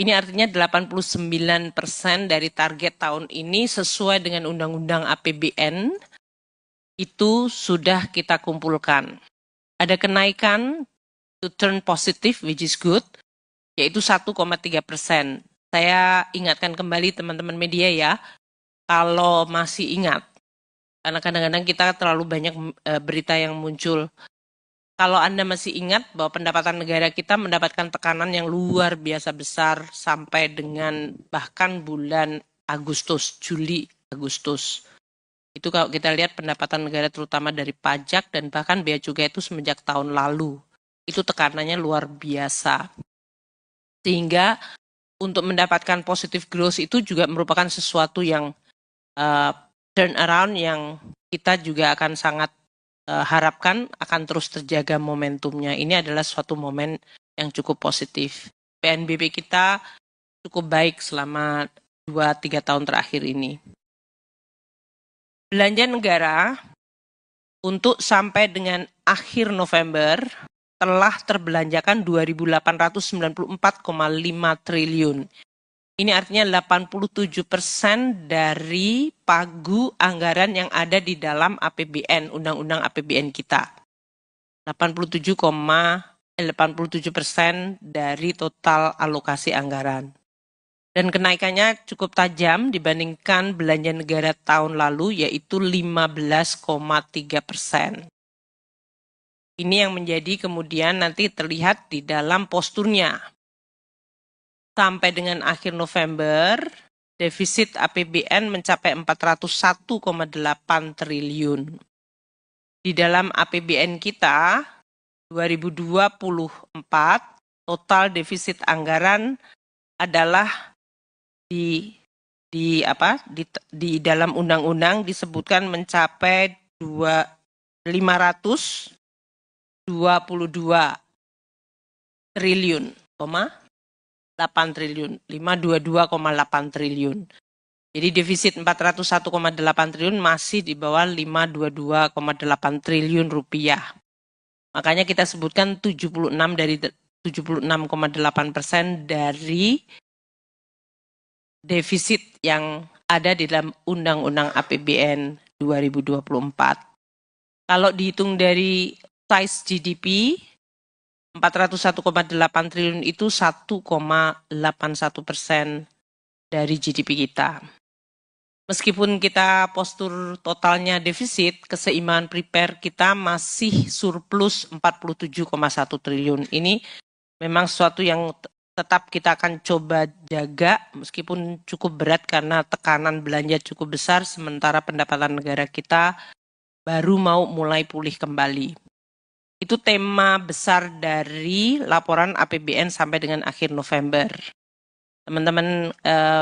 Ini artinya 89% dari target tahun ini sesuai dengan Undang-Undang APBN itu sudah kita kumpulkan. Ada kenaikan to turn positive, which is good, yaitu 1,3%. Saya ingatkan kembali teman-teman media ya, kalau masih ingat, karena kadang-kadang kita terlalu banyak berita yang muncul. Kalau Anda masih ingat bahwa pendapatan negara kita mendapatkan tekanan yang luar biasa besar sampai dengan bahkan bulan Agustus, Juli, Agustus. Itu kalau kita lihat pendapatan negara terutama dari pajak dan bahkan bea cukai itu semenjak tahun lalu. Itu tekanannya luar biasa. Sehingga untuk mendapatkan positive growth itu juga merupakan sesuatu yang turn around yang kita juga akan sangat harapkan akan terus terjaga momentumnya. Ini adalah suatu momen yang cukup positif. PNBP kita cukup baik selama 2-3 tahun terakhir ini. Belanja negara untuk sampai dengan akhir November telah terbelanjakan 2.894,5 triliun. Ini artinya 87% dari pagu anggaran yang ada di dalam APBN, Undang-Undang APBN kita. 87% dari total alokasi anggaran. Dan kenaikannya cukup tajam dibandingkan belanja negara tahun lalu, yaitu 15,3%. Ini yang menjadi kemudian nanti terlihat di dalam posturnya. Sampai dengan akhir November, defisit APBN mencapai 401,8 triliun. Di dalam APBN kita, 2024, total defisit anggaran adalah di dalam undang-undang disebutkan mencapai 522 triliun, 8 triliun, 522,8 triliun. Jadi defisit 401,8 triliun masih di bawah 522,8 triliun rupiah. Makanya kita sebutkan 76,8% dari defisit yang ada di dalam Undang-Undang APBN 2024. Kalau dihitung dari size GDP, 401,8 triliun itu 1,81% dari GDP kita. Meskipun kita postur totalnya defisit, keseimbangan prepare kita masih surplus 47,1 triliun. Ini memang sesuatu yang tetap kita akan coba jaga meskipun cukup berat karena tekanan belanja cukup besar sementara pendapatan negara kita baru mau mulai pulih kembali. Itu tema besar dari laporan APBN sampai dengan akhir November. Teman-teman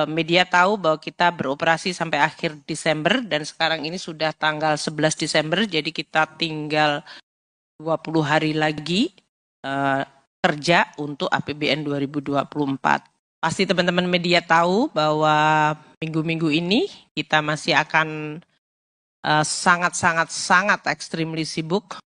media tahu bahwa kita beroperasi sampai akhir Desember dan sekarang ini sudah tanggal 11 Desember, jadi kita tinggal 20 hari lagi kerja untuk APBN 2024. Pasti teman-teman media tahu bahwa minggu-minggu ini kita masih akan sangat extremely sibuk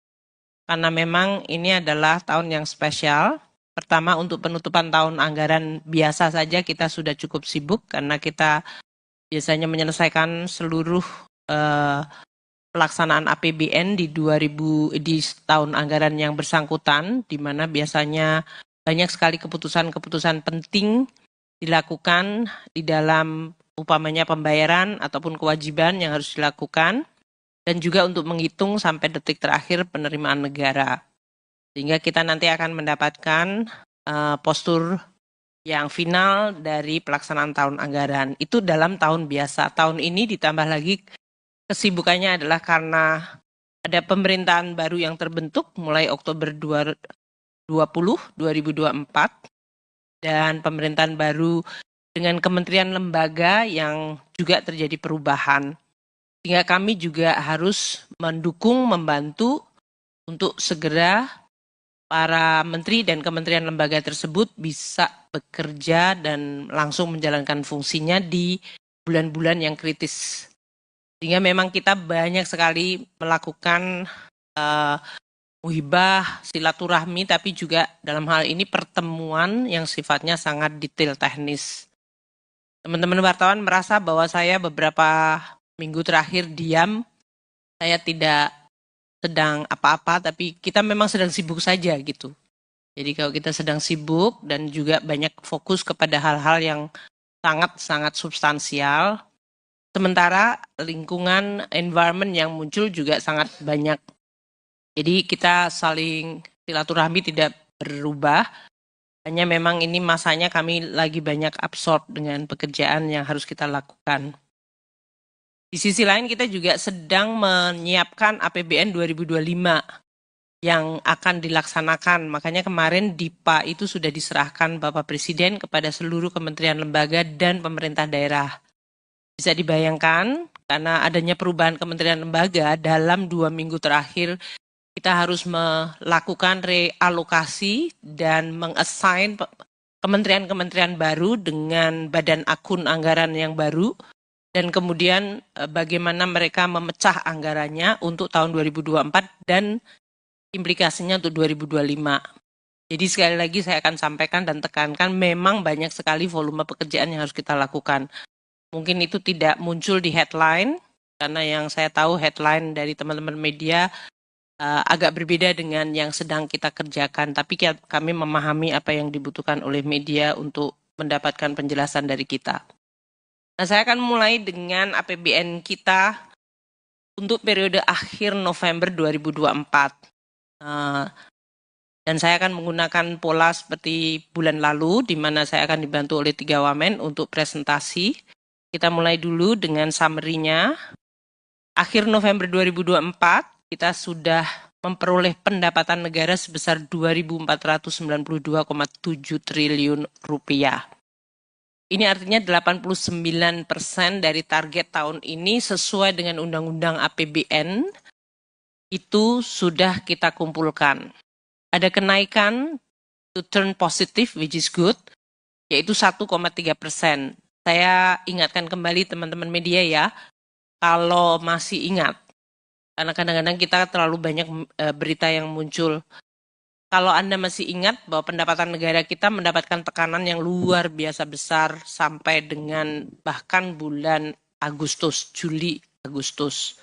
karena memang ini adalah tahun yang spesial. Pertama, untuk penutupan tahun anggaran biasa saja kita sudah cukup sibuk karena kita biasanya menyelesaikan seluruh pelaksanaan APBN di tahun anggaran yang bersangkutan, di mana biasanya banyak sekali keputusan-keputusan penting dilakukan di dalam umpamanya pembayaran ataupun kewajiban yang harus dilakukan, dan juga untuk menghitung sampai detik terakhir penerimaan negara. Sehingga kita nanti akan mendapatkan postur yang final dari pelaksanaan tahun anggaran. Itu dalam tahun biasa. Tahun ini ditambah lagi kesibukannya adalah karena ada pemerintahan baru yang terbentuk mulai Oktober 2024 dan pemerintahan baru dengan kementerian lembaga yang juga terjadi perubahan. Sehingga kami juga harus mendukung, membantu untuk segera para menteri dan kementerian lembaga tersebut bisa bekerja dan langsung menjalankan fungsinya di bulan-bulan yang kritis. Sehingga memang kita banyak sekali melakukan muhibah, silaturahmi, tapi juga dalam hal ini pertemuan yang sifatnya sangat detail teknis. Teman-teman wartawan merasa bahwa saya beberapa minggu terakhir diam, saya tidak sedang apa-apa, tapi kita memang sedang sibuk saja gitu. Jadi kalau kita sedang sibuk dan juga banyak fokus kepada hal-hal yang sangat-sangat substansial, sementara lingkungan environment yang muncul juga sangat banyak. Jadi kita saling silaturahmi tidak berubah, hanya memang ini masanya kami lagi banyak absorb dengan pekerjaan yang harus kita lakukan. Di sisi lain kita juga sedang menyiapkan APBN 2025. yang akan dilaksanakan. Makanya kemarin DIPA itu sudah diserahkan Bapak Presiden kepada seluruh kementerian lembaga dan pemerintah daerah. Bisa dibayangkan, karena adanya perubahan kementerian lembaga dalam 2 minggu terakhir, kita harus melakukan realokasi dan mengassign kementerian-kementerian baru dengan badan akun anggaran yang baru, dan kemudian bagaimana mereka memecah anggarannya untuk tahun 2024 dan implikasinya untuk 2025. Jadi sekali lagi saya akan sampaikan dan tekankan memang banyak sekali volume pekerjaan yang harus kita lakukan. Mungkin itu tidak muncul di headline, karena yang saya tahu headline dari teman-teman media agak berbeda dengan yang sedang kita kerjakan. Tapi kami memahami apa yang dibutuhkan oleh media untuk mendapatkan penjelasan dari kita. Nah, saya akan mulai dengan APBN kita untuk periode akhir November 2024. Dan saya akan menggunakan pola seperti bulan lalu, di mana saya akan dibantu oleh 3 wamen untuk presentasi. Kita mulai dulu dengan summary-nya. Akhir November 2024, kita sudah memperoleh pendapatan negara sebesar 2.492,7 triliun rupiah. Ini artinya 89% dari target tahun ini sesuai dengan Undang-Undang APBN itu sudah kita kumpulkan. Ada kenaikan to turn positive, which is good, yaitu 1,3%. Saya ingatkan kembali teman-teman media ya, kalau masih ingat, karena kadang-kadang kita terlalu banyak berita yang muncul. Kalau Anda masih ingat bahwa pendapatan negara kita mendapatkan tekanan yang luar biasa besar sampai dengan bahkan bulan Agustus, Juli, Agustus.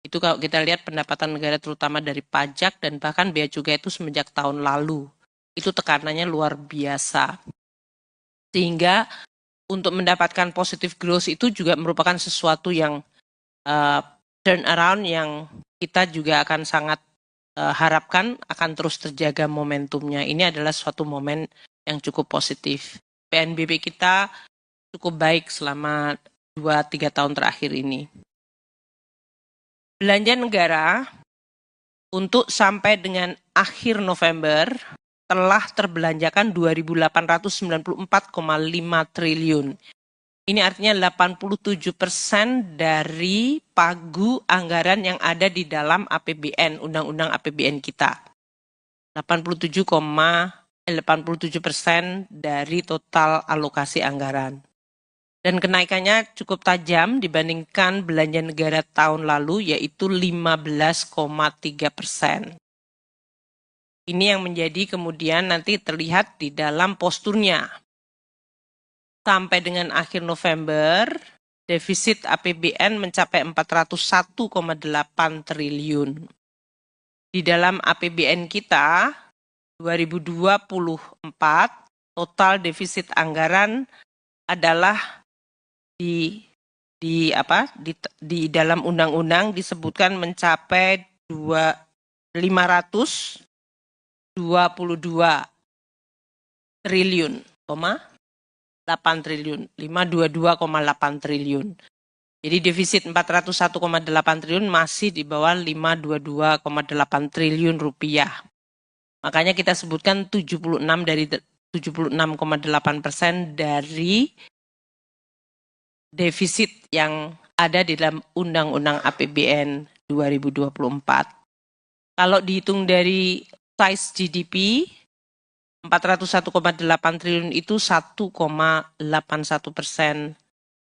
Itu kalau kita lihat pendapatan negara terutama dari pajak dan bahkan bea cukai itu semenjak tahun lalu. Itu tekanannya luar biasa. Sehingga untuk mendapatkan positive growth itu juga merupakan sesuatu yang turn around yang kita juga akan sangat harapkan akan terus terjaga momentumnya. Ini adalah suatu momen yang cukup positif. PNBP kita cukup baik selama 2-3 tahun terakhir ini. Belanja negara untuk sampai dengan akhir November telah terbelanjakan 2.894,5 triliun. Ini artinya 87% dari pagu anggaran yang ada di dalam APBN, Undang-Undang APBN kita. 87% dari total alokasi anggaran. Dan kenaikannya cukup tajam dibandingkan belanja negara tahun lalu, yaitu 15,3%. Ini yang menjadi kemudian nanti terlihat di dalam posturnya. Sampai dengan akhir November, defisit APBN mencapai 401,8 triliun. Di dalam APBN kita, 2024, total defisit anggaran adalah di dalam undang-undang disebutkan mencapai 522 triliun, 8 triliun, 522,8 triliun. Jadi defisit 401,8 triliun masih di bawah 522,8 triliun rupiah. Makanya kita sebutkan 76,8% dari defisit yang ada di dalam Undang-Undang APBN 2024. Kalau dihitung dari size GDP, 401,8 triliun itu 1,81%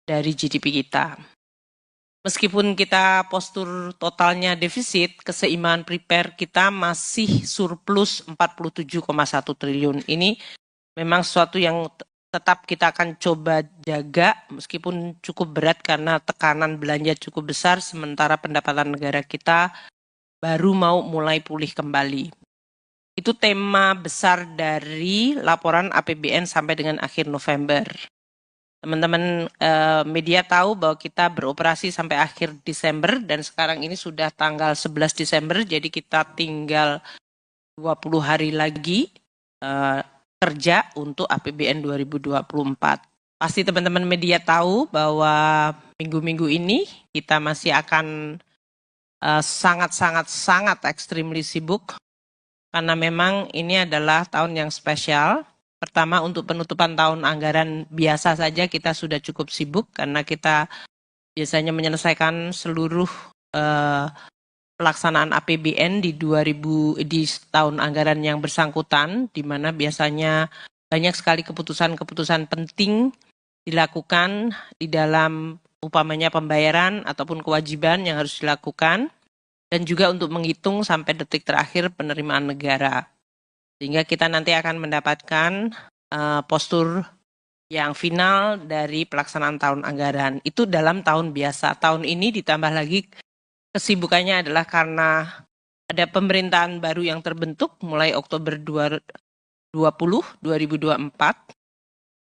dari GDP kita. Meskipun kita postur totalnya defisit, keseimbangan prepare kita masih surplus 47,1 triliun. Ini memang sesuatu yang tetap kita akan coba jaga meskipun cukup berat karena tekanan belanja cukup besar sementara pendapatan negara kita baru mau mulai pulih kembali. Itu tema besar dari laporan APBN sampai dengan akhir November. Teman-teman media tahu bahwa kita beroperasi sampai akhir Desember dan sekarang ini sudah tanggal 11 Desember, jadi kita tinggal 20 hari lagi kerja untuk APBN 2024. Pasti teman-teman media tahu bahwa minggu-minggu ini kita masih akan sangat extremely sibuk karena memang ini adalah tahun yang spesial. Pertama, untuk penutupan tahun anggaran biasa saja kita sudah cukup sibuk karena kita biasanya menyelesaikan seluruh pelaksanaan APBN di tahun anggaran yang bersangkutan, di mana biasanya banyak sekali keputusan-keputusan penting dilakukan di dalam umpamanya pembayaran ataupun kewajiban yang harus dilakukan, dan juga untuk menghitung sampai detik terakhir penerimaan negara. Sehingga kita nanti akan mendapatkan postur yang final dari pelaksanaan tahun anggaran. Itu dalam tahun biasa. Tahun ini ditambah lagi kesibukannya adalah karena ada pemerintahan baru yang terbentuk mulai Oktober 2024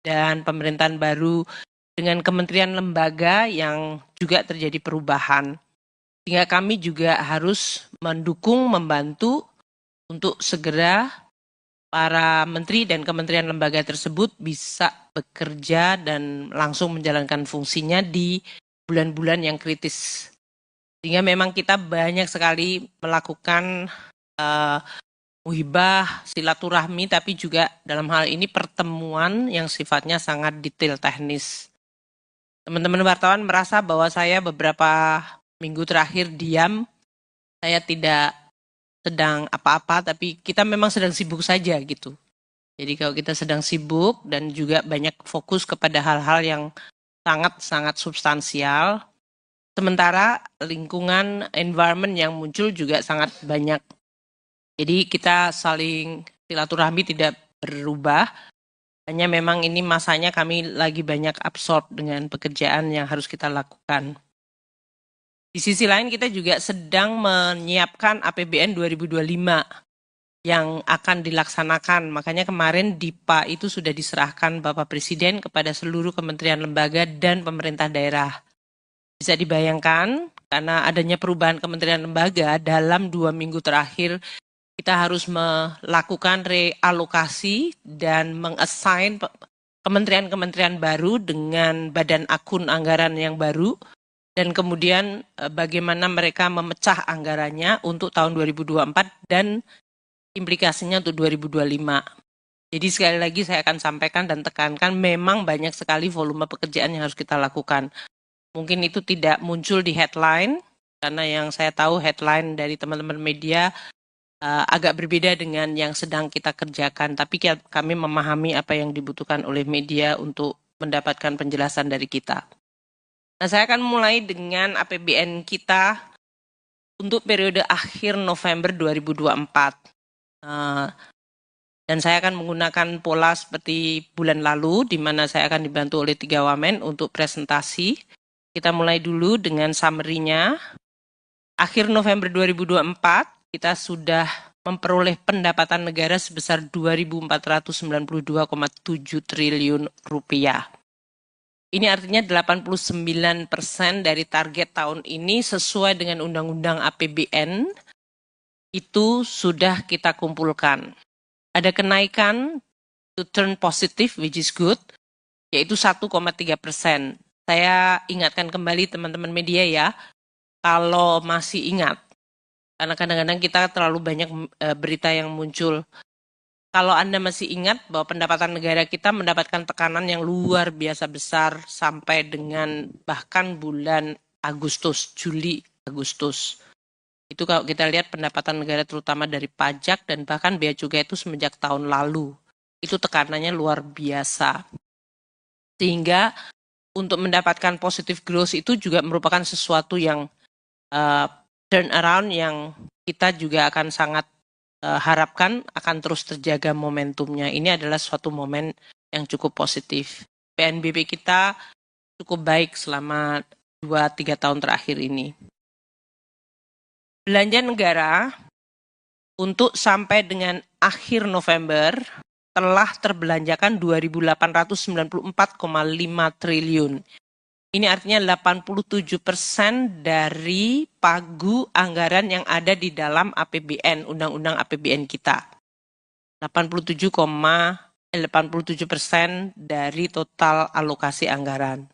dan pemerintahan baru dengan kementerian lembaga yang juga terjadi perubahan. Sehingga kami juga harus mendukung, membantu untuk segera para menteri dan kementerian lembaga tersebut bisa bekerja dan langsung menjalankan fungsinya di bulan-bulan yang kritis. Sehingga memang kita banyak sekali melakukan muhibah, silaturahmi, tapi juga dalam hal ini pertemuan yang sifatnya sangat detail teknis. Teman-teman wartawan merasa bahwa saya beberapa minggu terakhir diam, saya tidak sedang apa-apa, tapi kita memang sedang sibuk saja gitu. Jadi kalau kita sedang sibuk dan juga banyak fokus kepada hal-hal yang sangat-sangat substansial, sementara lingkungan environment yang muncul juga sangat banyak. Jadi kita saling silaturahmi tidak berubah, hanya memang ini masanya kami lagi banyak absorb dengan pekerjaan yang harus kita lakukan. Di sisi lain kita juga sedang menyiapkan APBN 2025 yang akan dilaksanakan. Makanya kemarin DIPA itu sudah diserahkan Bapak Presiden kepada seluruh kementerian lembaga dan pemerintah daerah. Bisa dibayangkan karena adanya perubahan kementerian lembaga dalam 2 minggu terakhir kita harus melakukan realokasi dan mengassign kementerian-kementerian baru dengan badan akun anggaran yang baru. Dan kemudian bagaimana mereka memecah anggarannya untuk tahun 2024 dan implikasinya untuk 2025. Jadi sekali lagi saya akan sampaikan dan tekankan memang banyak sekali volume pekerjaan yang harus kita lakukan. Mungkin itu tidak muncul di headline, karena yang saya tahu headline dari teman-teman media agak berbeda dengan yang sedang kita kerjakan. Tapi kami memahami apa yang dibutuhkan oleh media untuk mendapatkan penjelasan dari kita. Nah, saya akan mulai dengan APBN kita untuk periode akhir November 2024. Dan saya akan menggunakan pola seperti bulan lalu, di mana saya akan dibantu oleh 3 wamen untuk presentasi. Kita mulai dulu dengan summary-nya. Akhir November 2024, kita sudah memperoleh pendapatan negara sebesar 2.492,7 triliun rupiah. Ini artinya 89% dari target tahun ini sesuai dengan Undang-Undang APBN itu sudah kita kumpulkan. Ada kenaikan to turn positive, which is good, yaitu 1,3%. Saya ingatkan kembali teman-teman media ya, kalau masih ingat, karena kadang-kadang kita terlalu banyak berita yang muncul. Kalau Anda masih ingat bahwa pendapatan negara kita mendapatkan tekanan yang luar biasa besar sampai dengan bahkan bulan Agustus, Juli, Agustus. Itu kalau kita lihat pendapatan negara terutama dari pajak dan bahkan bea cukai itu semenjak tahun lalu. Itu tekanannya luar biasa. Sehingga untuk mendapatkan positive growth itu juga merupakan sesuatu yang turn around yang kita juga akan sangat harapkan akan terus terjaga momentumnya. Ini adalah suatu momen yang cukup positif. PNBP kita cukup baik selama 2-3 tahun terakhir ini. Belanja negara untuk sampai dengan akhir November telah terbelanjakan 2.894,5 triliun. Ini artinya 87% dari pagu anggaran yang ada di dalam APBN, Undang-Undang APBN kita. 87% dari total alokasi anggaran.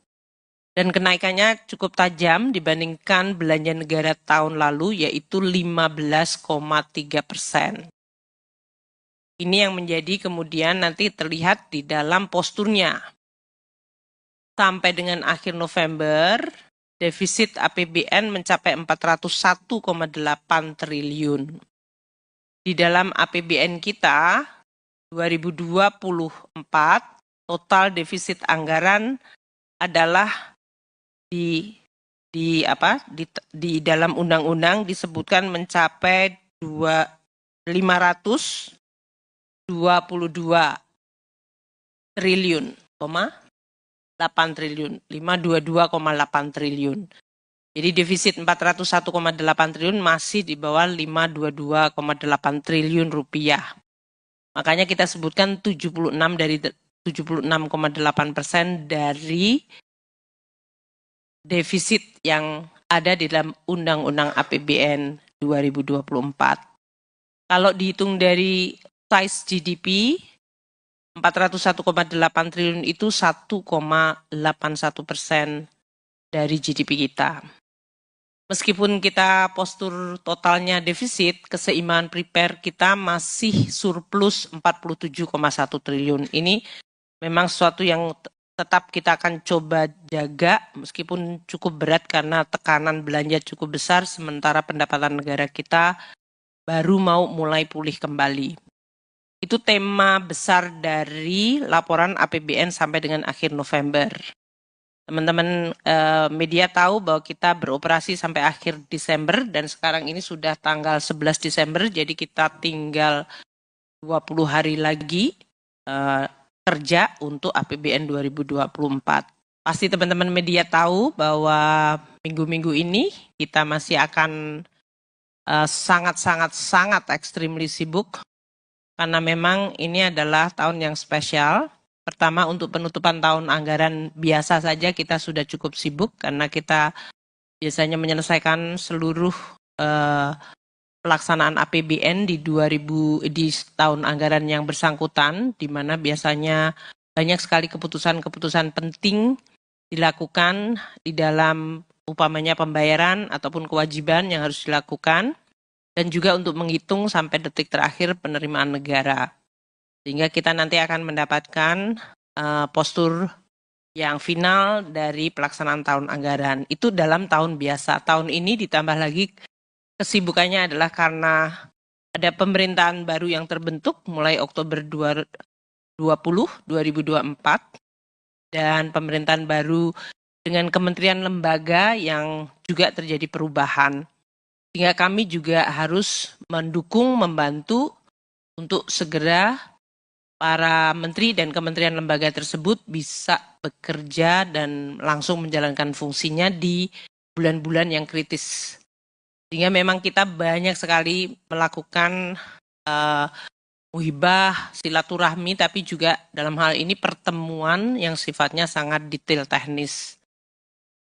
Dan kenaikannya cukup tajam dibandingkan belanja negara tahun lalu, yaitu 15,3%. Ini yang menjadi kemudian nanti terlihat di dalam posturnya. Sampai dengan akhir November, defisit APBN mencapai 401,8 triliun. Di dalam APBN kita 2024 total defisit anggaran adalah di dalam undang-undang disebutkan mencapai 522 triliun, 8 triliun, 522,8 triliun. Jadi defisit 401,8 triliun masih di bawah 522,8 triliun rupiah. Makanya kita sebutkan 76,8% dari defisit yang ada di dalam Undang-Undang APBN 2024. Kalau dihitung dari size GDP, 401,8 triliun itu 1,81% dari GDP kita. Meskipun kita postur totalnya defisit, keseimbangan prepare kita masih surplus 47,1 triliun. Ini memang sesuatu yang tetap kita akan coba jaga meskipun cukup berat karena tekanan belanja cukup besar sementara pendapatan negara kita baru mau mulai pulih kembali. Itu tema besar dari laporan APBN sampai dengan akhir November. Teman-teman media tahu bahwa kita beroperasi sampai akhir Desember dan sekarang ini sudah tanggal 11 Desember, jadi kita tinggal 20 hari lagi kerja untuk APBN 2024. Pasti teman-teman media tahu bahwa minggu-minggu ini kita masih akan sangat extremely sibuk karena memang ini adalah tahun yang spesial. Pertama, untuk penutupan tahun anggaran biasa saja kita sudah cukup sibuk karena kita biasanya menyelesaikan seluruh pelaksanaan APBN di tahun anggaran yang bersangkutan, di mana biasanya banyak sekali keputusan-keputusan penting dilakukan di dalam umpamanya pembayaran ataupun kewajiban yang harus dilakukan, dan juga untuk menghitung sampai detik terakhir penerimaan negara. Sehingga kita nanti akan mendapatkan postur yang final dari pelaksanaan tahun anggaran. Itu dalam tahun biasa. Tahun ini ditambah lagi kesibukannya adalah karena ada pemerintahan baru yang terbentuk mulai Oktober 2024 dan pemerintahan baru dengan kementerian lembaga yang juga terjadi perubahan. Sehingga kami juga harus mendukung, membantu untuk segera para menteri dan kementerian lembaga tersebut bisa bekerja dan langsung menjalankan fungsinya di bulan-bulan yang kritis. Sehingga memang kita banyak sekali melakukan muhibah, silaturahmi, tapi juga dalam hal ini pertemuan yang sifatnya sangat detail teknis.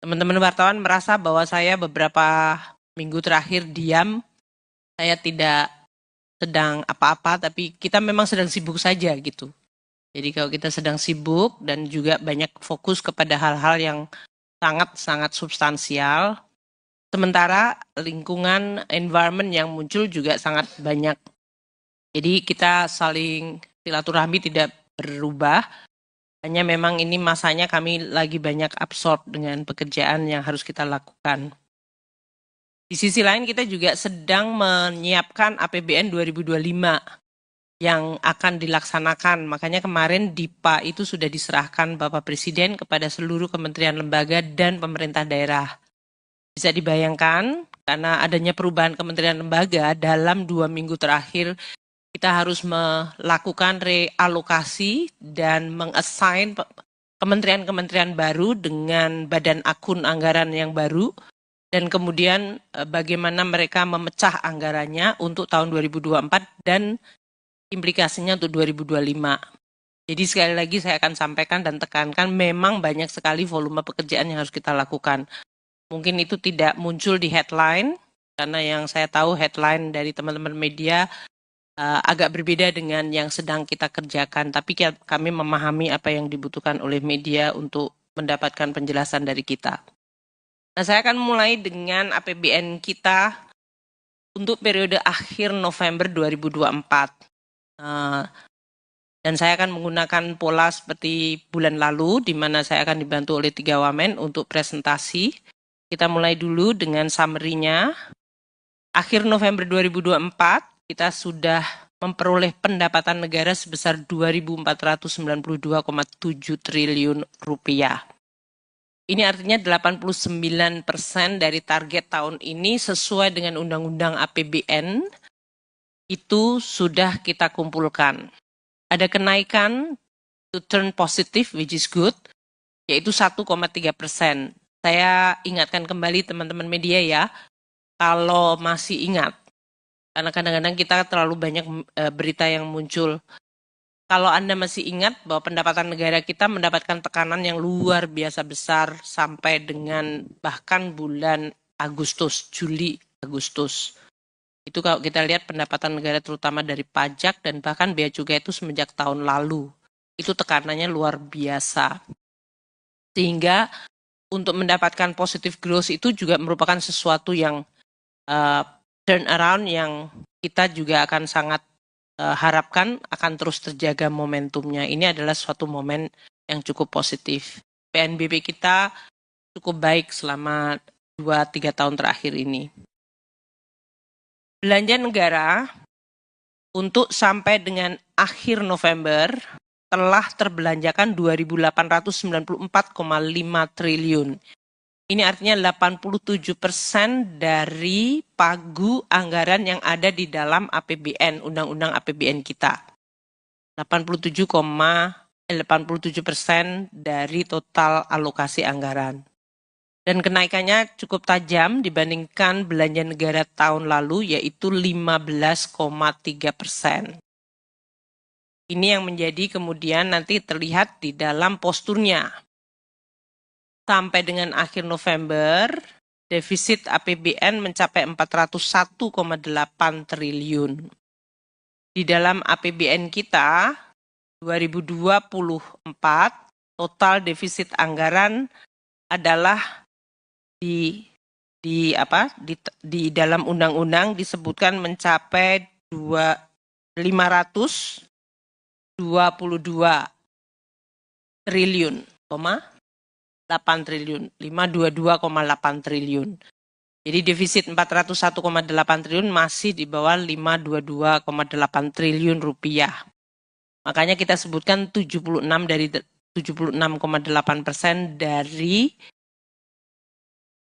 Teman-teman wartawan merasa bahwa saya beberapa minggu terakhir diam, saya tidak sedang apa-apa, tapi kita memang sedang sibuk saja gitu. Jadi kalau kita sedang sibuk dan juga banyak fokus kepada hal-hal yang sangat-sangat substansial, sementara lingkungan environment yang muncul juga sangat banyak. Jadi kita saling silaturahmi tidak berubah, hanya memang ini masanya kami lagi banyak absorb dengan pekerjaan yang harus kita lakukan. Di sisi lain kita juga sedang menyiapkan APBN 2025 yang akan dilaksanakan. Makanya kemarin DIPA itu sudah diserahkan Bapak Presiden kepada seluruh kementerian lembaga dan pemerintah daerah. Bisa dibayangkan karena adanya perubahan kementerian lembaga dalam 2 minggu terakhir kita harus melakukan realokasi dan mengassign kementerian-kementerian baru dengan badan akun anggaran yang baru. Dan kemudian bagaimana mereka memecah anggarannya untuk tahun 2024 dan implikasinya untuk 2025. Jadi sekali lagi saya akan sampaikan dan tekankan memang banyak sekali volume pekerjaan yang harus kita lakukan. Mungkin itu tidak muncul di headline, karena yang saya tahu headline dari teman-teman media agak berbeda dengan yang sedang kita kerjakan. Tapi kami memahami apa yang dibutuhkan oleh media untuk mendapatkan penjelasan dari kita. Nah, saya akan mulai dengan APBN kita untuk periode akhir November 2024. Dan saya akan menggunakan pola seperti bulan lalu, di mana saya akan dibantu oleh 3 wamen untuk presentasi. Kita mulai dulu dengan summary-nya. Akhir November 2024, kita sudah memperoleh pendapatan negara sebesar 2.492,7 triliun rupiah. Ini artinya 89% dari target tahun ini sesuai dengan Undang-Undang APBN itu sudah kita kumpulkan. Ada kenaikan to turn positive, which is good, yaitu 1,3%. Saya ingatkan kembali teman-teman media ya, kalau masih ingat, karena kadang-kadang kita terlalu banyak berita yang muncul. Kalau Anda masih ingat bahwa pendapatan negara kita mendapatkan tekanan yang luar biasa besar sampai dengan bahkan bulan Agustus, Juli, Agustus. Itu kalau kita lihat pendapatan negara terutama dari pajak dan bahkan bea cukai itu semenjak tahun lalu. Itu tekanannya luar biasa. Sehingga untuk mendapatkan positive growth itu juga merupakan sesuatu yang turn around yang kita juga akan sangat harapkan akan terus terjaga momentumnya. Ini adalah suatu momen yang cukup positif. PNBP kita cukup baik selama 2-3 tahun terakhir ini. Belanja negara untuk sampai dengan akhir November telah terbelanjakan 2.894,5 triliun. Ini artinya 87% dari pagu anggaran yang ada di dalam APBN, Undang-Undang APBN kita. 87% dari total alokasi anggaran. Dan kenaikannya cukup tajam dibandingkan belanja negara tahun lalu, yaitu 15,3%. Ini yang menjadi kemudian nanti terlihat di dalam posturnya. Sampai dengan akhir November, defisit APBN mencapai 401,8 triliun. Di dalam APBN kita, 2024, total defisit anggaran adalah di dalam undang-undang disebutkan mencapai 522 triliun, 8 triliun, 522,8 triliun. Jadi defisit 401,8 triliun masih di bawah 522,8 triliun rupiah. Makanya kita sebutkan 76,8% dari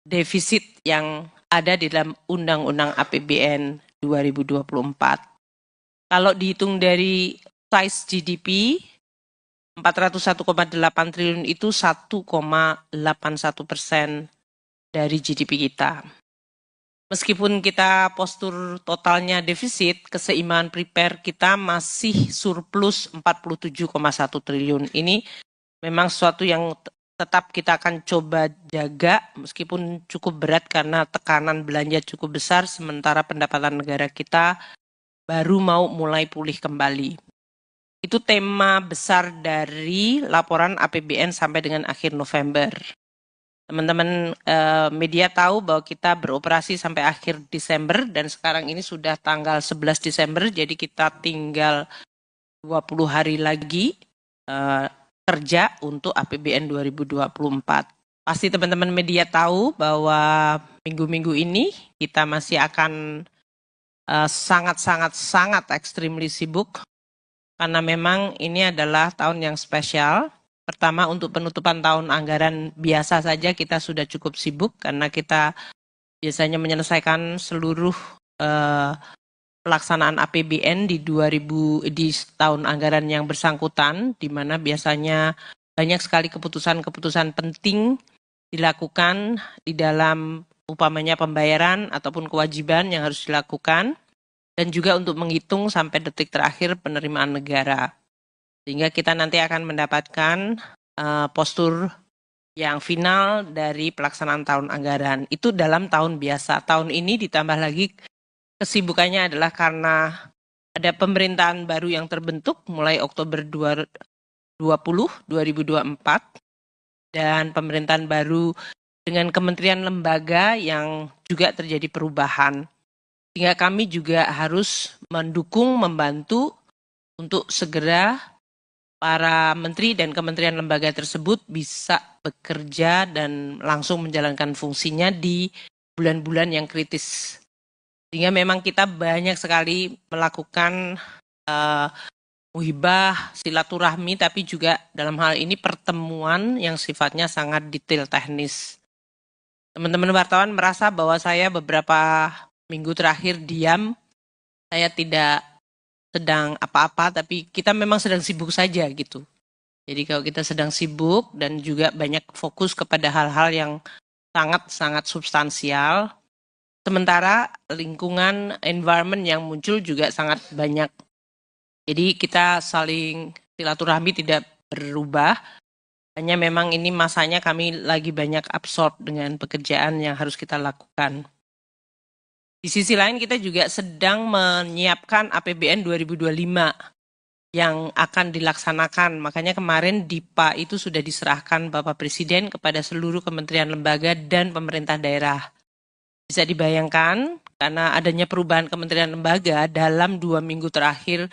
defisit yang ada di dalam Undang-Undang APBN 2024. Kalau dihitung dari size GDP, 401,8 triliun itu 1,81% dari GDP kita. Meskipun kita postur totalnya defisit, keseimbangan prepare kita masih surplus 47,1 triliun. Ini memang sesuatu yang tetap kita akan coba jaga meskipun cukup berat karena tekanan belanja cukup besar sementara pendapatan negara kita baru mau mulai pulih kembali. Itu tema besar dari laporan APBN sampai dengan akhir November. Teman-teman media tahu bahwa kita beroperasi sampai akhir Desember dan sekarang ini sudah tanggal 11 Desember jadi kita tinggal 20 hari lagi kerja untuk APBN 2024. Pasti teman-teman media tahu bahwa minggu-minggu ini kita masih akan sangat extremely sibuk karena memang ini adalah tahun yang spesial. Pertama untuk penutupan tahun anggaran biasa saja kita sudah cukup sibuk karena kita biasanya menyelesaikan seluruh pelaksanaan APBN di tahun anggaran yang bersangkutan, di mana biasanya banyak sekali keputusan-keputusan penting dilakukan di dalam upamanya pembayaran ataupun kewajiban yang harus dilakukan, dan juga untuk menghitung sampai detik terakhir penerimaan negara. Sehingga kita nanti akan mendapatkan postur yang final dari pelaksanaan tahun anggaran. Itu dalam tahun biasa. Tahun ini ditambah lagi kesibukannya adalah karena ada pemerintahan baru yang terbentuk mulai Oktober 2024 dan pemerintahan baru dengan kementerian lembaga yang juga terjadi perubahan. Sehingga kami juga harus mendukung, membantu untuk segera para menteri dan kementerian lembaga tersebut bisa bekerja dan langsung menjalankan fungsinya di bulan-bulan yang kritis. Sehingga memang kita banyak sekali melakukan muhibah, silaturahmi, tapi juga dalam hal ini pertemuan yang sifatnya sangat detail teknis. Teman-teman wartawan merasa bahwa saya beberapa minggu terakhir diam, saya tidak sedang apa-apa, tapi kita memang sedang sibuk saja gitu. Jadi kalau kita sedang sibuk dan juga banyak fokus kepada hal-hal yang sangat-sangat substansial, sementara lingkungan environment yang muncul juga sangat banyak. Jadi kita saling silaturahmi tidak berubah, hanya memang ini masanya kami lagi banyak absorb dengan pekerjaan yang harus kita lakukan. Di sisi lain kita juga sedang menyiapkan APBN 2025 yang akan dilaksanakan. Makanya kemarin DIPA itu sudah diserahkan Bapak Presiden kepada seluruh kementerian lembaga dan pemerintah daerah. Bisa dibayangkan karena adanya perubahan kementerian lembaga dalam 2 minggu terakhir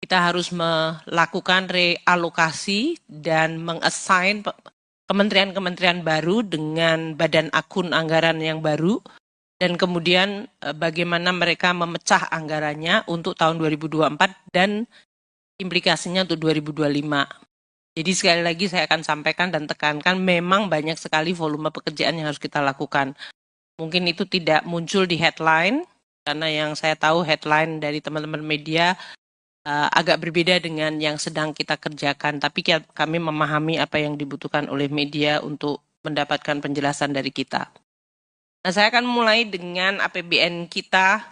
kita harus melakukan realokasi dan mengassign kementerian-kementerian baru dengan badan akun anggaran yang baru dan kemudian bagaimana mereka memecah anggarannya untuk tahun 2024 dan implikasinya untuk 2025. Jadi sekali lagi saya akan sampaikan dan tekankan memang banyak sekali volume pekerjaan yang harus kita lakukan. Mungkin itu tidak muncul di headline, karena yang saya tahu headline dari teman-teman media agak berbeda dengan yang sedang kita kerjakan. Tapi kami memahami apa yang dibutuhkan oleh media untuk mendapatkan penjelasan dari kita. Nah, saya akan mulai dengan APBN kita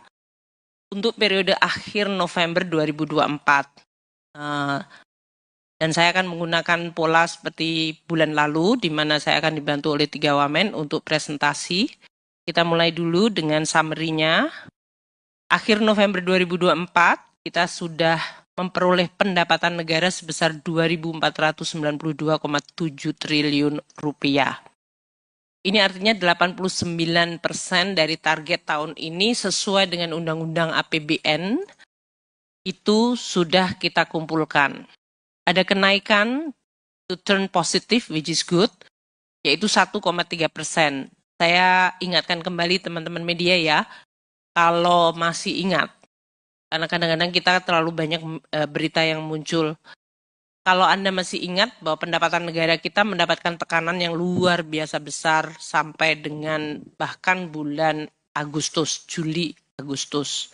untuk periode akhir November 2024. Dan saya akan menggunakan pola seperti bulan lalu, di mana saya akan dibantu oleh 3 wamen untuk presentasi. Kita mulai dulu dengan summary-nya. Akhir November 2024, kita sudah memperoleh pendapatan negara sebesar 2.492,7 triliun rupiah. Ini artinya 89% dari target tahun ini sesuai dengan Undang-Undang APBN itu sudah kita kumpulkan. Ada kenaikan to turn positive, which is good, yaitu 1,3%. Saya ingatkan kembali teman-teman media ya, kalau masih ingat, karena kadang-kadang kita terlalu banyak berita yang muncul. Kalau Anda masih ingat bahwa pendapatan negara kita mendapatkan tekanan yang luar biasa besar sampai dengan bahkan bulan Agustus, Juli, Agustus.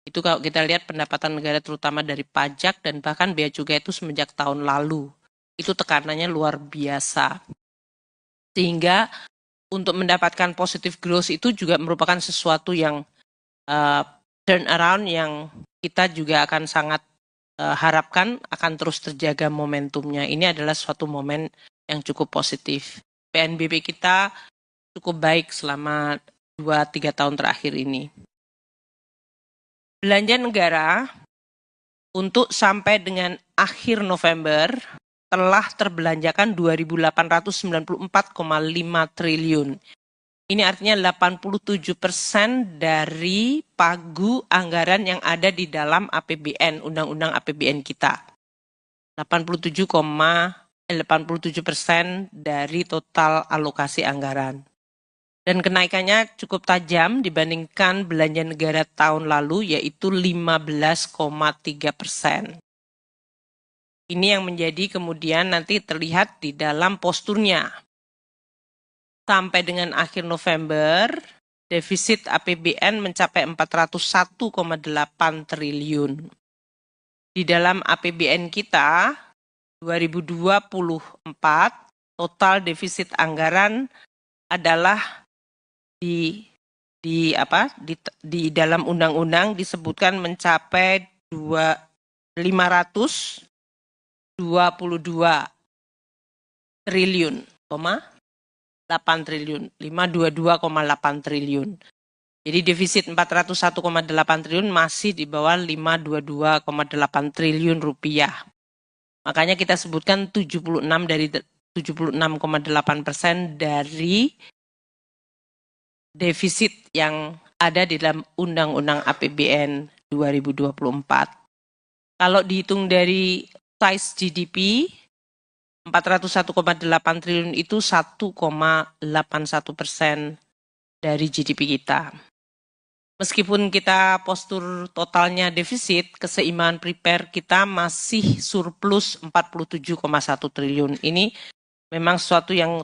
Itu kalau kita lihat pendapatan negara terutama dari pajak dan bahkan bea cukai itu semenjak tahun lalu. Itu tekanannya luar biasa. Sehingga untuk mendapatkan positive growth itu juga merupakan sesuatu yang turn around yang kita juga akan sangat harapkan akan terus terjaga momentumnya. Ini adalah suatu momen yang cukup positif. PNBP kita cukup baik selama 2-3 tahun terakhir ini. Belanja negara untuk sampai dengan akhir November telah terbelanjakan 2.894,5 triliun. Ini artinya 87% dari pagu anggaran yang ada di dalam APBN, Undang-Undang APBN kita. 87% dari total alokasi anggaran. Dan kenaikannya cukup tajam dibandingkan belanja negara tahun lalu, yaitu 15,3%. Ini yang menjadi kemudian nanti terlihat di dalam posturnya. Sampai dengan akhir November, defisit APBN mencapai 401,8 triliun. Di dalam APBN kita, 2024, total defisit anggaran adalah di dalam undang-undang disebutkan mencapai 522 triliun, 8 triliun, 522,8 triliun. Jadi defisit 401,8 triliun masih di bawah 522,8 triliun rupiah. Makanya kita sebutkan 76,8% dari defisit yang ada di dalam Undang-Undang APBN 2024. Kalau dihitung dari size GDP, 401,8 triliun itu 1,81% dari GDP kita. Meskipun kita postur totalnya defisit, keseimbangan prepare kita masih surplus 47,1 triliun. Ini memang sesuatu yang